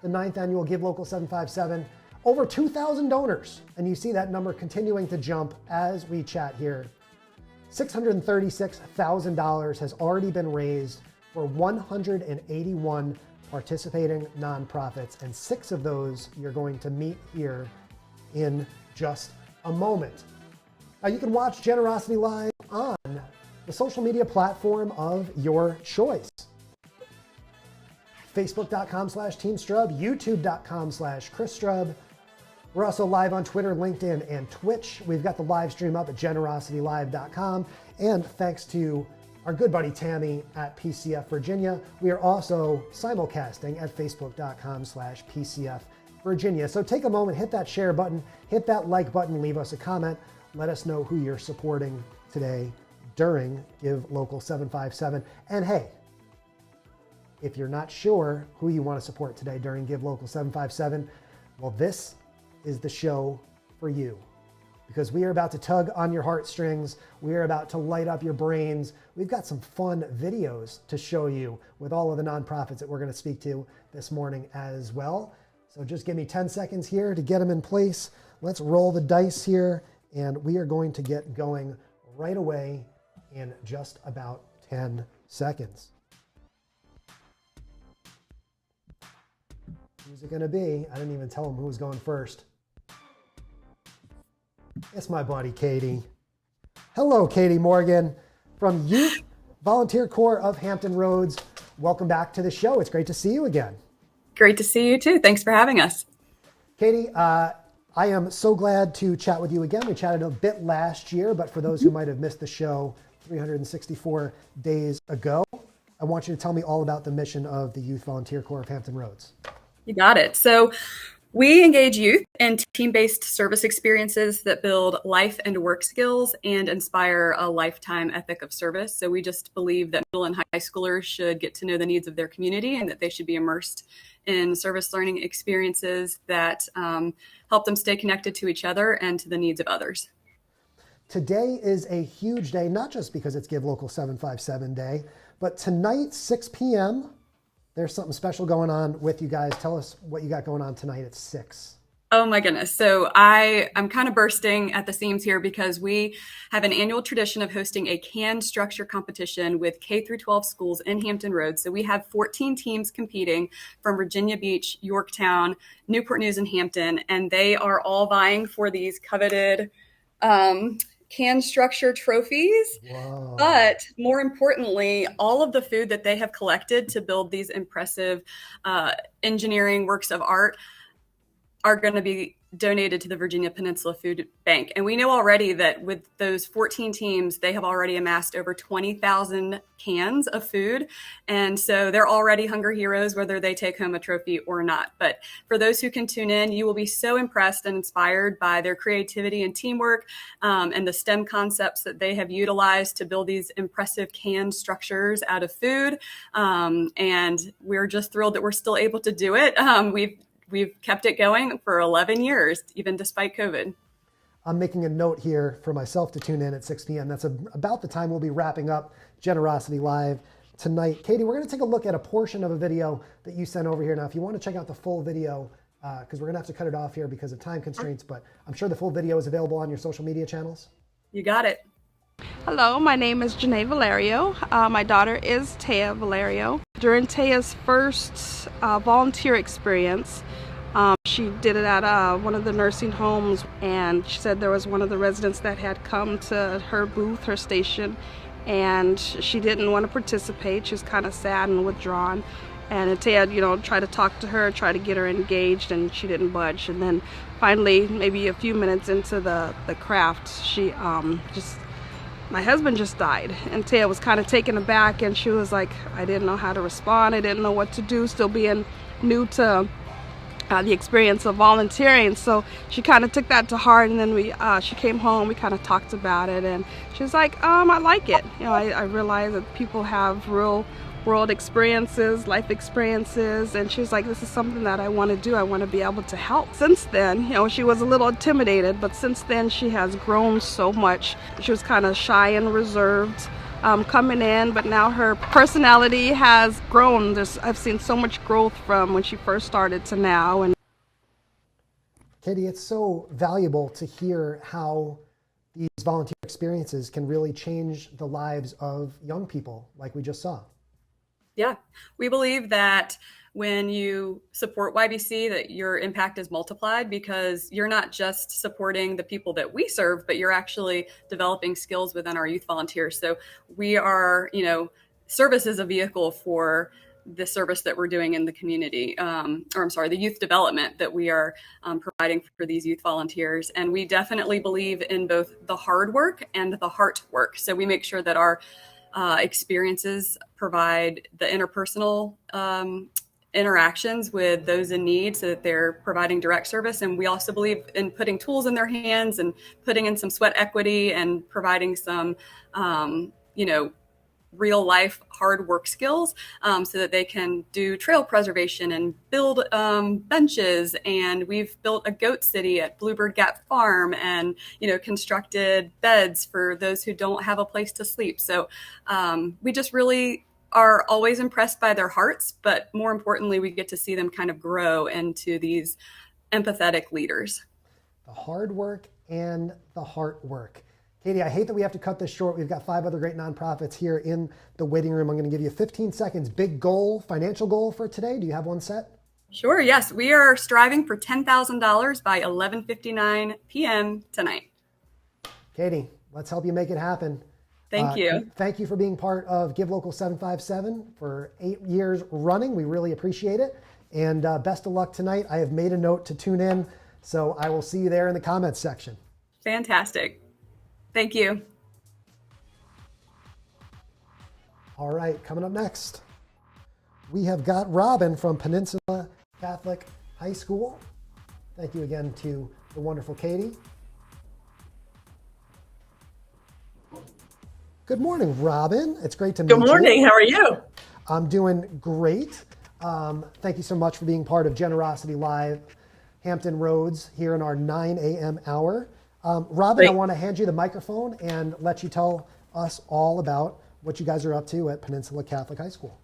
The 9th annual Give Local 757, over 2,000 donors. And you see that number continuing to jump as we chat here. $636,000 has already been raised for 181 participating nonprofits, and 6 of those you're going to meet here in just a moment. Now you can watch Generosity Live on the social media platform of your choice. Facebook.com/Team Strubb, YouTube.com/Chris Strubb. We're also live on Twitter, LinkedIn, and Twitch. We've got the live stream up at generositylive.com. And thanks to our good buddy Tammy at PCF Virginia, we are also simulcasting at facebook.com/PCF Virginia. So take a moment, hit that share button, hit that like button, leave us a comment. Let us know who you're supporting today during Give Local 757. And hey, if you're not sure who you want to support today during Give Local 757, well, this is the show for you, because we are about to tug on your heartstrings. We are about to light up your brains. We've got some fun videos to show you with all of the nonprofits that we're going to speak to this morning as well. So just give me 10 seconds here to get them in place. Let's roll the dice here, and we are going to get going right away in just about 10 seconds. Who's it going to be? I didn't even tell him who was going first. It's my buddy, Katie. Hello, Katie Morgan from Youth Volunteer Corps of Hampton Roads. Welcome back to the show. It's great to see you again. Great to see you too. Thanks for having us. Katie, I am so glad to chat with you again. We chatted a bit last year, but for those who might have missed the show 364 days ago, I want you to tell me all about the mission of the Youth Volunteer Corps of Hampton Roads. You got it. So we engage youth in team-based service experiences that build life and work skills and inspire a lifetime ethic of service. So we just believe that middle and high schoolers should get to know the needs of their community and that they should be immersed in service learning experiences that help them stay connected to each other and to the needs of others. Today is a huge day, not just because it's Give Local 757 Day, but tonight, 6 p.m., there's something special going on with you guys. Tell us what you got going on tonight at 6. Oh my goodness. So I'm kind of bursting at the seams here because we have an annual tradition of hosting a can structure competition with K through 12 schools in Hampton Roads. So we have 14 teams competing from Virginia Beach, Yorktown, Newport News, and Hampton, and they are all vying for these coveted can structure trophies. Wow. But more importantly, all of the food that they have collected to build these impressive engineering works of art are going to be donated to the Virginia Peninsula Food Bank. And we know already that with those 14 teams, they have already amassed over 20,000 cans of food. And so they're already Hunger Heroes, whether they take home a trophy or not. But for those who can tune in, you will be so impressed and inspired by their creativity and teamwork and the STEM concepts that they have utilized to build these impressive can structures out of food. And we're just thrilled that we're still able to do it. We've kept it going for 11 years, even despite COVID. I'm making a note here for myself to tune in at 6 p.m. That's about the time we'll be wrapping up Generosity Live tonight. Katie, we're going to take a look at a portion of a video that you sent over here. Now, if you want to check out the full video, because we're going to have to cut it off here because of time constraints, but I'm sure the full video is available on your social media channels. You got it. Hello, my name is Janae Valerio. My daughter is Taya Valerio. During Taya's first volunteer experience, she did it at one of the nursing homes, and she said there was one of the residents that had come to her booth, her station, and she didn't want to participate. She was kind of sad and withdrawn. And Taya, tried to talk to her, tried to get her engaged, and she didn't budge. And then finally, maybe a few minutes into the craft, she my husband just died, and Taya was kind of taken aback, and she was like, I didn't know how to respond. I didn't know what to do, still being new to the experience of volunteering. So she kind of took that to heart, and then she came home, we kind of talked about it, and she was like, I like it. I realized that people have real world experiences, life experiences, and she was like, this is something that I want to do. I want to be able to help. Since then, she was a little intimidated, but since then she has grown so much. She was kind of shy and reserved coming in, but now her personality has grown. I've seen so much growth from when she first started to now. And Katie, it's so valuable to hear how these volunteer experiences can really change the lives of young people, like we just saw. Yeah, we believe that when you support YBC, that your impact is multiplied, because you're not just supporting the people that we serve, but you're actually developing skills within our youth volunteers. So we are, service is a vehicle for the service that we're doing in the community, the youth development that we are providing for these youth volunteers. And we definitely believe in both the hard work and the heart work. So we make sure that our experiences provide the interpersonal interactions with those in need so that they're providing direct service. And we also believe in putting tools in their hands and putting in some sweat equity and providing some, real life hard work skills so that they can do trail preservation and build benches. And we've built a goat city at Bluebird Gap Farm and, constructed beds for those who don't have a place to sleep. So we just really are always impressed by their hearts, but more importantly, we get to see them kind of grow into these empathetic leaders. The hard work and the heart work. Katie, I hate that we have to cut this short. We've got 5 other great nonprofits here in the waiting room. I'm going to give you 15 seconds. Big goal, financial goal for today. Do you have one set? Sure, yes. We are striving for $10,000 by 11:59 p.m. tonight. Katie, let's help you make it happen. Thank you. Thank you for being part of Give Local 757 for 8 years running. We really appreciate it. And best of luck tonight. I have made a note to tune in, so I will see you there in the comments section. Fantastic. Thank you. All right, coming up next, we have got Robin from Peninsula Catholic High School. Thank you again to the wonderful Katie. Good morning, Robin. It's great to meet you. Good morning. How are you? I'm doing great. Thank you so much for being part of Generosity Live Hampton Roads here in our 9 a.m. hour. Robin, I want to hand you the microphone and let you tell us all about what you guys are up to at Peninsula Catholic High School.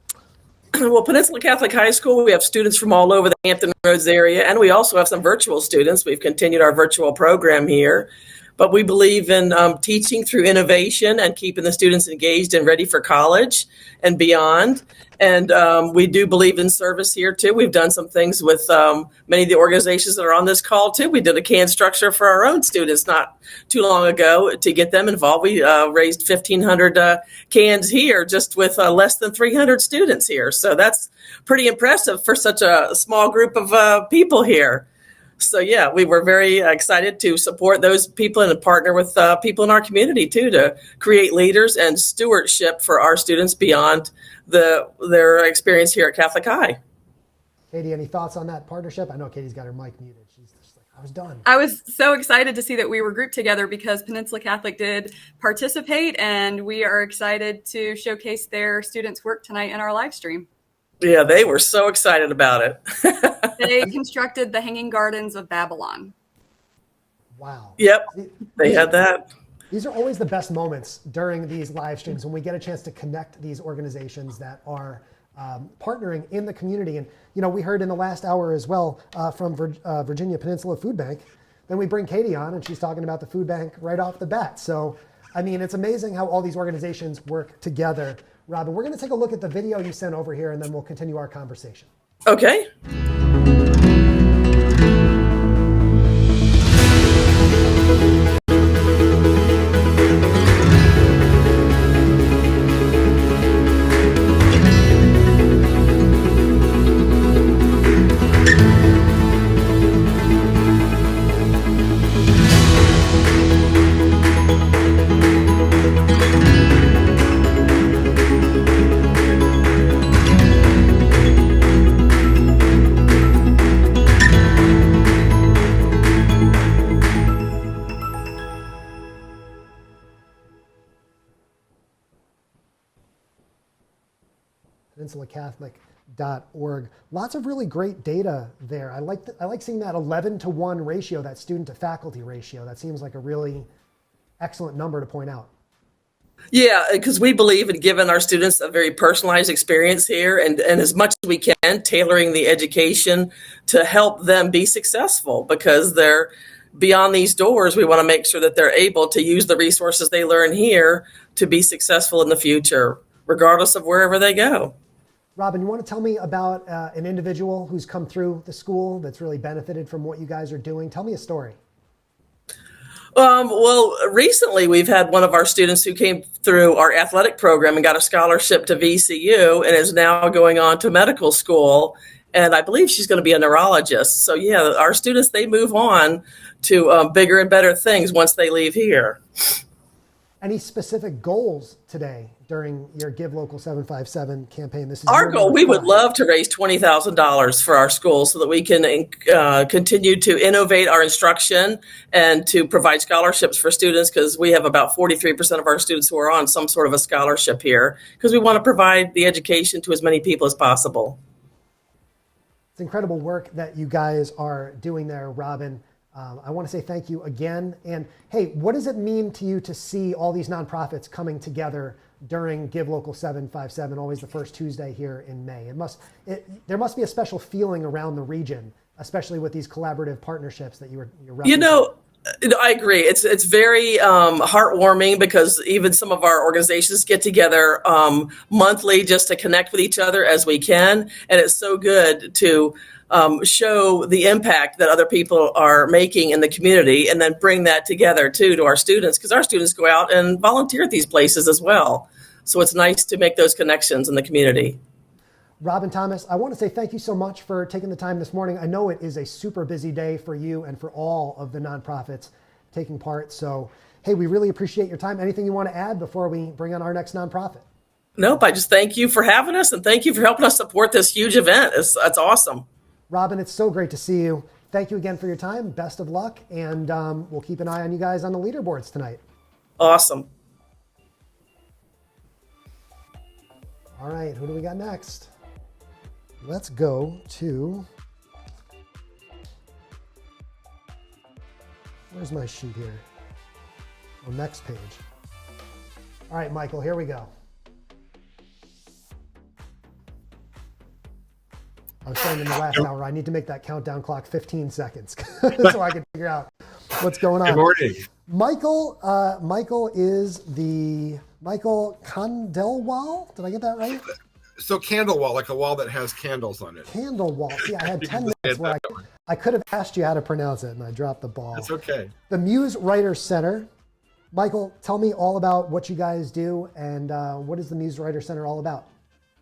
Well, Peninsula Catholic High School, we have students from all over the Hampton Roads area, and we also have some virtual students. We've continued our virtual program here. But we believe in teaching through innovation and keeping the students engaged and ready for college and beyond. And we do believe in service here, too. We've done some things with many of the organizations that are on this call, too. We did a can structure for our own students not too long ago to get them involved. We raised 1,500 cans here just with less than 300 students here. So that's pretty impressive for such a small group of people here. So, yeah, we were very excited to support those people and partner with people in our community, too, to create leaders and stewardship for our students beyond their experience here at Catholic High. Katie, any thoughts on that partnership? I know Katie's got her mic muted. She's just like, I was done. I was so excited to see that we were grouped together because Peninsula Catholic did participate, and we are excited to showcase their students' work tonight in our live stream. Yeah, they were so excited about it. They constructed the Hanging Gardens of Babylon. Wow. Yep, they had that. These are always the best moments during these live streams when we get a chance to connect these organizations that are partnering in the community. And, we heard in the last hour as well from Virginia Peninsula Foodbank. Then we bring Katie on and she's talking about the food bank right off the bat. So, it's amazing how all these organizations work together. Robin, we're going to take a look at the video you sent over here and then we'll continue our conversation. Okay. PeninsulaCatholic.org. Lots of really great data there. I like seeing that 11-to-1 ratio, that student to faculty ratio. That seems like a really excellent number to point out. Yeah, because we believe in giving our students a very personalized experience here and as much as we can, tailoring the education to help them be successful because they're beyond these doors. We want to make sure that they're able to use the resources they learn here to be successful in the future, regardless of wherever they go. Robin, you want to tell me about an individual who's come through the school that's really benefited from what you guys are doing? Tell me a story. Well, recently we've had one of our students who came through our athletic program and got a scholarship to VCU and is now going on to medical school. And I believe she's going to be a neurologist. So yeah, our students, they move on to bigger and better things once they leave here. Any specific goals today during your Give Local 757 campaign? This is our goal. We would love to raise $20,000 for our schools so that we can continue to innovate our instruction and to provide scholarships for students, because we have about 43% of our students who are on some sort of a scholarship here, because we want to provide the education to as many people as possible. It's incredible work that you guys are doing there, Robin. I want to say thank you again. And hey, what does it mean to you to see all these nonprofits coming together during Give Local 757, always the first Tuesday here in May? There must be a special feeling around the region, especially with these collaborative partnerships that you're referencing. You know, I agree. It's very heartwarming, because even some of our organizations get together monthly just to connect with each other as we can. And it's so good to show the impact that other people are making in the community, and then bring that together too to our students, because our students go out and volunteer at these places as well. So it's nice to make those connections in the community. Robin Thomas, I want to say thank you so much for taking the time this morning. I know it is a super busy day for you and for all of the nonprofits taking part. So, hey, we really appreciate your time. Anything you want to add before we bring on our next nonprofit? Nope. I just thank you for having us, and thank you for helping us support this huge event. It's awesome. Robin, it's so great to see you. Thank you again for your time. Best of luck. And we'll keep an eye on you guys on the leaderboards tonight. Awesome. All right. Who do we got next? Let's go to, where's my sheet here? Oh, next page. All right, Michael, here we go. I was saying in the last hour, I need to make that countdown clock 15 seconds so I can figure out what's going on. Good morning. Michael is the Michael Condelwall. Did I get that right? So candle wall, like a wall that has candles on it. Candle wall. See, I had 10 minutes where I could have asked you how to pronounce it, and I dropped the ball. It's okay. The Muse Writers Center. Michael, tell me all about what you guys do, and what is the Muse Writers Center all about?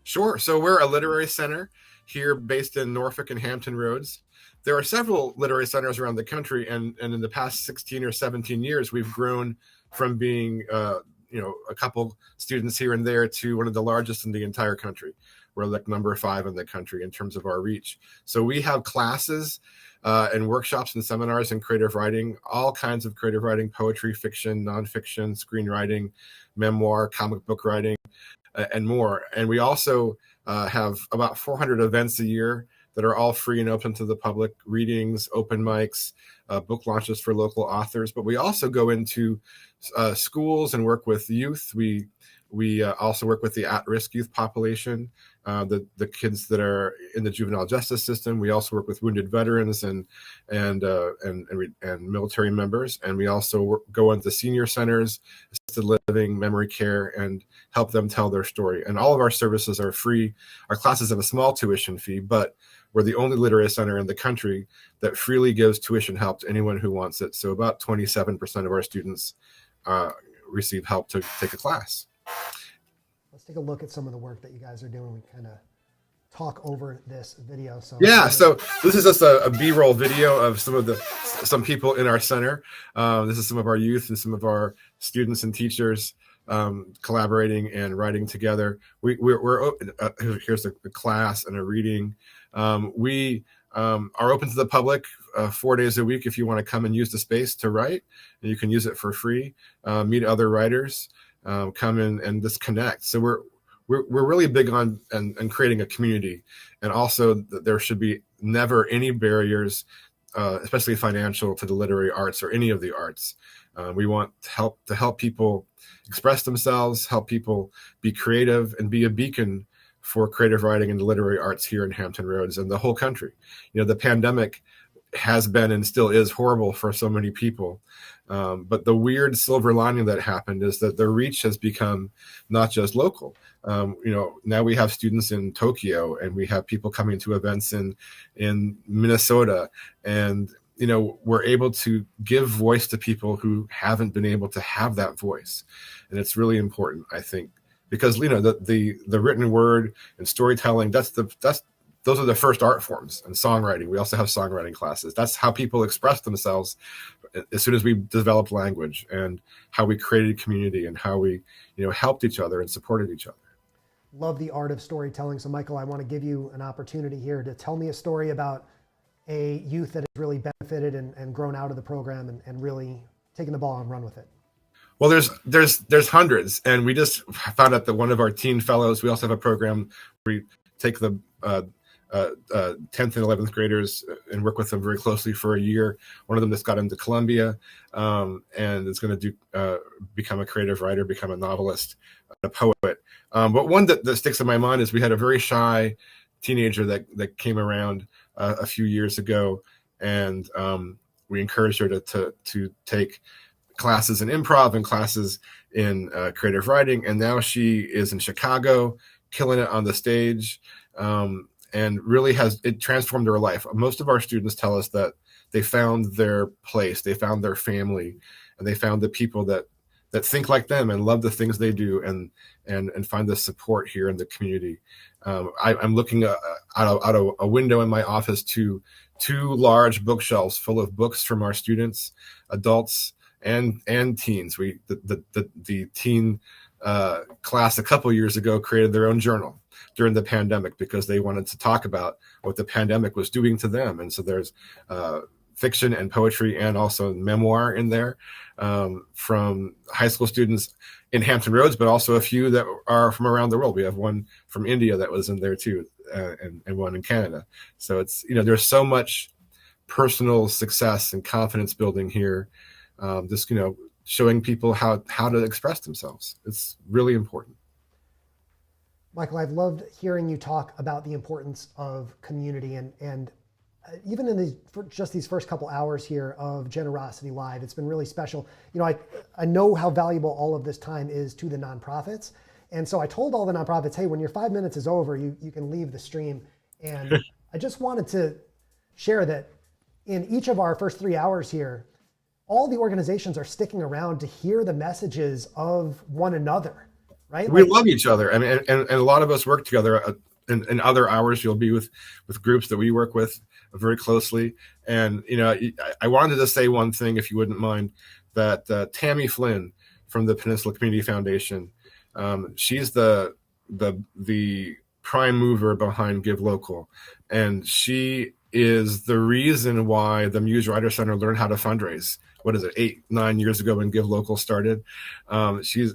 Sure. So we're a literary center here based in Norfolk and Hampton Roads. There are several literary centers around the country, and in the past 16 or 17 years, we've grown from being a couple students here and there to one of the largest in the entire country. We're like number 5 in the country in terms of our reach. So we have classes and workshops and seminars in creative writing, all kinds of creative writing, poetry, fiction, nonfiction, screenwriting, memoir, comic book writing, and more. And we also have about 400 events a year that are all free and open to the public, readings, open mics, book launches for local authors. But we also go into schools and work with youth. We also work with the at-risk youth population, the kids that are in the juvenile justice system. We also work with wounded veterans and military members. And we also go into senior centers, assisted living, memory care, and help them tell their story. And all of our services are free. Our classes have a small tuition fee, but we're the only literary center in the country that freely gives tuition help to anyone who wants it. So about 27% of our students receive help to take a class. Let's take a look at some of the work that you guys are doing. We kind of talk over this video. So this is just a B-roll video of some people in our center. This is some of our youth and some of our students and teachers collaborating and writing together. We're open. Here's a class and a reading. We are open to the public 4 days a week if you want to come and use the space to write. And you can use it for free. Meet other writers. Come in and just connect. So we're really big on and creating a community, and also that there should be never any barriers, especially financial, to the literary arts or any of the arts. We want to help people express themselves, help people be creative, and be a beacon for creative writing and the literary arts here in Hampton Roads and the whole country. The pandemic has been and still is horrible for so many people. But the weird silver lining that happened is that the reach has become not just local. Now we have students in Tokyo, and we have people coming to events in Minnesota, and we're able to give voice to people who haven't been able to have that voice. And it's really important, I think, because, the written word and storytelling, those are the first art forms, and songwriting. We also have songwriting classes. That's how people express themselves as soon as we developed language, and how we created community, and how we, helped each other and supported each other. Love the art of storytelling. So Michael, I want to give you an opportunity here to tell me a story about a youth that has really benefited and grown out of the program and really taken the ball and run with it. Well, there's hundreds, and we just found out that one of our teen fellows, we also have a program where we take the 10th and 11th graders and work with them very closely for a year. One of them just got into Columbia, and is going to become a creative writer, become a novelist, a poet. But one that sticks in my mind is we had a very shy teenager that came around a few years ago, and we encouraged her to take classes in improv and classes in creative writing, and now she is in Chicago, killing it on the stage, and really it transformed her life. Most of our students tell us that they found their place, they found their family, and they found the people that think like them and love the things they do, and find the support here in the community. I'm looking out a window in my office to 2 large bookshelves full of books from our students, adults and teens. The teen class a couple years ago created their own journal during the pandemic because they wanted to talk about what the pandemic was doing to them. And so there's fiction and poetry and also memoir in there, from high school students in Hampton Roads, but also a few that are from around the world. We have one from India that was in there too, and one in Canada. So it's, there's so much personal success and confidence building here. Just, showing people how to express themselves. It's really important. Michael, I've loved hearing you talk about the importance of community, and even in these first couple hours here of Generosity Live, it's been really special. I know how valuable all of this time is to the nonprofits. And so I told all the nonprofits, hey, when your 5 minutes is over, you can leave the stream. And I just wanted to share that in each of our first 3 hours here, all the organizations are sticking around to hear the messages of one another, right? We love each other. I mean, and a lot of us work together. In other hours, you'll be with groups that we work with very closely. And, I wanted to say one thing, if you wouldn't mind, that Tammy Flynn from the Peninsula Community Foundation, she's the prime mover behind Give Local. And she is the reason why the Muse Writer Center learned how to fundraise. What is it, 8-9 years ago when Give Local started? She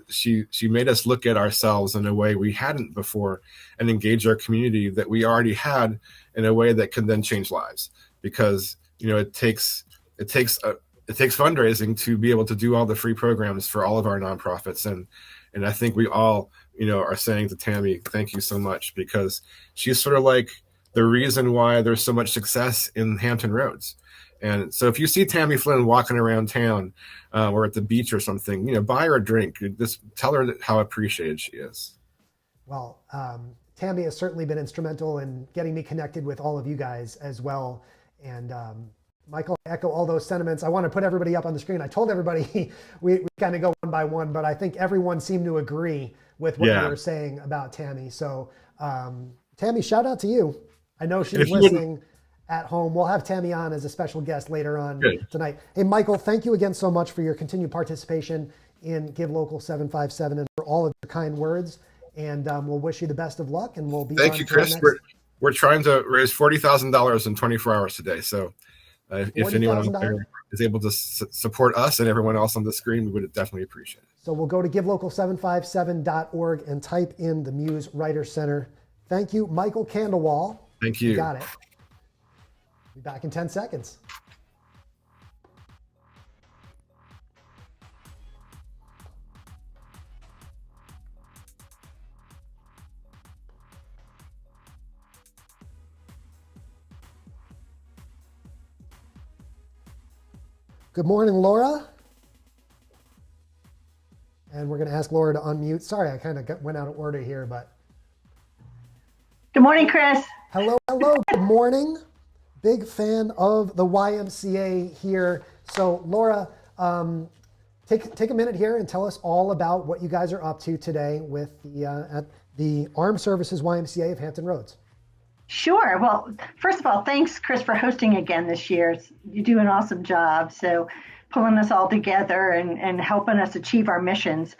made us look at ourselves in a way we hadn't before, and engage our community that we already had in a way that can then change lives. Because it takes fundraising to be able to do all the free programs for all of our nonprofits, and I think we all are saying to Tammy, thank you so much, because she's sort of like the reason why there's so much success in Hampton Roads. And so if you see Tammy Flynn walking around town or at the beach or something, buy her a drink. Just tell her how appreciated she is. Well, Tammy has certainly been instrumental in getting me connected with all of you guys as well. And Michael, I echo all those sentiments. I want to put everybody up on the screen. I told everybody we kind of go one by one, but I think everyone seemed to agree with what you were saying about Tammy. So Tammy, shout out to you. I know she's listening at home. We'll have Tammy on as a special guest later on tonight. Hey, Michael, thank you again so much for your continued participation in Give Local 757 and for all of your kind words. And we'll wish you the best of luck, and we'll be Thank you, Chris. We're trying to raise $40,000 in 24 hours today. So if anyone out there is able to support us and everyone else on the screen, we would definitely appreciate it. So we'll go to givelocal757.org and type in the Muse Writer Center. Thank you, Michael Candelwall. Thank you. You got it. Be back in 10 seconds. Good morning, Laura. And we're going to ask Laura to unmute. Sorry, I kind of went out of order here, but. Good morning, Chris. Hello. Good morning. Big fan of the YMCA here. So Laura, take a minute here and tell us all about what you guys are up to today with at the Armed Services YMCA of Hampton Roads. Sure. Well, first of all, thanks, Chris, for hosting again this year. You do an awesome job. So pulling us all together and helping us achieve our missions.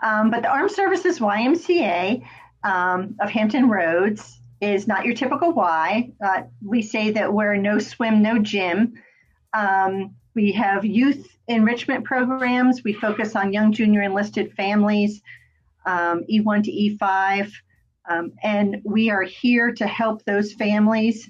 But the Armed Services YMCA of Hampton Roads is not your typical Y. We say that we're no swim, no gym. We have youth enrichment programs. We focus on young junior enlisted families, E1 to E5. And we are here to help those families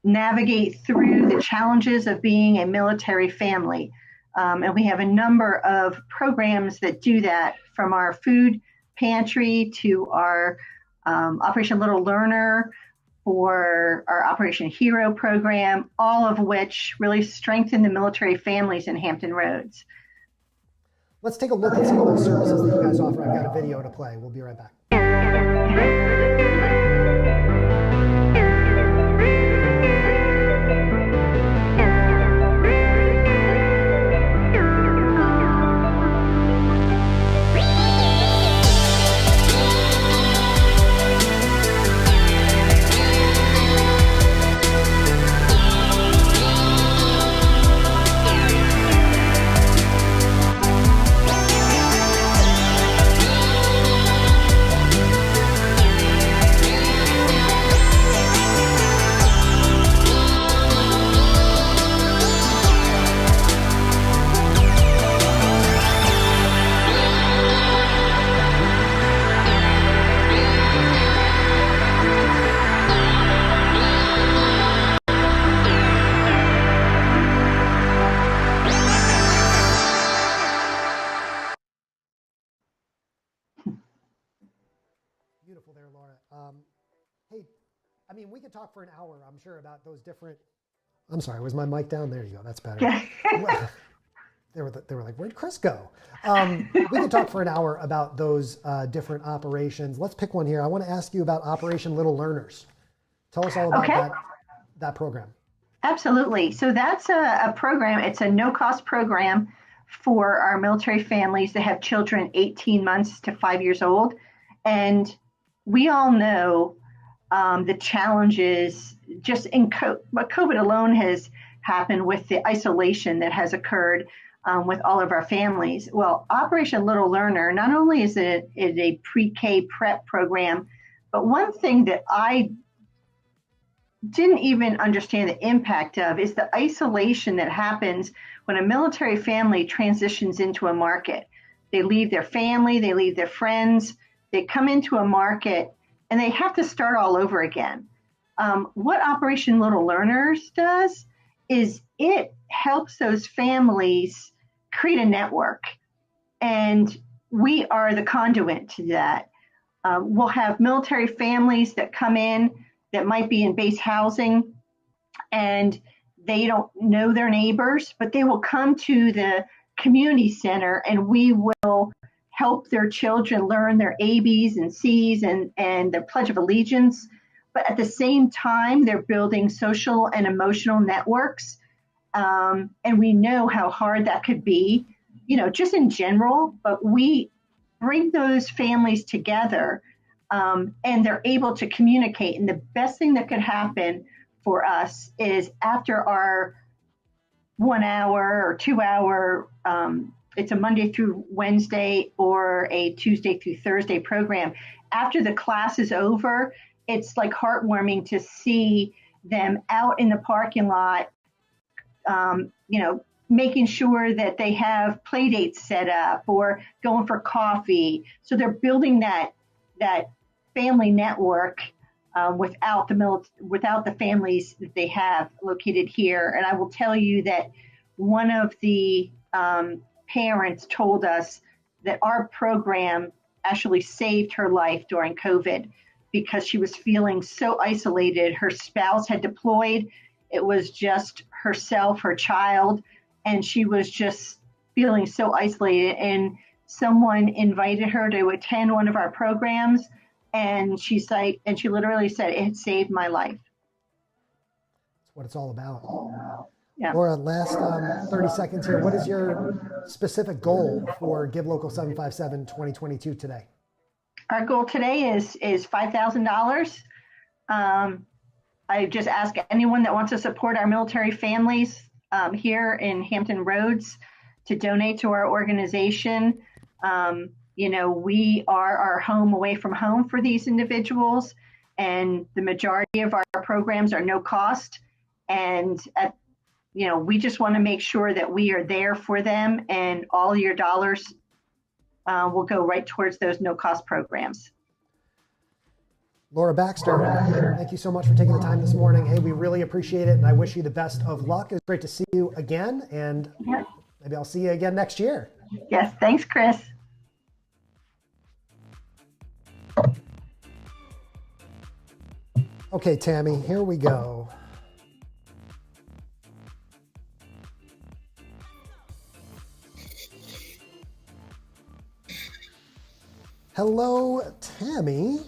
navigate through the challenges of being a military family. And we have a number of programs that do that, from our food pantry to our Operation Little Learner, for our Operation Hero program, all of which really strengthen the military families in Hampton Roads. Let's take a look at some of those services that you guys offer. I've got a video to play. We'll be right back. Beautiful there, Laura. Hey, I mean, we could talk for an hour, I'm sure, about those different. I'm sorry, was my mic down? There you go. That's better. They were like, where'd Chris go? We could talk for an hour about those different operations. Let's pick one here. I want to ask you about Operation Little Learners. Tell us all about that program. Absolutely. So that's a program. It's a no-cost program for our military families that have children 18 months to 5 years old. And we all know the challenges just in what COVID alone has happened with the isolation that has occurred with all of our families. Well, Operation Little Learner, not only is it a pre-K prep program, but one thing that I didn't even understand the impact of is the isolation that happens when a military family transitions into a market. They leave their family, they leave their friends, they come into a market, and they have to start all over again. What Operation Little Learners does is it helps those families create a network, and we are the conduit to that. We'll have military families that come in that might be in base housing, and they don't know their neighbors, but they will come to the community center, and we will help their children learn their ABs and Cs and their Pledge of Allegiance. But at the same time, they're building social and emotional networks. And we know how hard that could be, just in general, but we bring those families together and they're able to communicate. And the best thing that could happen for us is after our 1 hour or 2 hour, it's a Monday through Wednesday or a Tuesday through Thursday program. After the class is over, it's like heartwarming to see them out in the parking lot, making sure that they have play dates set up or going for coffee. So they're building that family network without the families that they have located here. And I will tell you that one of the parents told us that our program actually saved her life during COVID because she was feeling so isolated. Her spouse had deployed. It was just herself, her child, and she was just feeling so isolated. And someone invited her to attend one of our programs, and she literally said, it saved my life. what it's all about. Yeah. Laura, last 30 seconds here. What is your specific goal for Give Local 757 2022 today? Our goal today is $5,000. I just ask anyone that wants to support our military families here in Hampton Roads to donate to our organization. We are our home away from home for these individuals, and the majority of our programs are no cost. And we just want to make sure that we are there for them, and all your dollars will go right towards those no-cost programs. Laura Baxter, thank you so much for taking the time this morning. Hey, we really appreciate it, and I wish you the best of luck. It's great to see you again, and maybe I'll see you again next year. Yes, thanks, Chris. Okay, Tammy, here we go. Hello, Tammy.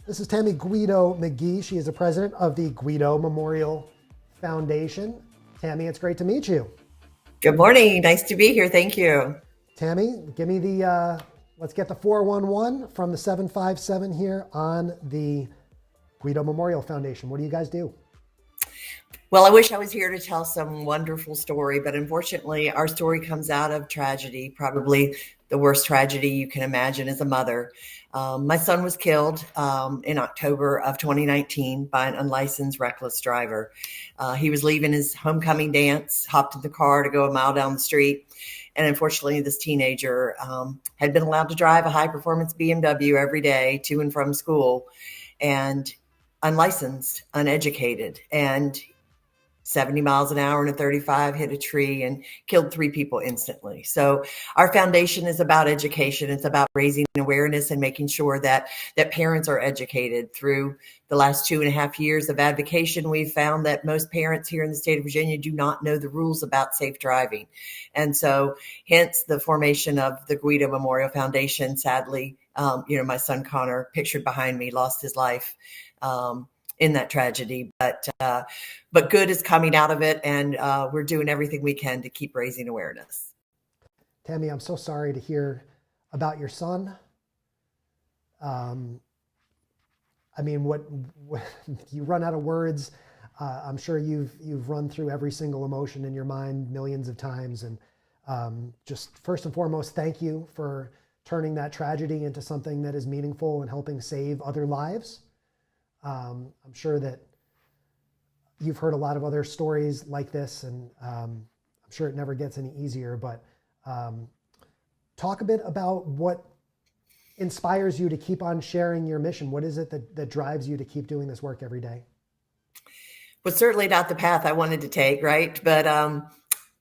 This is Tammy Gweedo McGee. She is the president of the Gweedo Memorial Foundation. Tammy, it's great to meet you. Good morning. Nice to be here. Thank you. Tammy, give me the, let's get the 411 from the 757 here on the Gweedo Memorial Foundation. What do you guys do? Well, I wish I was here to tell some wonderful story, but unfortunately our story comes out of tragedy, probably the worst tragedy you can imagine as a mother. My son was killed in October of 2019 by an unlicensed, reckless driver. He was leaving his homecoming dance, hopped in the car to go a mile down the street. And unfortunately, this teenager had been allowed to drive a high-performance BMW every day to and from school, and unlicensed, uneducated, and 70 miles an hour in a 35 hit a tree and killed 3 people instantly. So our foundation is about education. It's about raising awareness and making sure that parents are educated. Through the last 2.5 years of advocacy, we've found that most parents here in the state of Virginia do not know the rules about safe driving. And so hence the formation of the Gweedo Memorial Foundation. Sadly, my son Connor, pictured behind me, lost his life in that tragedy, but good is coming out of it, and we're doing everything we can to keep raising awareness. Tammy, I'm so sorry to hear about your son. What you run out of words. I'm sure you've run through every single emotion in your mind millions of times, and just first and foremost, thank you for turning that tragedy into something that is meaningful and helping save other lives. I'm sure that you've heard a lot of other stories like this, and I'm sure it never gets any easier, but talk a bit about what inspires you to keep on sharing your mission. What is it that drives you to keep doing this work every day? Well, certainly not the path I wanted to take, right? But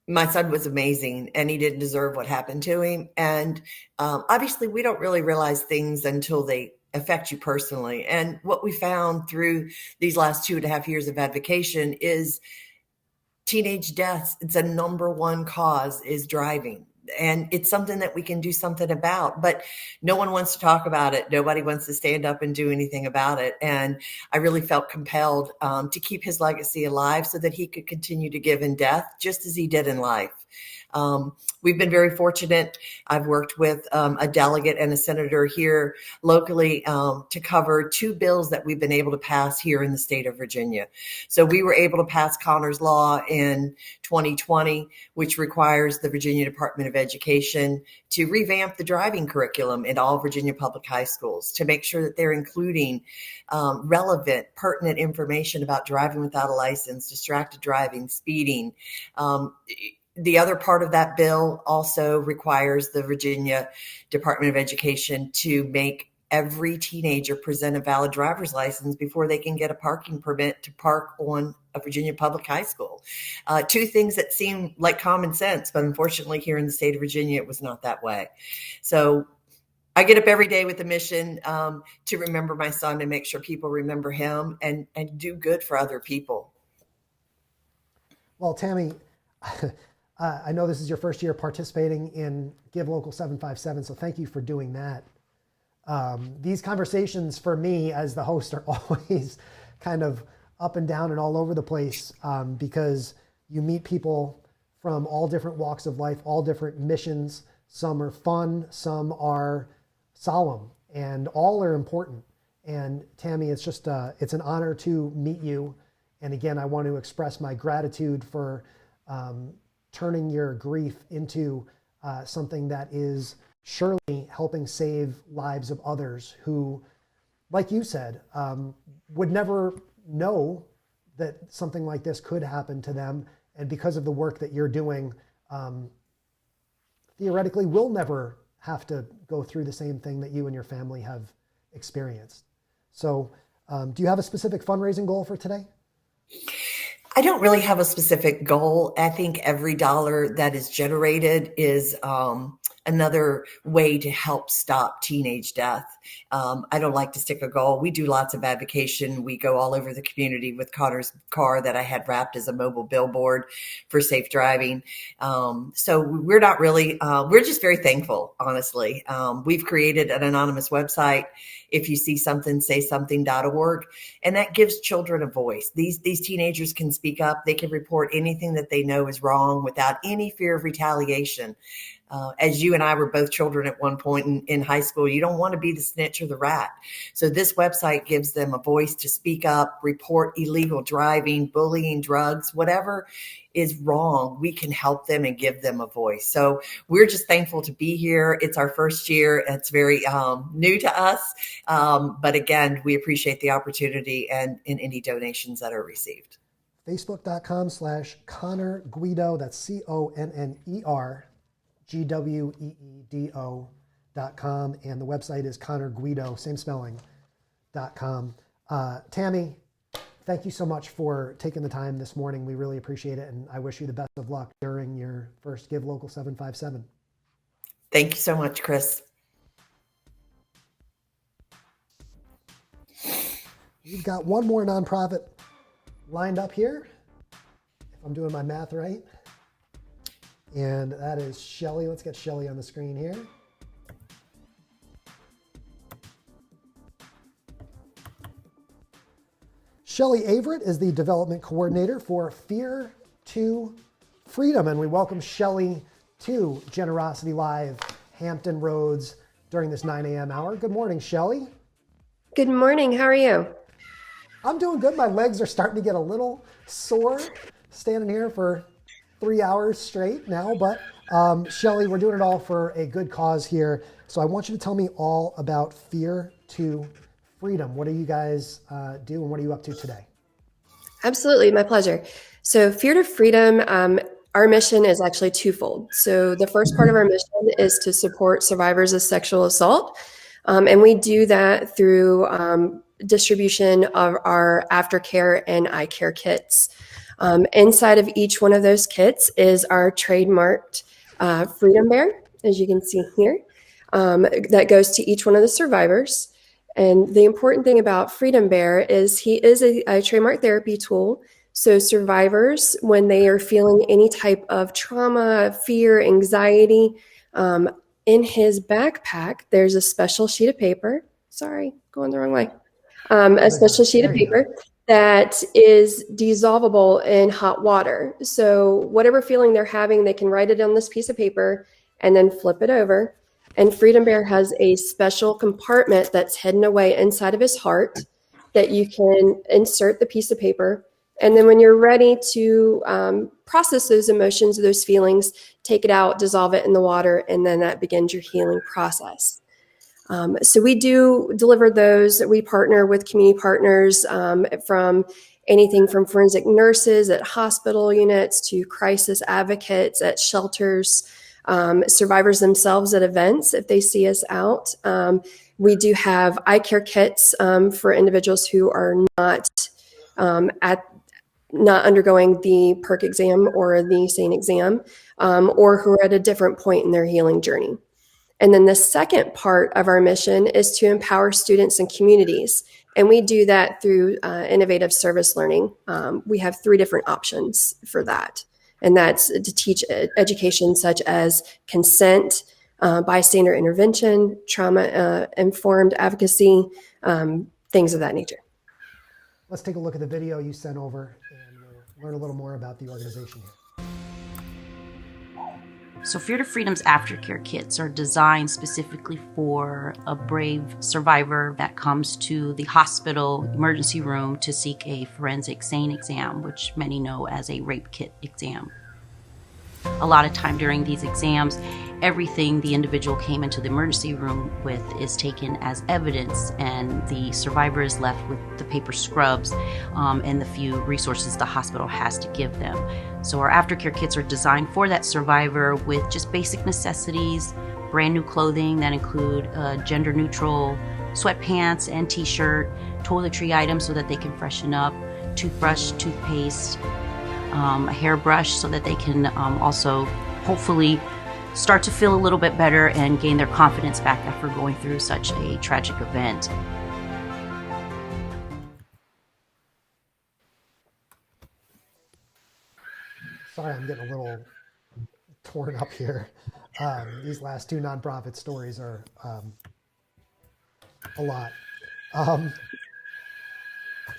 my son was amazing, and he didn't deserve what happened to him. And obviously, we don't really realize things until they affect you personally. And what we found through these last 2.5 years of advocacy is teenage deaths. It's a number one cause is driving. And it's something that we can do something about, but no one wants to talk about it. Nobody wants to stand up and do anything about it. And I really felt compelled to keep his legacy alive so that he could continue to give in death, just as he did in life. We've been very fortunate. I've worked with a delegate and a senator here locally to cover 2 bills that we've been able to pass here in the state of Virginia. So we were able to pass Connor's Law in 2020, which requires the Virginia Department of Education to revamp the driving curriculum in all Virginia public high schools to make sure that they're including relevant, pertinent information about driving without a license, distracted driving, speeding. The other part of that bill also requires the Virginia Department of Education to make every teenager present a valid driver's license before they can get a parking permit to park on a Virginia public high school. 2 things that seem like common sense, but unfortunately here in the state of Virginia, it was not that way. So I get up every day with a mission to remember my son and make sure people remember him and do good for other people. Well, Tammy, I know this is your first year participating in Give Local 757, so thank you for doing that. These conversations for me as the host are always kind of up and down and all over the place because you meet people from all different walks of life, all different missions. Some are fun, some are solemn, and all are important. And Tammy, it's just it's an honor to meet you. And again, I want to express my gratitude for turning your grief into something that is surely helping save lives of others who, like you said, would never know that something like this could happen to them. And because of the work that you're doing, theoretically will never have to go through the same thing that you and your family have experienced. So do you have a specific fundraising goal for today? I don't really have a specific goal. I think every dollar that is generated is another way to help stop teenage death. I don't like to stick a goal. We do lots of advocacy. We go all over the community with Connor's car that I had wrapped as a mobile billboard for safe driving. So we're not really, we're just very thankful, honestly. We've created an anonymous website. If you see something, say something.org. And that gives children a voice. These teenagers can speak up. They can report anything that they know is wrong without any fear of retaliation. As you and I were both children at one point in high school, you don't want to be the snitch or the rat. So this website gives them a voice to speak up, report illegal driving, bullying, drugs, whatever is wrong. We can help them and give them a voice. So we're just thankful to be here. It's our first year. It's very new to us. But again, we appreciate the opportunity and in any donations that are received. Facebook.com/Connor Gweedo. That's CONNER. GWEEDO.com, and the website is Connor Gweedo, same spelling.com. Tammy, thank you so much for taking the time this morning. We really appreciate it, and I wish you the best of luck during your first Give Local 757. Thank you so much, Chris. We've got one more nonprofit lined up here, if I'm doing my math right. And that is Shelly. Let's get Shelly on the screen here. Shelly Averett is the development coordinator for Fear to Freedom. And we welcome Shelly to Generosity Live, Hampton Roads, during this 9 a.m. hour. Good morning, Shelly. Good morning. How are you? I'm doing good. My legs are starting to get a little sore standing here for 3 hours straight now, but Shelly, we're doing it all for a good cause here. So I want you to tell me all about Fear to Freedom. What do you guys do and what are you up to today? Absolutely, my pleasure. So Fear to Freedom, our mission is actually twofold. So the first part of our mission is to support survivors of sexual assault. And we do that through distribution of our aftercare and eye care kits. Inside of each one of those kits is our trademarked Freedom Bear, as you can see here, that goes to each one of the survivors. And the important thing about Freedom Bear is he is a trademark therapy tool. So survivors, when they are feeling any type of trauma, fear, anxiety, in his backpack, there's a special sheet of paper. Sorry, going the wrong way. A special sheet of paper that is dissolvable in hot water. So whatever feeling they're having, they can write it on this piece of paper and then flip it over. And Freedom Bear has a special compartment that's hidden away inside of his heart that you can insert the piece of paper. And then when you're ready to process those emotions, those feelings, take it out, dissolve it in the water, and then that begins your healing process. So we do deliver those. We partner with community partners from anything from forensic nurses at hospital units to crisis advocates at shelters, survivors themselves at events if they see us out. We do have eye care kits for individuals who are not undergoing the PERC exam or the SANE exam, or who are at a different point in their healing journey. And then the second part of our mission is to empower students and communities. And we do that through innovative service learning. We have 3 different options for that. And that's to teach education such as consent, bystander intervention, trauma-informed advocacy, things of that nature. let's take a look at the video you sent over and we'll learn a little more about the organization here. So Fear to Freedom's aftercare kits are designed specifically for a brave survivor that comes to the hospital emergency room to seek a forensic SANE exam, which many know as a rape kit exam. A lot of time during these exams, everything the individual came into the emergency room with is taken as evidence, and the survivor is left with the paper scrubs and the few resources the hospital has to give them. So our aftercare kits are designed for that survivor with just basic necessities, brand new clothing that include gender neutral sweatpants and t-shirt, toiletry items so that they can freshen up, toothbrush, toothpaste, a hairbrush so that they can also hopefully start to feel a little bit better and gain their confidence back after going through such a tragic event. Sorry, I'm getting a little torn up here. These last two nonprofit stories are a lot.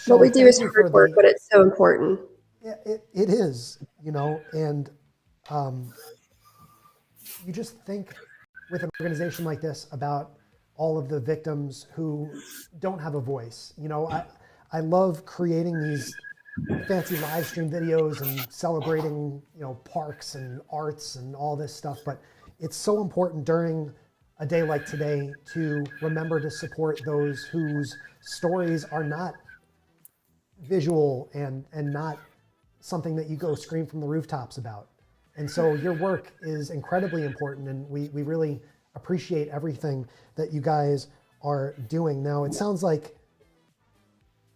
What we do is hard work, but it's so important. Yeah, it is, you know, and you just think with an organization like this about all of the victims who don't have a voice. You know, I love creating these fancy live stream videos and celebrating, you know, parks and arts and all this stuff, but it's so important during a day like today to remember to support those whose stories are not visual and not something that you go scream from the rooftops about. And so your work is incredibly important, and we really appreciate everything that you guys are doing. Now, it sounds like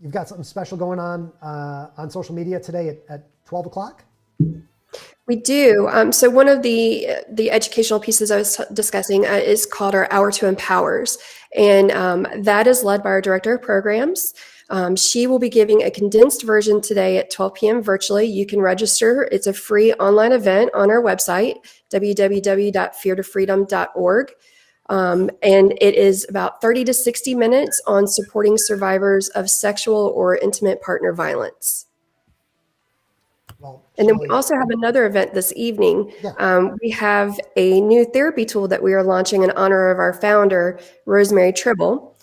you've got something special going on social media today at 12 o'clock? We do. So one of the educational pieces I was discussing is called our Hour to Empowers. And that is led by our Director of Programs. She will be giving a condensed version today at 12 p.m. virtually. You can register. It's a free online event on our website, www.feartofreedom.org. And it is about 30 to 60 minutes on supporting survivors of sexual or intimate partner violence. And then we also have another event this evening. We have a new therapy tool that we are launching in honor of our founder, Rosemary Tribble.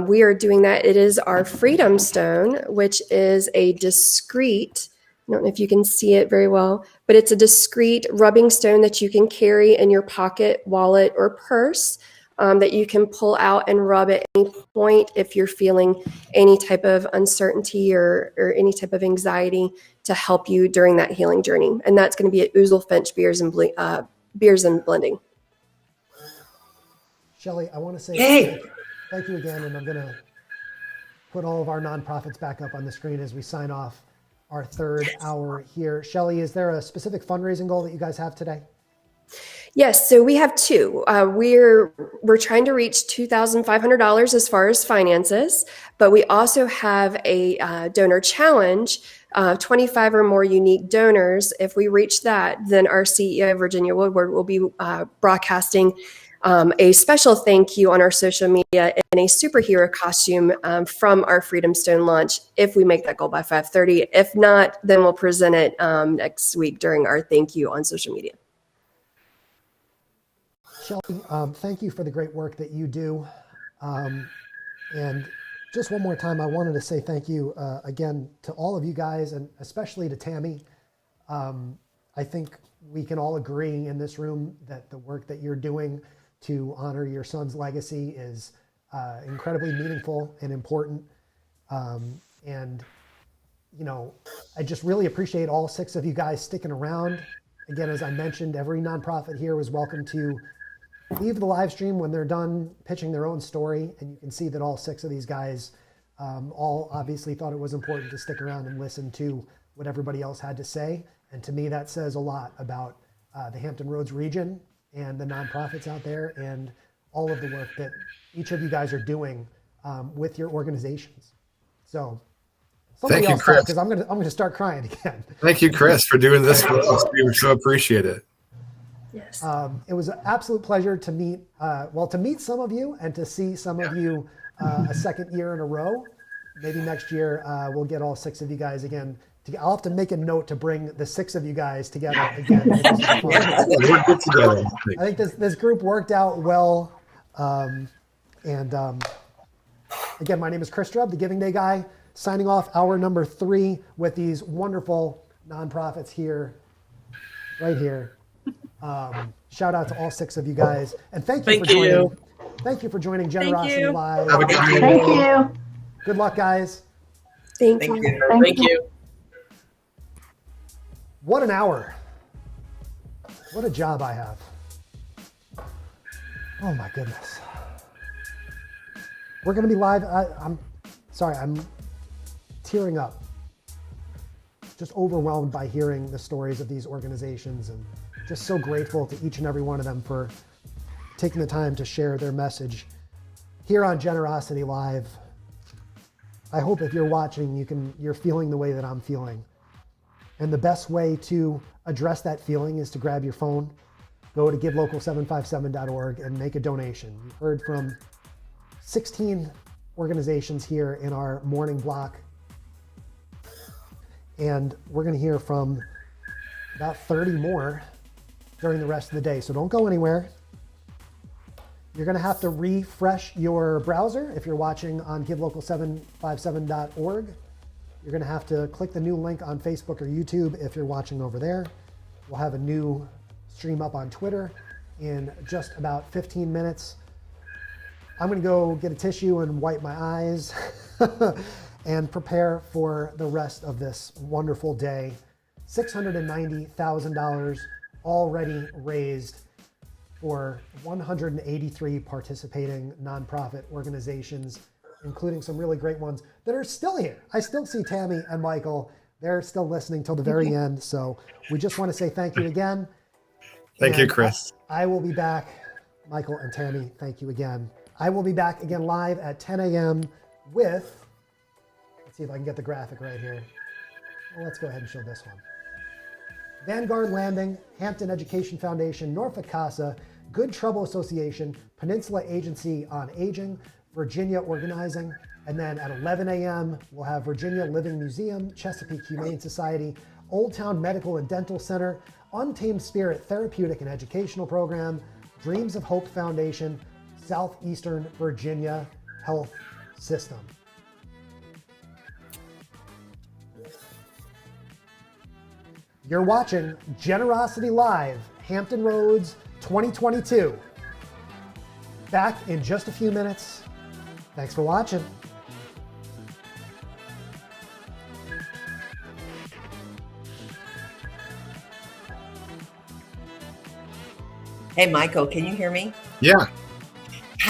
We are doing that. It is our Freedom Stone, which is a discreet, I don't know if you can see it very well, but it's a discreet rubbing stone that you can carry in your pocket, wallet, or purse that you can pull out and rub at any point if you're feeling any type of uncertainty or any type of anxiety to help you during that healing journey. And that's going to be at Ouzel Finch Beers and Blending. Shelley, I want to say thank you again, and I'm going to put all of our nonprofits back up on the screen as we sign off our third hour here. Shelley, is there a specific fundraising goal that you guys have today? Yes, so we have two. We're trying to reach $2,500 as far as finances, but we also have a donor challenge. 25 or more unique donors. If we reach that, then our CEO, Virginia Woodward, will be broadcasting a special thank you on our social media in a superhero costume from our Freedom Stone launch if we make that goal by 5:30. If not, then we'll present it next week during our thank you on social media. Shelley, thank you for the great work that you do. And just one more time, I wanted to say thank you again to all of you guys, and especially to Tammy. I think we can all agree in this room that the work that you're doing to honor your son's legacy is incredibly meaningful and important. And, you know, I just really appreciate all 6 of you guys sticking around. Again, as I mentioned, every nonprofit here was welcome to leave the live stream when they're done pitching their own story. And you can see that all 6 of these guys all obviously thought it was important to stick around and listen to what everybody else had to say. And to me, that says a lot about the Hampton Roads region and the nonprofits out there and all of the work that each of you guys are doing with your organizations. So thank you, Chris. Because I'm gonna start crying again. Thank you, Chris, for doing this with us. We so appreciate it. Yes. It was an absolute pleasure to meet some of you and to see some of you a second year in a row. maybe next year we'll get all 6 of you guys again. I'll have to make a note to bring the 6 of you guys together again. We're good together. I think this group worked out well. Again, my name is Chris Drubb, the Giving Day guy, signing off hour number 3 with these wonderful nonprofits here, right here. Shout out to all 6 of you guys, and thank you for joining. Thank you for joining Generosity Live. Have a good day. Thank you. Good luck, guys. Thank Thank you. you. Thank you. What an hour. What a job I have. Oh my goodness. We're going to be live. I'm sorry, I'm tearing up. Just overwhelmed by hearing the stories of these organizations, and just so grateful to each and every one of them for taking the time to share their message here on Generosity Live. I hope if you're watching, you're feeling the way that I'm feeling. And the best way to address that feeling is to grab your phone, go to givelocal757.org and make a donation. You've heard from 16 organizations here in our morning block. And we're going to hear from about 30 more during the rest of the day. So don't go anywhere. You're going to have to refresh your browser if you're watching on givelocal757.org. You're going to have to click the new link on Facebook or YouTube if you're watching over there. We'll have a new stream up on Twitter in just about 15 minutes. I'm going to go get a tissue and wipe my eyes and prepare for the rest of this wonderful day. $690,000 already raised for 183 participating nonprofit organizations, including some really great ones that are still here. I still see Tammy and Michael. They're still listening till the very end. So we just want to say thank you again. Thank you, Chris. I will be back. Michael and Tammy, thank you again. I will be back again live at 10 a.m. with, let's see if I can get the graphic right here. Well, let's go ahead and show this one. Vanguard Landing, Hampton Education Foundation, Norfolk CASA, Good Trouble Association, Peninsula Agency on Aging, Virginia Organizing, and then at 11 a.m. we'll have Virginia Living Museum, Chesapeake Humane Society, Old Town Medical and Dental Center, Untamed Spirit Therapeutic and Educational Program, Dreams of Hope Foundation, Southeastern Virginia Health System. You're watching Generosity Live, Hampton Roads 2022. Back in just a few minutes. Thanks for watching. Hey, Michael, can you hear me? Yeah.